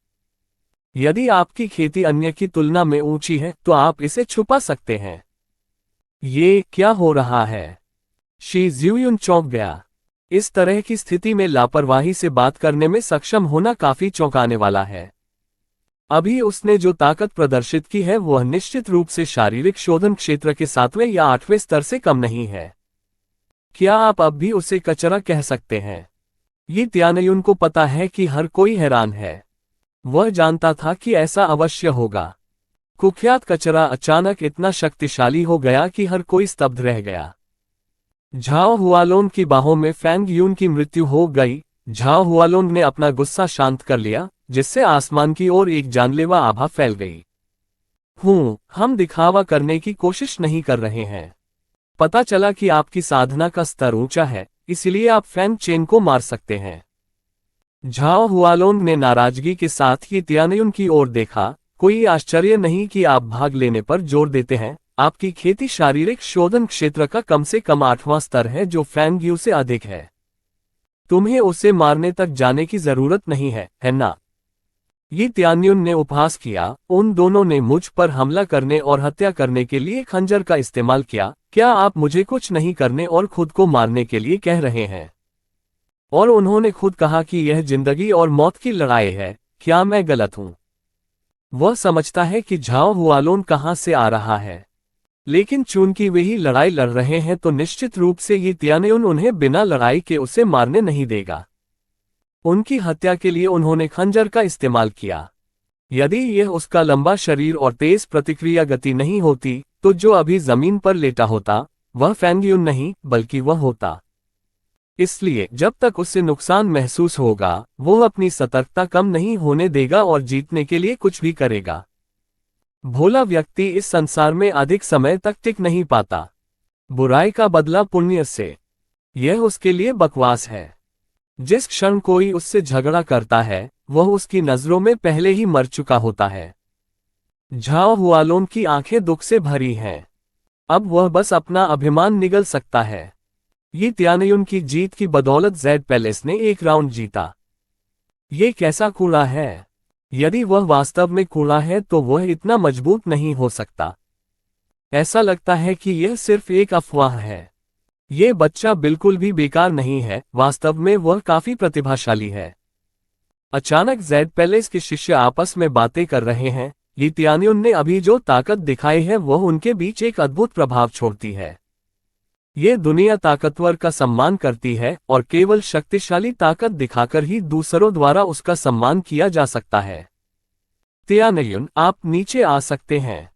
यदि आपकी खेती अन्य की तुलना में ऊंची है तो आप इसे छुपा सकते हैं। ये क्या हो रहा है? शी ज्यूयुन चौंक गया। इस तरह की स्थिति में लापरवाही से बात करने में सक्षम होना काफी चौंकाने वाला है। अभी उसने जो ताकत प्रदर्शित की है वह निश्चित रूप से शारीरिक शोधन क्षेत्र के 7वें या 8वें स्तर से कम नहीं है। क्या आप अब भी उसे कचरा कह सकते हैं? ये तियानयुन को पता है कि हर कोई हैरान है। वह जानता था कि ऐसा अवश्य होगा। कुख्यात कचरा अचानक इतना शक्तिशाली हो गया कि हर कोई स्तब्ध रह गया। झाओ हुआलोन की बाहों में फैंग यून की मृत्यु हो गई। झाओ हुआलोन ने अपना गुस्सा शांत कर लिया, जिससे आसमान की ओर एक जानलेवा आभा फैल गई। हम दिखावा करने की कोशिश नहीं कर रहे हैं। पता चला कि आपकी साधना का स्तर ऊंचा है, इसलिए आप फैंग चेन को मार सकते हैं। झाओ हुआलोन ने नाराजगी के साथ ये तियानयुन की ओर देखा। कोई आश्चर्य नहीं कि आप भाग लेने पर जोर देते हैं। आपकी खेती शारीरिक शोधन क्षेत्र का कम से कम 8वां स्तर है, जो फैंग यू से अधिक है। तुम्हें उसे मारने तक जाने की जरूरत नहीं है ना? ये तियानयुन ने उपहास किया। उन दोनों ने मुझ पर हमला करने और हत्या करने के लिए खंजर का इस्तेमाल किया। क्या आप मुझे कुछ नहीं करने और खुद को मारने के लिए कह रहे हैं? और उन्होंने खुद कहा कि यह जिंदगी और मौत की लड़ाई है। क्या मैं गलत हूं? वह समझता है कि झाओ हुआलोन कहां से आ रहा है, लेकिन चूंकि वे ही लड़ाई लड़ रहे हैं तो निश्चित रूप से ये तियानयुन उन्हें बिना लड़ाई के उसे मारने नहीं देगा। उनकी हत्या के लिए उन्होंने खंजर का इस्तेमाल किया। यदि यह उसका लंबा शरीर और तेज प्रतिक्रिया गति नहीं होती, तो जो अभी जमीन पर लेटा होता, वह फैंग यून नहीं बल्कि वह होता। इसलिए जब तक उससे नुकसान महसूस होगा, वो अपनी सतर्कता कम नहीं होने देगा और जीतने के लिए कुछ भी करेगा। भोला व्यक्ति इस संसार में अधिक समय तक टिक नहीं पाता। बुराई का बदला पुण्य से, यह उसके लिए बकवास है। जिस क्षण कोई उससे झगड़ा करता है, वह उसकी नजरों में पहले ही मर चुका होता है। झाओ हुआलोन की आंखें दुख से भरी हैं। अब वह बस अपना अभिमान निगल सकता है। ये तियानयुन की जीत की बदौलत जेड पैलेस ने एक राउंड जीता। ये कैसा कूड़ा है? यदि वह वास्तव में कूड़ा है तो वह इतना मजबूत नहीं हो सकता। ऐसा लगता है कि यह सिर्फ एक अफवाह है। ये बच्चा बिल्कुल भी बेकार नहीं है, वास्तव में वह काफी प्रतिभाशाली है। अचानक जेड पैलेस के शिष्य आपस में बातें कर रहे हैं। ये तियानयुन ने अभी जो ताकत दिखाई है वह उनके बीच एक अद्भुत प्रभाव छोड़ती है। ये दुनिया ताकतवर का सम्मान करती है और केवल शक्तिशाली ताकत दिखाकर ही दूसरों द्वारा उसका सम्मान किया जा सकता है। तियानयुन, आप नीचे आ सकते हैं।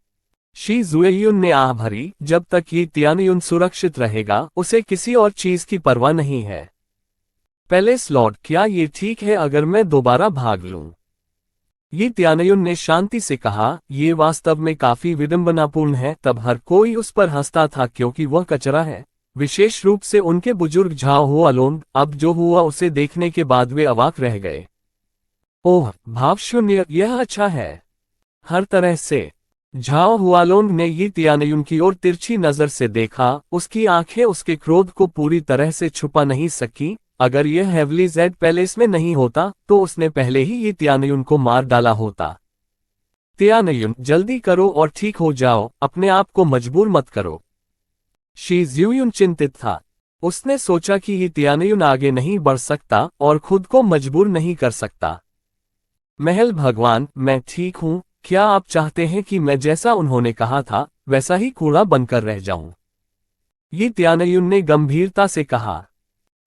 शी जुएयुन ने आह भरी। जब तक ये तियानयुन सुरक्षित रहेगा, उसे किसी और चीज की परवाह नहीं है। पैलेस लॉर्ड, क्या ये ठीक है अगर मैं दोबारा भाग लूं? ये तियानयुन ने शांति से कहा। ये वास्तव में काफी विडंबनापूर्ण है। तब हर कोई उस पर हंसता था क्योंकि वह कचरा है, विशेष रूप से उनके बुजुर्ग झाओ हुआलोन। अब जो हुआ उसे देखने के बाद वे अवाक रह गए। ओह, भावशून्य, यह अच्छा है हर तरह से। झाओ हुआलोन ने ये तियानयुन की ओर तिरछी नजर से देखा। उसकी आंखें उसके क्रोध को पूरी तरह से छुपा नहीं सकी। अगर यह हेवली जेड पैलेस में नहीं होता तो उसने पहले ही ये तियानयुन को मार डाला होता। तियानयुन, जल्दी करो और ठीक हो जाओ, अपने आप को मजबूर मत करो। शी जुएयुन चिंतित था। उसने सोचा कि ये तियानयुन आगे नहीं बढ़ सकता और खुद को मजबूर नहीं कर सकता। महल भगवान, मैं ठीक हूं। क्या आप चाहते हैं कि मैं जैसा उन्होंने कहा था वैसा ही कूड़ा बनकर रह जाऊं? ये तियानयुन ने गंभीरता से कहा।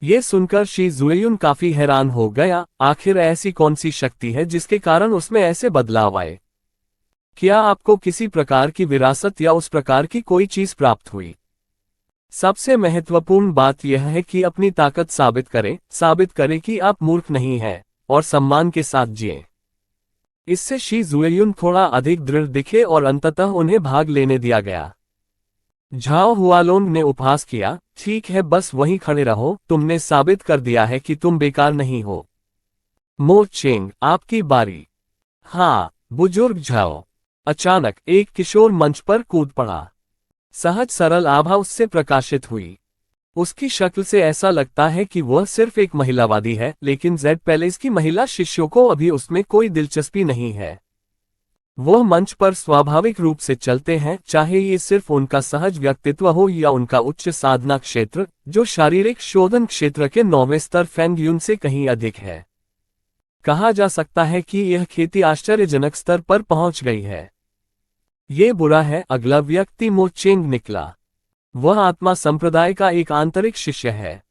यह सुनकर शी जुएयुन काफी हैरान हो गया। आखिर ऐसी कौन सी शक्ति है जिसके कारण उसमें ऐसे बदलाव आए? क्या आपको किसी प्रकार की विरासत या उस प्रकार की कोई चीज प्राप्त हुई? सबसे महत्वपूर्ण बात यह है कि अपनी ताकत साबित करें कि आप मूर्ख नहीं हैं और सम्मान के साथ जिएं। इससे शी जुएयुन थोड़ा अधिक दृढ़ दिखे और अंततः उन्हें भाग लेने दिया गया। झाओ हुआलोन ने उपहास किया। ठीक है, बस वहीं खड़े रहो, तुमने साबित कर दिया है कि तुम बेकार नहीं हो। मो चेंग, आपकी बारी। हाँ, बुजुर्ग झाओ। अचानक एक किशोर मंच पर कूद पड़ा। सहज सरल आभा उससे प्रकाशित हुई। उसकी शक्ल से ऐसा लगता है कि वह सिर्फ एक महिलावादी है, लेकिन जेड पैलेस की महिला शिष्यों को अभी उसमें कोई दिलचस्पी नहीं है। वह मंच पर स्वाभाविक रूप से चलते हैं, चाहे ये सिर्फ उनका सहज व्यक्तित्व हो या उनका उच्च साधना क्षेत्र, जो शारीरिक शोधन क्षेत्र के 9वें स्तर फैंग यून से कहीं अधिक है। कहा जा सकता है कि यह खेती आश्चर्यजनक स्तर पर पहुंच गई है। ये बुरा है। अगला व्यक्ति मो चेंग निकला। वह आत्मा संप्रदाय का एक आंतरिक शिष्य है।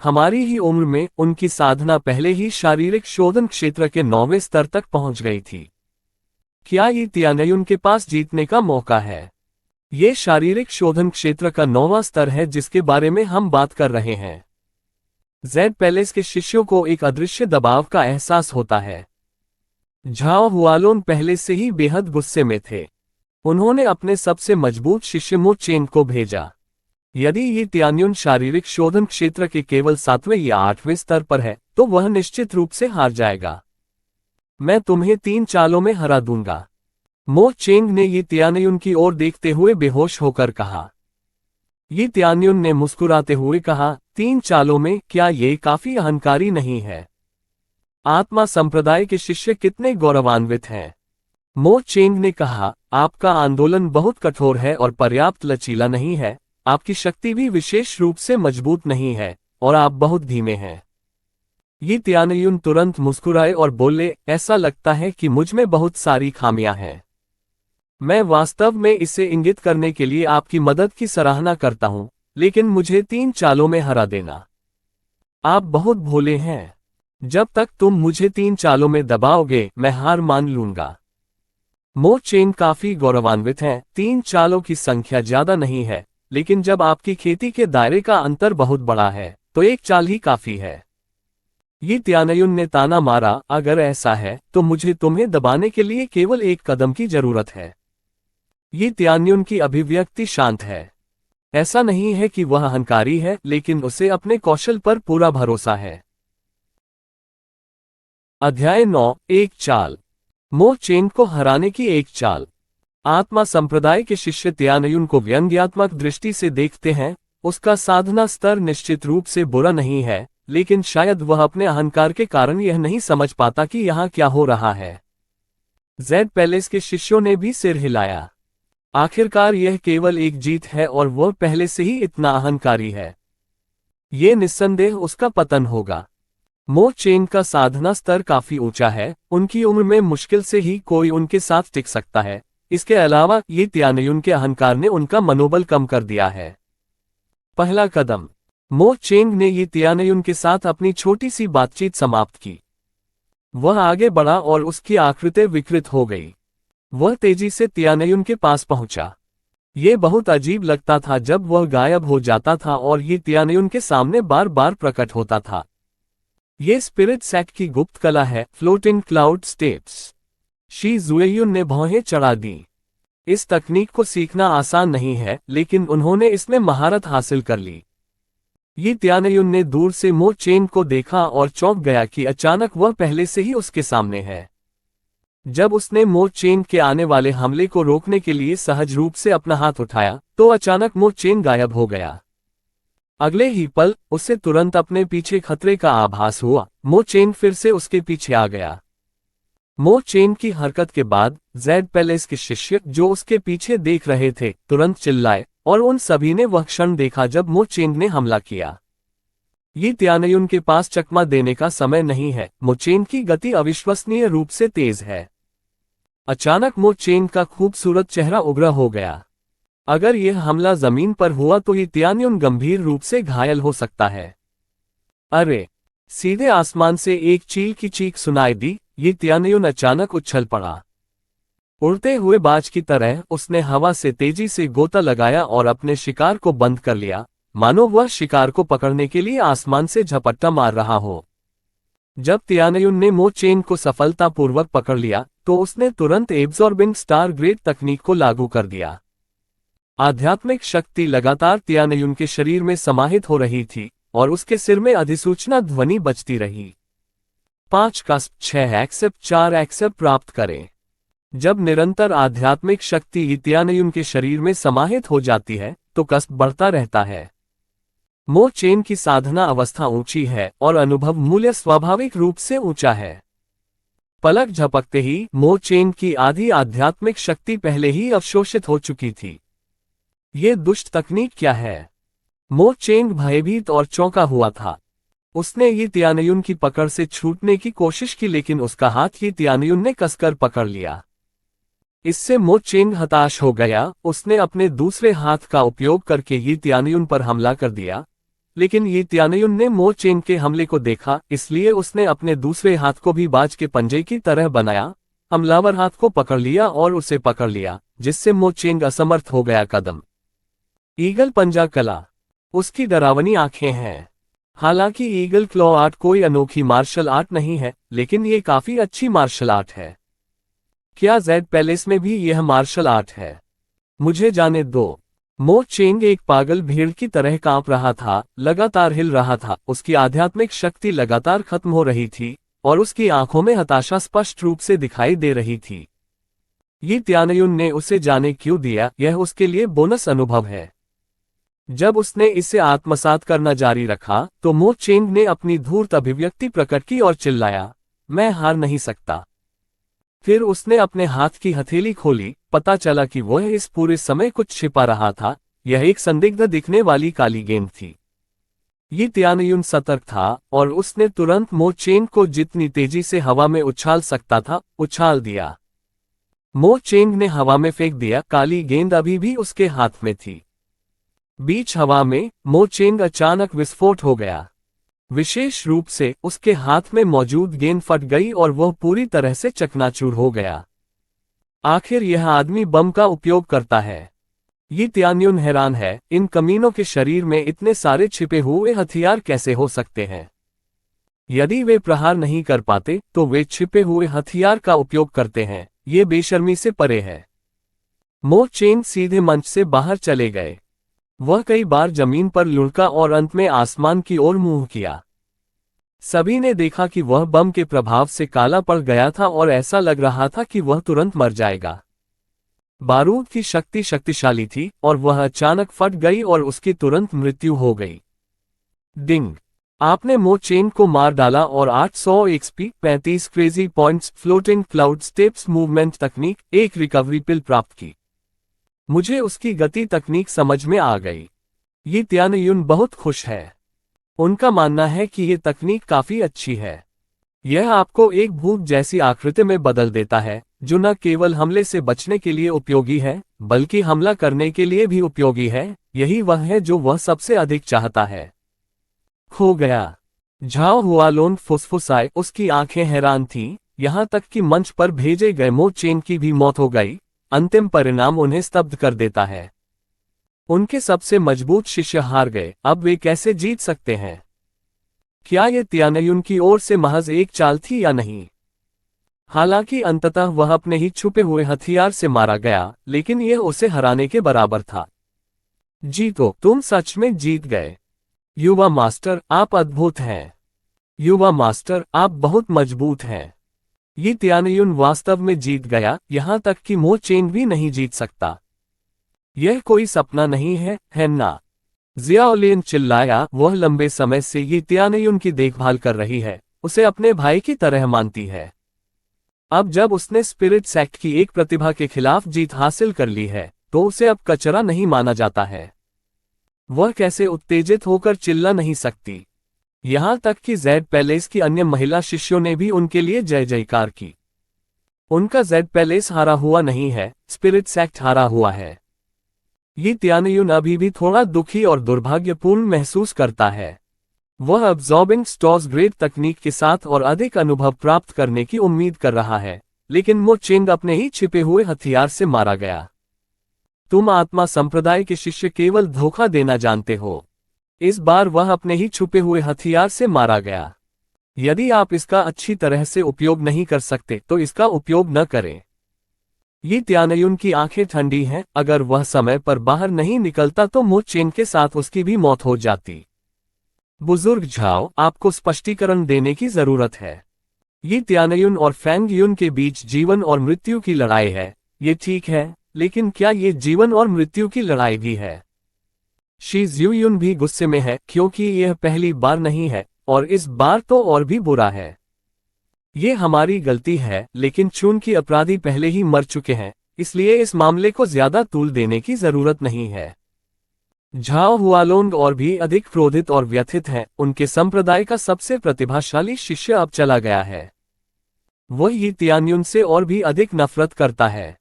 हमारी ही उम्र में उनकी साधना पहले ही शारीरिक शोधन क्षेत्र के 9वें स्तर तक पहुंच गई थी। क्या ये तियानयुन के पास जीतने का मौका है? ये शारीरिक शोधन क्षेत्र का 9वां स्तर है जिसके बारे में हम बात कर रहे हैं। जेड पैलेस के शिष्यों को एक अदृश्य दबाव का एहसास होता है। झाओ हुआलोन पहले से ही बेहद गुस्से में थे। उन्होंने अपने सबसे मजबूत शिष्य मो चेन को भेजा। यदि ये तियानयुन शारीरिक शोधन क्षेत्र के केवल 7वें या 8वें स्तर पर है, तो वह निश्चित रूप से हार जाएगा। मैं तुम्हें 3 चालों में हरा दूंगा। मो चेंग ने ये तियानयुन की ओर देखते हुए बेहोश होकर कहा। ये तियानयुन ने मुस्कुराते हुए कहा, 3 चालों में? क्या ये काफी अहंकारी नहीं है? आत्मा संप्रदाय के शिष्य कितने गौरवान्वित हैं। मो चेंग ने कहा, आपका आंदोलन बहुत कठोर है और पर्याप्त लचीला नहीं है। आपकी शक्ति भी विशेष रूप से मजबूत नहीं है और आप बहुत धीमे हैं। ये तियानयुन तुरंत मुस्कुराए और बोले, ऐसा लगता है कि मुझ में बहुत सारी खामियां हैं। मैं वास्तव में इसे इंगित करने के लिए आपकी मदद की सराहना करता हूं, लेकिन मुझे 3 चालों में हरा देना। आप बहुत भोले हैं। जब तक तुम मुझे 3 चालों में दबाओगे, मैं हार मान लूंगा। मो चेन काफी गौरवान्वित हैं। 3 चालों की संख्या ज्यादा नहीं है, लेकिन जब आपकी खेती के दायरे का अंतर बहुत बड़ा है, तो 1 चाल ही काफी है। ये तियानयुन ने ताना मारा, अगर ऐसा है, तो मुझे तुम्हें दबाने के लिए केवल 1 कदम की जरूरत है। ये तियानयुन की अभिव्यक्ति शांत है। ऐसा नहीं है कि वह अहंकारी है, लेकिन उसे अपने कौशल पर पूरा भरोसा है। अध्याय 9, 1 चाल। मो चेन को हराने की 1 चाल। आत्मा संप्रदाय के शिष्य तियानयुन को व्यंग्यात्मक दृष्टि से देखते हैं। उसका साधना स्तर निश्चित रूप से बुरा नहीं है, लेकिन शायद वह अपने अहंकार के कारण यह नहीं समझ पाता कि यहाँ क्या हो रहा है। जेड पैलेस के शिष्यों ने भी सिर हिलाया। आखिरकार यह केवल एक जीत है और वह पहले से ही इतना अहंकारी है। ये निस्संदेह उसका पतन होगा। मो चेन का साधना स्तर काफी ऊंचा है। उनकी उम्र में मुश्किल से ही कोई उनके साथ टिक सकता है। इसके अलावा ये तियानयुन के अहंकार ने उनका मनोबल कम कर दिया है। पहला कदम। मो चेंग ने ये तियानयुन के साथ अपनी छोटी सी बातचीत समाप्त की। वह आगे बढ़ा और उसकी आकृति विकृत हो गई। वह तेजी से तियानयुन के पास पहुंचा। ये बहुत अजीब लगता था जब वह गायब हो जाता था और ये तियानयुन के सामने बार बार प्रकट होता था। ये स्पिरिट सेट की गुप्त कला है, फ्लोटिंग क्लाउड स्टेप्स। शी जुएयुन ने भौहें चढ़ा दी। इस तकनीक को सीखना आसान नहीं है, लेकिन उन्होंने इसमें महारत हासिल कर ली। ये तियानयुन ने दूर से मो चेन को देखा और चौंक गया कि अचानक वह पहले से ही उसके सामने है। जब उसने मो चेन के आने वाले हमले को रोकने के लिए सहज रूप से अपना हाथ उठाया, तो अचानक मो चेन गायब हो गया। अगले ही पल उसे तुरंत अपने पीछे खतरे का आभास हुआ। मो चेन फिर से उसके पीछे आ गया। मो चेन की हरकत के बाद जेड पैलेस के शिष्य जो उसके पीछे देख रहे थे तुरंत चिल्लाए, और उन सभी ने वह क्षण देखा जब मो चेन ने हमला किया। ये तियानयुन के पास चकमा देने का समय नहीं है। मो चेन की गति अविश्वसनीय रूप से तेज है। अचानक मो चेन का खूबसूरत चेहरा उग्र हो गया। अगर यह हमला जमीन पर हुआ तो ये तियानयुन गंभीर रूप से घायल हो सकता है। अरे! सीधे आसमान से एक चील की चीख सुनाई दी। ये तियानयुन अचानक उछल पड़ा। उड़ते हुए बाज की तरह उसने हवा से तेजी से गोता लगाया और अपने शिकार को बंद कर लिया, मानो वह शिकार को पकड़ने के लिए आसमान से झपट्टा मार रहा हो। जब तियानयुन ने मो चेन को सफलतापूर्वक पकड़ लिया, तो उसने तुरंत एब्जॉर्बिंग स्टार ग्रेड तकनीक को लागू कर दिया। आध्यात्मिक शक्ति लगातार तियानयुन के शरीर में समाहित हो रही थी और उसके सिर में अधिसूचना ध्वनि बजती रही। 5 कस्प 6 एक्सेप्ट 4 एक्सेप्ट प्राप्त करें। जब निरंतर आध्यात्मिक शक्ति तियानयुन के शरीर में समाहित हो जाती है, तो कस्प बढ़ता रहता है। मो चेन की साधना अवस्था ऊंची है और अनुभव मूल्य स्वाभाविक रूप से ऊंचा है। पलक झपकते ही मो चेन की आधी आध्यात्मिक शक्ति पहले ही अवशोषित हो चुकी थी। ये दुष्ट तकनीक क्या है? मो चेन भयभीत और चौंका हुआ था। उसने ये तियानयुन की पकड़ से छूटने की कोशिश की, लेकिन उसका हाथ ये तियानयुन ने कसकर पकड़ लिया। इससे मो चेन हताश हो गया। उसने अपने दूसरे हाथ का उपयोग करके ये तियानयुन पर हमला कर दिया, लेकिन ये तियानयुन ने मो चेन के हमले को देखा, इसलिए उसने अपने दूसरे हाथ को भी बाज के पंजे की तरह बनाया हमलावर हाथ को पकड़ लिया और उसे पकड़ लिया, जिससे मो चेंग असमर्थ हो गया। कदम ईगल पंजा कला। उसकी डरावनी आंखें हैं। हालांकि ईगल क्लॉ आर्ट कोई अनोखी मार्शल आर्ट नहीं है, लेकिन ये काफी अच्छी मार्शल आर्ट है। क्या जेड पैलेस में भी यह मार्शल आर्ट है? मुझे जाने दो। मो चेंग एक पागल भीड़ की तरह कांप रहा था, लगातार हिल रहा था। उसकी आध्यात्मिक शक्ति लगातार खत्म हो रही थी और उसकी आंखों में हताशा स्पष्ट रूप से दिखाई दे रही थी। ये त्यानयुन ने उसे जाने क्यों दिया, यह उसके लिए बोनस अनुभव है। जब उसने इसे आत्मसात करना जारी रखा तो मो चेंग ने अपनी धूर्त अभिव्यक्ति प्रकट की और चिल्लाया, मैं हार नहीं सकता। फिर उसने अपने हाथ की हथेली खोली। पता चला कि वह इस पूरे समय कुछ छिपा रहा था। यह एक संदिग्ध दिखने वाली काली गेंद थी। ये त्यानयुन सतर्क था और उसने तुरंत मो चेंग को जितनी तेजी से हवा में उछाल सकता था उछाल दिया। मो चेंग ने हवा में फेंक दिया। काली गेंद अभी भी उसके हाथ में थी। बीच हवा में मो चेंग अचानक विस्फोट हो गया। विशेष रूप से उसके हाथ में मौजूद गेंद फट गई और वह पूरी तरह से चकनाचूर हो गया। आखिर यह आदमी बम का उपयोग करता है। ये त्यानयुन हैरान है, इन कमीनों के शरीर में इतने सारे छिपे हुए हथियार कैसे हो सकते हैं? यदि वे प्रहार नहीं कर पाते तो वे छिपे हुए हथियार का उपयोग करते हैं। ये बेशर्मी से परे है। मो चेंग सीधे मंच से बाहर चले गए। वह कई बार जमीन पर लुढ़का और अंत में आसमान की ओर मुंह किया। सभी ने देखा कि वह बम के प्रभाव से काला पड़ गया था और ऐसा लग रहा था कि वह तुरंत मर जाएगा। बारूद की शक्ति शक्तिशाली थी और वह अचानक फट गई और उसकी तुरंत मृत्यु हो गई। डिंग! आपने मो चेंग को मार डाला और 800 XP, 35 crazy points, floating cloud steps movement तकनीक, एक रिकवरी पिल प्राप्त की। मुझे उसकी गति तकनीक समझ में आ गई। ये त्यानयुन बहुत खुश है। उनका मानना है कि ये तकनीक काफी अच्छी है। यह आपको एक भूत जैसी आकृति में बदल देता है, जो न केवल हमले से बचने के लिए उपयोगी है, बल्कि हमला करने के लिए भी उपयोगी है। यही वह है जो वह सबसे अधिक चाहता है। खो गया। झाओ हुआलोन फुसफुसाए। उसकी आंखें हैरान थीं, यहां तक कि मंच पर भेजे गए मो चेंग की भी मौत हो गई। अंतिम परिणाम उन्हें स्तब्ध कर देता है। उनके सबसे मजबूत शिष्य हार गए। अब वे कैसे जीत सकते हैं? क्या ये त्यानयुन की ओर से महज एक चाल थी या नहीं? हालांकि अंततः वह अपने ही छुपे हुए हथियार से मारा गया, लेकिन यह उसे हराने के बराबर था। जीतो, तुम सच में जीत गए। युवा मास्टर, आप अद्भुत हैं। युवा मास्टर, आप बहुत मजबूत हैं। ये त्यानयुन वास्तव में जीत गया, यहां तक कि मो चेंग भी नहीं जीत सकता। यह कोई सपना नहीं है, है ना? जियाओलिन चिल्लाया। वह लंबे समय से ये त्यानयुन की देखभाल कर रही है, उसे अपने भाई की तरह मानती है। अब जब उसने स्पिरिट सेक्ट की एक प्रतिभा के खिलाफ जीत हासिल कर ली है, तो उसे अब कचरा नहीं माना जाता है। वह कैसे उत्तेजित होकर चिल्ला नहीं सकती। यहां तक कि जेड पैलेस की अन्य महिला शिष्यों ने भी उनके लिए जय जयकार की। उनका जेड पैलेस हारा हुआ नहीं है, स्पिरिट सेक्ट हारा हुआ है। ये त्यानयुन अभी भी थोड़ा दुखी और दुर्भाग्यपूर्ण महसूस करता है। वह अब्जॉर्बिंग स्टॉर्स ग्रेड तकनीक के साथ और अधिक अनुभव प्राप्त करने की उम्मीद कर रहा है, लेकिन मो चेंग अपने ही छिपे हुए हथियार से मारा गया। तुम आत्मा संप्रदाय के शिष्य केवल धोखा देना जानते हो। इस बार वह अपने ही छुपे हुए हथियार से मारा गया। यदि आप इसका अच्छी तरह से उपयोग नहीं कर सकते तो इसका उपयोग न करें। ये त्यानयुन की आंखें ठंडी हैं, अगर वह समय पर बाहर नहीं निकलता तो मो चेंग के साथ उसकी भी मौत हो जाती। बुजुर्ग झाओ, आपको स्पष्टीकरण देने की जरूरत है। ये त्यानयुन और फैंग युन के बीच जीवन और मृत्यु की लड़ाई है। ये ठीक है, लेकिन क्या ये जीवन और मृत्यु की लड़ाई भी है? शी ज्यूयुन भी गुस्से में है, क्योंकि यह पहली बार नहीं है और इस बार तो और भी बुरा है। ये हमारी गलती है, लेकिन चूंकि अपराधी पहले ही मर चुके हैं, इसलिए इस मामले को ज्यादा तूल देने की जरूरत नहीं है। झाओ हुआलोंग और भी अधिक क्रोधित और व्यथित हैं। उनके संप्रदाय का सबसे प्रतिभाशाली शिष्य अब चला गया है। वह ये त्यानयुन से और भी अधिक नफरत करता है।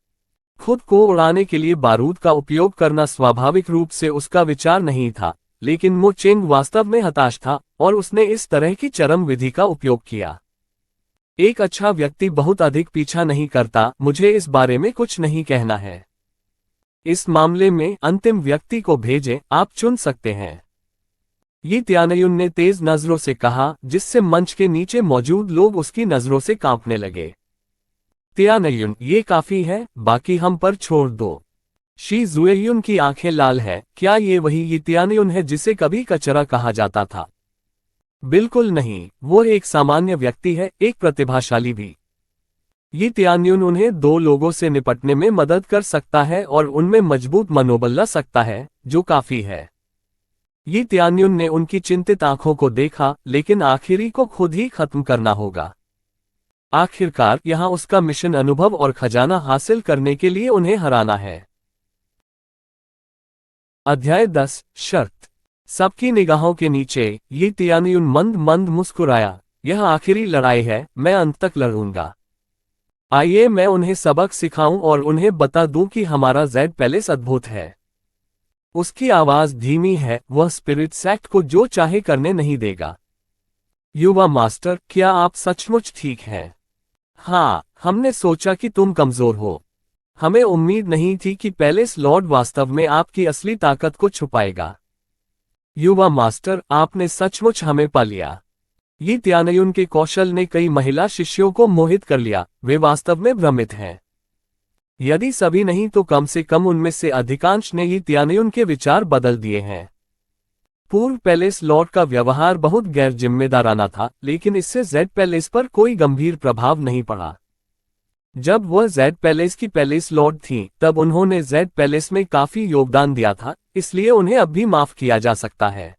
खुद को उड़ाने के लिए बारूद का उपयोग करना स्वाभाविक रूप से उसका विचार नहीं था, लेकिन मो चेंग वास्तव में हताश था और उसने इस तरह की चरम विधि का उपयोग किया। एक अच्छा व्यक्ति बहुत अधिक पीछा नहीं करता, मुझे इस बारे में कुछ नहीं कहना है। इस मामले में अंतिम व्यक्ति को भेजें, आप चुन सकते हैं। ये त्यानयुन ने तेज नजरों से कहा, जिससे मंच के नीचे मौजूद लोग उसकी नजरों से कांपने लगे। त्यानयुन, ये काफी है, बाकी हम पर छोड़ दो। शी जुएयुन की आंखें लाल है। क्या ये वही ये त्यानयुन है जिसे कभी कचरा कहा जाता था? बिल्कुल नहीं, वो एक सामान्य व्यक्ति है, एक प्रतिभाशाली भी। ये त्यानयुन उन्हें दो लोगों से निपटने में मदद कर सकता है और उनमें मजबूत मनोबल ला सकता है, जो काफी है। ये त्यानयुन ने उनकी चिंतित आंखों को देखा, लेकिन आखिरी को खुद ही खत्म करना होगा। आखिरकार यहां उसका मिशन अनुभव और खजाना हासिल करने के लिए उन्हें हराना है। अध्याय 10 शर्त। सबकी निगाहों के नीचे ये त्यानयुन मंद मंद मुस्कुराया। यह आखिरी लड़ाई है, मैं अंत तक लड़ूंगा। आइए मैं उन्हें सबक सिखाऊं और उन्हें बता दूं कि हमारा जेड पैलेस अद्भुत है। उसकी आवाज धीमी है, वह स्पिरिट सेक्ट को जो चाहे करने नहीं देगा। युवा मास्टर, क्या आप सचमुच ठीक हैं? हाँ, हमने सोचा कि तुम कमजोर हो। हमें उम्मीद नहीं थी कि पैलेस लॉर्ड वास्तव में आपकी असली ताकत को छुपाएगा। युवा मास्टर, आपने सचमुच हमें पा लिया। ये त्यानयुन के कौशल ने कई महिला शिष्यों को मोहित कर लिया, वे वास्तव में भ्रमित हैं। यदि सभी नहीं तो कम से कम उनमें से अधिकांश ने ये त्यानयुन के विचार बदल दिए हैं। पूर्व पैलेस लॉर्ड का व्यवहार बहुत गैर जिम्मेदाराना था, लेकिन इससे जेड पैलेस पर कोई गंभीर प्रभाव नहीं पड़ा। जब वह जेड पैलेस की पैलेस लॉर्ड थीं, तब उन्होंने जेड पैलेस में काफी योगदान दिया था, इसलिए उन्हें अब भी माफ किया जा सकता है।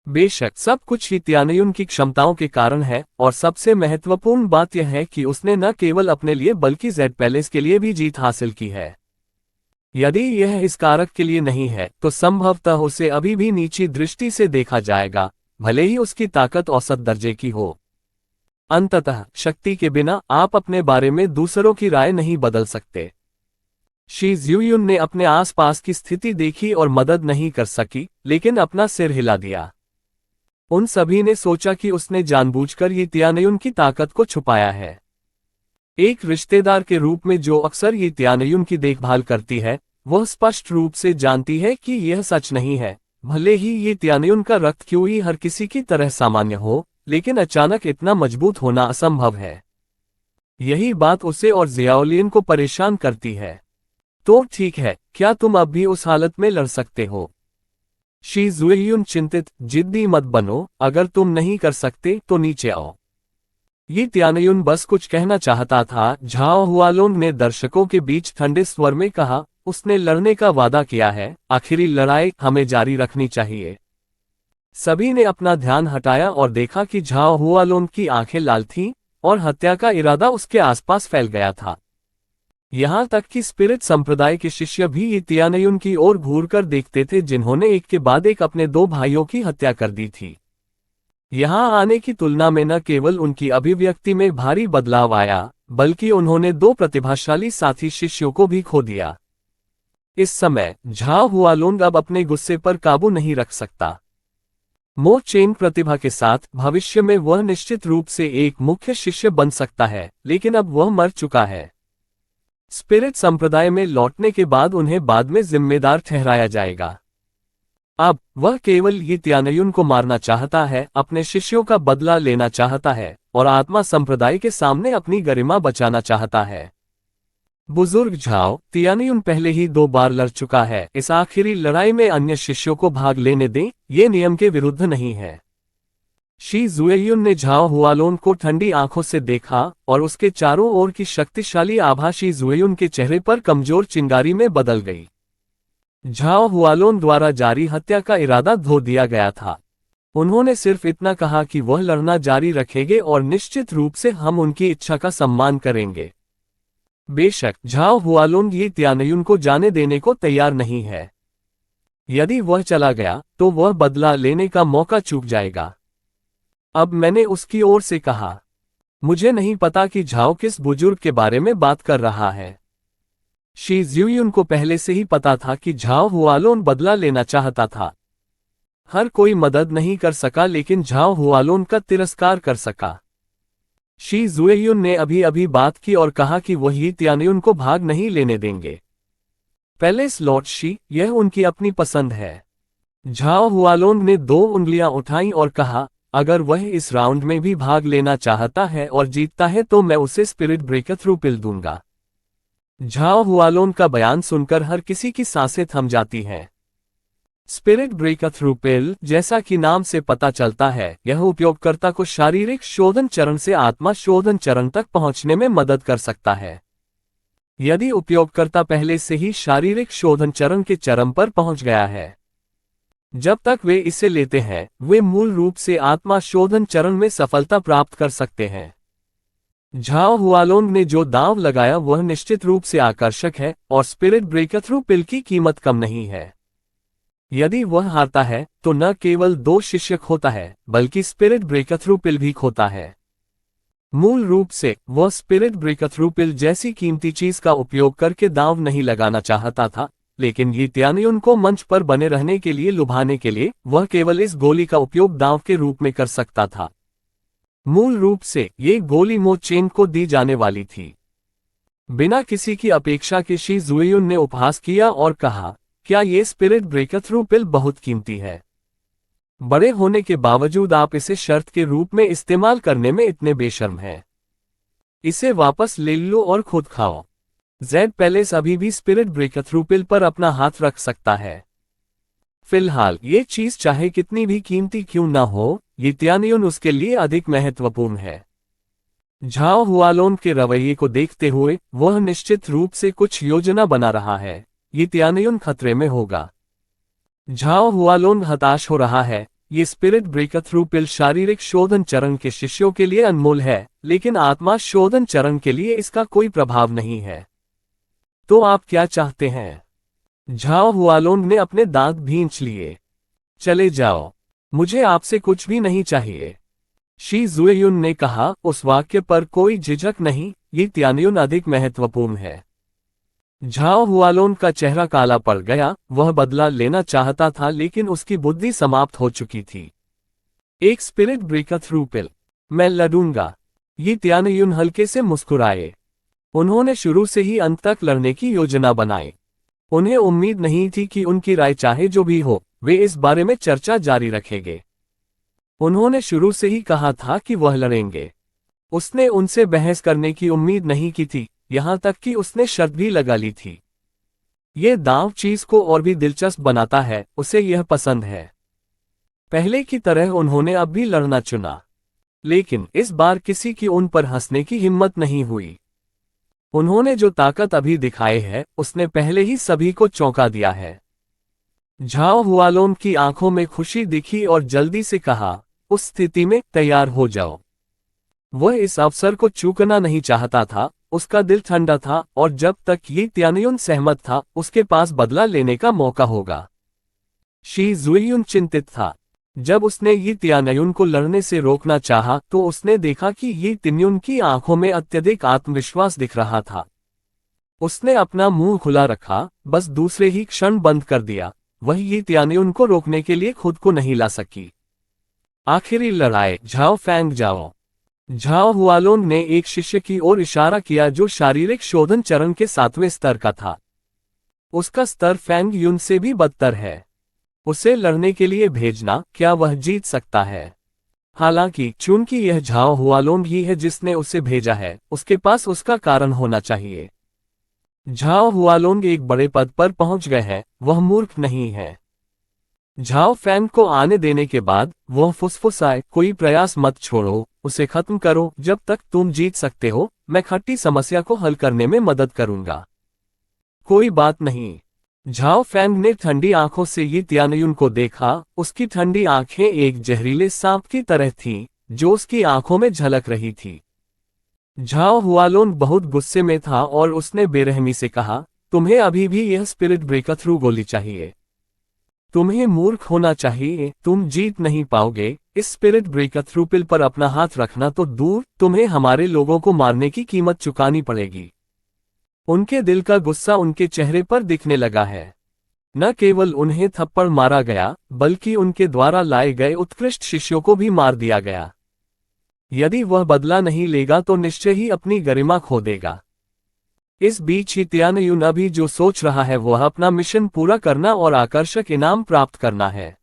बेशक सब कुछ ही त्यानयुन की क्षमताओं के कारण है, और सबसे महत्वपूर्ण बात यह है कि उसने न केवल अपने लिए बल्कि जेड पैलेस के लिए भी जीत हासिल की है। यदि यह इस कारक के लिए नहीं है, तो संभवतः उसे अभी भी नीची दृष्टि से देखा जाएगा, भले ही उसकी ताकत औसत दर्जे की हो। अंततः शक्ति के बिना आप अपने बारे में दूसरों की राय नहीं बदल सकते। शी जुयुन ने अपने आसपास की स्थिति देखी और मदद नहीं कर सकी, लेकिन अपना सिर हिला दिया। उन सभी ने सोचा कि उसने जानबूझकर ये त्यानयुन की ताकत को छुपाया है। एक रिश्तेदार के रूप में जो अक्सर ये त्यानयुन की देखभाल करती है, वह स्पष्ट रूप से जानती है कि यह सच नहीं है। भले ही ये त्यानयुन का रक्त क्यों ही हर किसी की तरह सामान्य हो, लेकिन अचानक इतना मजबूत होना असंभव है। यही बात उसे और जियाओलियन को परेशान करती है। तो ठीक है, क्या तुम अब भी उस हालत में लड़ सकते हो? शी जुएयुन चिंतित, जिद्दी मत बनो, अगर तुम नहीं कर सकते तो नीचे आओ। ये त्यानयुन बस कुछ कहना चाहता था। झाओ हुआलोंग ने दर्शकों के बीच ठंडे स्वर में कहा, उसने लड़ने का वादा किया है, आखिरी लड़ाई हमें जारी रखनी चाहिए। सभी ने अपना ध्यान हटाया और देखा कि झाओ हुआलोंग की आंखें लाल थीं और हत्या का इरादा उसके आसपास फैल गया था। यहां तक कि स्पिरिट संप्रदाय के शिष्य भी ये त्यानयुन की ओर घूरकर देखते थे, जिन्होंने एक के बाद एक अपने दो भाइयों की हत्या कर दी थी। यहां आने की तुलना में न केवल उनकी अभिव्यक्ति में भारी बदलाव आया, बल्कि उन्होंने दो प्रतिभाशाली साथी शिष्यों को भी खो दिया। इस समय झाओ हुआलोंग अब अपने गुस्से पर काबू नहीं रख सकता। मो चेन प्रतिभा के साथ भविष्य में वह निश्चित रूप से एक मुख्य शिष्य बन सकता है, लेकिन अब वह मर चुका है। स्पिरिट संप्रदाय में लौटने के बाद उन्हें बाद में जिम्मेदार ठहराया जाएगा। अब वह केवल ये त्यानयुन को मारना चाहता है, अपने शिष्यों का बदला लेना चाहता है और आत्मा संप्रदाय के सामने अपनी गरिमा बचाना चाहता है। बुजुर्ग झाओ, त्यानयुन पहले ही 2 बार लड़ चुका है, इस आखिरी लड़ाई में अन्य शिष्यों को भाग लेने दें, ये नियम के विरुद्ध नहीं है। शी जुएयुन ने झाओ हुआलोंग को ठंडी आंखों से देखा और उसके चारों ओर की शक्तिशाली आभा शी जुएयुन के चेहरे पर कमजोर चिंगारी में बदल गई। झाओ हुआलोंग द्वारा जारी हत्या का इरादा धो दिया गया था। उन्होंने सिर्फ इतना कहा कि वह लड़ना जारी रखेंगे और निश्चित रूप से हम उनकी इच्छा का सम्मान करेंगे। बेशक झाओ हुआलोंग ये त्यानयुन को जाने देने को तैयार नहीं है। यदि वह चला गया तो वह बदला लेने का मौका चूक जाएगा। अब मैंने उसकी ओर से कहा, मुझे नहीं पता कि झाओ किस बुजुर्ग के बारे में बात कर रहा है। शी जुयुन को पहले से ही पता था कि झाओ हुआलोंग बदला लेना चाहता था। हर कोई मदद नहीं कर सका, लेकिन झाओ हुआलोंग का तिरस्कार कर सका। शी जुएयुन ने अभी अभी बात की और कहा कि वह यी त्यान्युन को भाग नहीं लेने देंगे। पैलेस लॉर्ड शी, यह उनकी अपनी पसंद है। झाओ हुआलोंग ने 2 उंगलियां उठाई और कहा, अगर वह इस राउंड में भी भाग लेना चाहता है और जीतता है तो मैं उसे स्पिरिट ब्रेकर थ्रू पिल दूंगा। झाओ हुआलोन का बयान सुनकर हर किसी की सांसें थम जाती हैं। स्पिरिट ब्रेकर थ्रू पिल, जैसा कि नाम से पता चलता है, यह उपयोगकर्ता को शारीरिक शोधन चरण से आत्मा शोधन चरण तक पहुंचने में मदद कर सकता है। यदि उपयोगकर्ता पहले से ही शारीरिक शोधन चरण के चरम पर पहुंच गया है, जब तक वे इसे लेते हैं, वे मूल रूप से आत्मा शोधन चरण में सफलता प्राप्त कर सकते हैं। झाओ हुआलोंग ने जो दांव लगाया वह निश्चित रूप से आकर्षक है और स्पिरिट ब्रेकर थ्रू पिल की कीमत कम नहीं है। यदि वह हारता है तो न केवल 2 शिष्य खोता है, बल्कि स्पिरिट ब्रेकर थ्रू पिल भी खोता है। मूल रूप से वह स्पिरिट ब्रेकर थ्रू पिल जैसी कीमती चीज का उपयोग करके दांव नहीं लगाना चाहता था, लेकिन यी त्यान्युन को मंच पर बने रहने के लिए लुभाने के लिए वह केवल इस गोली का उपयोग दांव के रूप में कर सकता था। मूल रूप से ये गोली मो चेन को दी जाने वाली थी। बिना किसी की अपेक्षा के शी जुएयुन ने उपहास किया और कहा, क्या ये स्पिरिट ब्रेकर थ्रू पिल बहुत कीमती है? बड़े होने के बावजूद आप इसे शर्त के रूप में इस्तेमाल करने में इतने बेशर्म हैं। इसे वापस ले लो और खुद खाओ। जेड पैलेस अभी भी स्पिरिट ब्रेकर थ्रू पिल पर अपना हाथ रख सकता है। फिलहाल ये चीज चाहे कितनी भी कीमती क्यों ना हो, ये त्यान्युन उसके लिए अधिक महत्वपूर्ण है। झाओ हुआलोन के रवैये को देखते हुए वह निश्चित रूप से कुछ योजना बना रहा है। ये त्यान्युन खतरे में होगा। झाओ हुआलोन हताश हो रहा है। ये स्पिरिट ब्रेकर थ्रू पिल शारीरिक शोधन चरण के शिष्यों के लिए अनमोल है, लेकिन आत्मा शोधन चरण के लिए इसका कोई प्रभाव नहीं है। तो आप क्या चाहते हैं? झाओ हुआलोन ने अपने दांत भींच लिए। चले जाओ, मुझे आपसे कुछ भी नहीं चाहिए। शी जुएयुन ने कहा, उस वाक्य पर कोई झिझक नहीं, ये त्यान्युन अधिक महत्वपूर्ण है। झाओ हुआलोन का चेहरा काला पड़ गया। वह बदला लेना चाहता था, लेकिन उसकी बुद्धि समाप्त हो चुकी थी। एक स्पिरिट ब्रेकर थ्रू पिल, मैं लड़ूंगा। ये त्यान्युन हल्के से मुस्कुराए। उन्होंने शुरू से ही अंत तक लड़ने की योजना बनाई। उन्हें उम्मीद नहीं थी कि उनकी राय चाहे जो भी हो, वे इस बारे में चर्चा जारी रखेंगे। उन्होंने शुरू से ही कहा था कि वह लड़ेंगे। उसने उनसे बहस करने की उम्मीद नहीं की थी, यहां तक कि उसने शर्त भी लगा ली थी। ये दांव चीज को और भी दिलचस्प बनाता है, उसे यह पसंद है। पहले की तरह उन्होंने अब भी लड़ना चुना, लेकिन इस बार किसी की उन पर हंसने की हिम्मत नहीं हुई। उन्होंने जो ताकत अभी दिखाई है, उसने पहले ही सभी को चौंका दिया है। झाओ हुआलोन की आंखों में खुशी दिखी और जल्दी से कहा, उस स्थिति में तैयार हो जाओ। वह इस अवसर को चूकना नहीं चाहता था। उसका दिल ठंडा था और जब तक ये त्यान्युन सहमत था, उसके पास बदला लेने का मौका होगा। शी जुएयुन चिंतित था। जब उसने ये त्यान्युन को लड़ने से रोकना चाहा तो उसने देखा कि ये त्यान्युन की आंखों में अत्यधिक आत्मविश्वास दिख रहा था। उसने अपना मुंह खुला रखा, बस दूसरे ही क्षण बंद कर दिया। वह ये त्यान्युन को रोकने के लिए खुद को नहीं ला सकी। आखिरी लड़ाई, झाओ फैंग जाओ। झाओ हुआलोन ने एक शिष्य की ओर इशारा किया जो शारीरिक शोधन चरण के 7वें स्तर का था। उसका स्तर फैंग युन से भी बदतर है। उसे लड़ने के लिए भेजना, क्या वह जीत सकता है? हालांकि चूंकि यह झाओ हुआलोन ही है जिसने उसे भेजा है, उसके पास उसका कारण होना चाहिए। झाओ हुआलोन एक बड़े पद पर पहुंच गए हैं, वह मूर्ख नहीं है। झाओ फैंग को आने देने के बाद वह फुसफुसाए, कोई प्रयास मत छोड़ो, उसे खत्म करो। जब तक तुम जीत सकते हो, मैं खट्टी समस्या को हल करने में मदद करूंगा। कोई बात नहीं। झाओ फैंग ने ठंडी आंखों से ये त्यान्युन को देखा। उसकी ठंडी आंखें एक जहरीले सांप की तरह थीं, जो उसकी आंखों में झलक रही थी। झाओ हुआलोन बहुत गुस्से में था और उसने बेरहमी से कहा, तुम्हें अभी भी यह स्पिरिट ब्रेकर थ्रू गोली चाहिए। तुम्हें मूर्ख होना चाहिए, तुम जीत नहीं पाओगे। इस स्पिरिट ब्रेकर थ्रू पिल पर अपना हाथ रखना तो दूर, तुम्हें हमारे लोगों को मारने की कीमत चुकानी पड़ेगी। उनके दिल का गुस्सा उनके चेहरे पर दिखने लगा है। न केवल उन्हें थप्पड़ मारा गया, बल्कि उनके द्वारा लाए गए उत्कृष्ट शिष्यों को भी मार दिया गया। यदि वह बदला नहीं लेगा तो निश्चय ही अपनी गरिमा खो देगा। इस बीच ही तियानयुन अभी जो सोच रहा है वह अपना मिशन पूरा करना और आकर्षक इनाम प्राप्त करना है।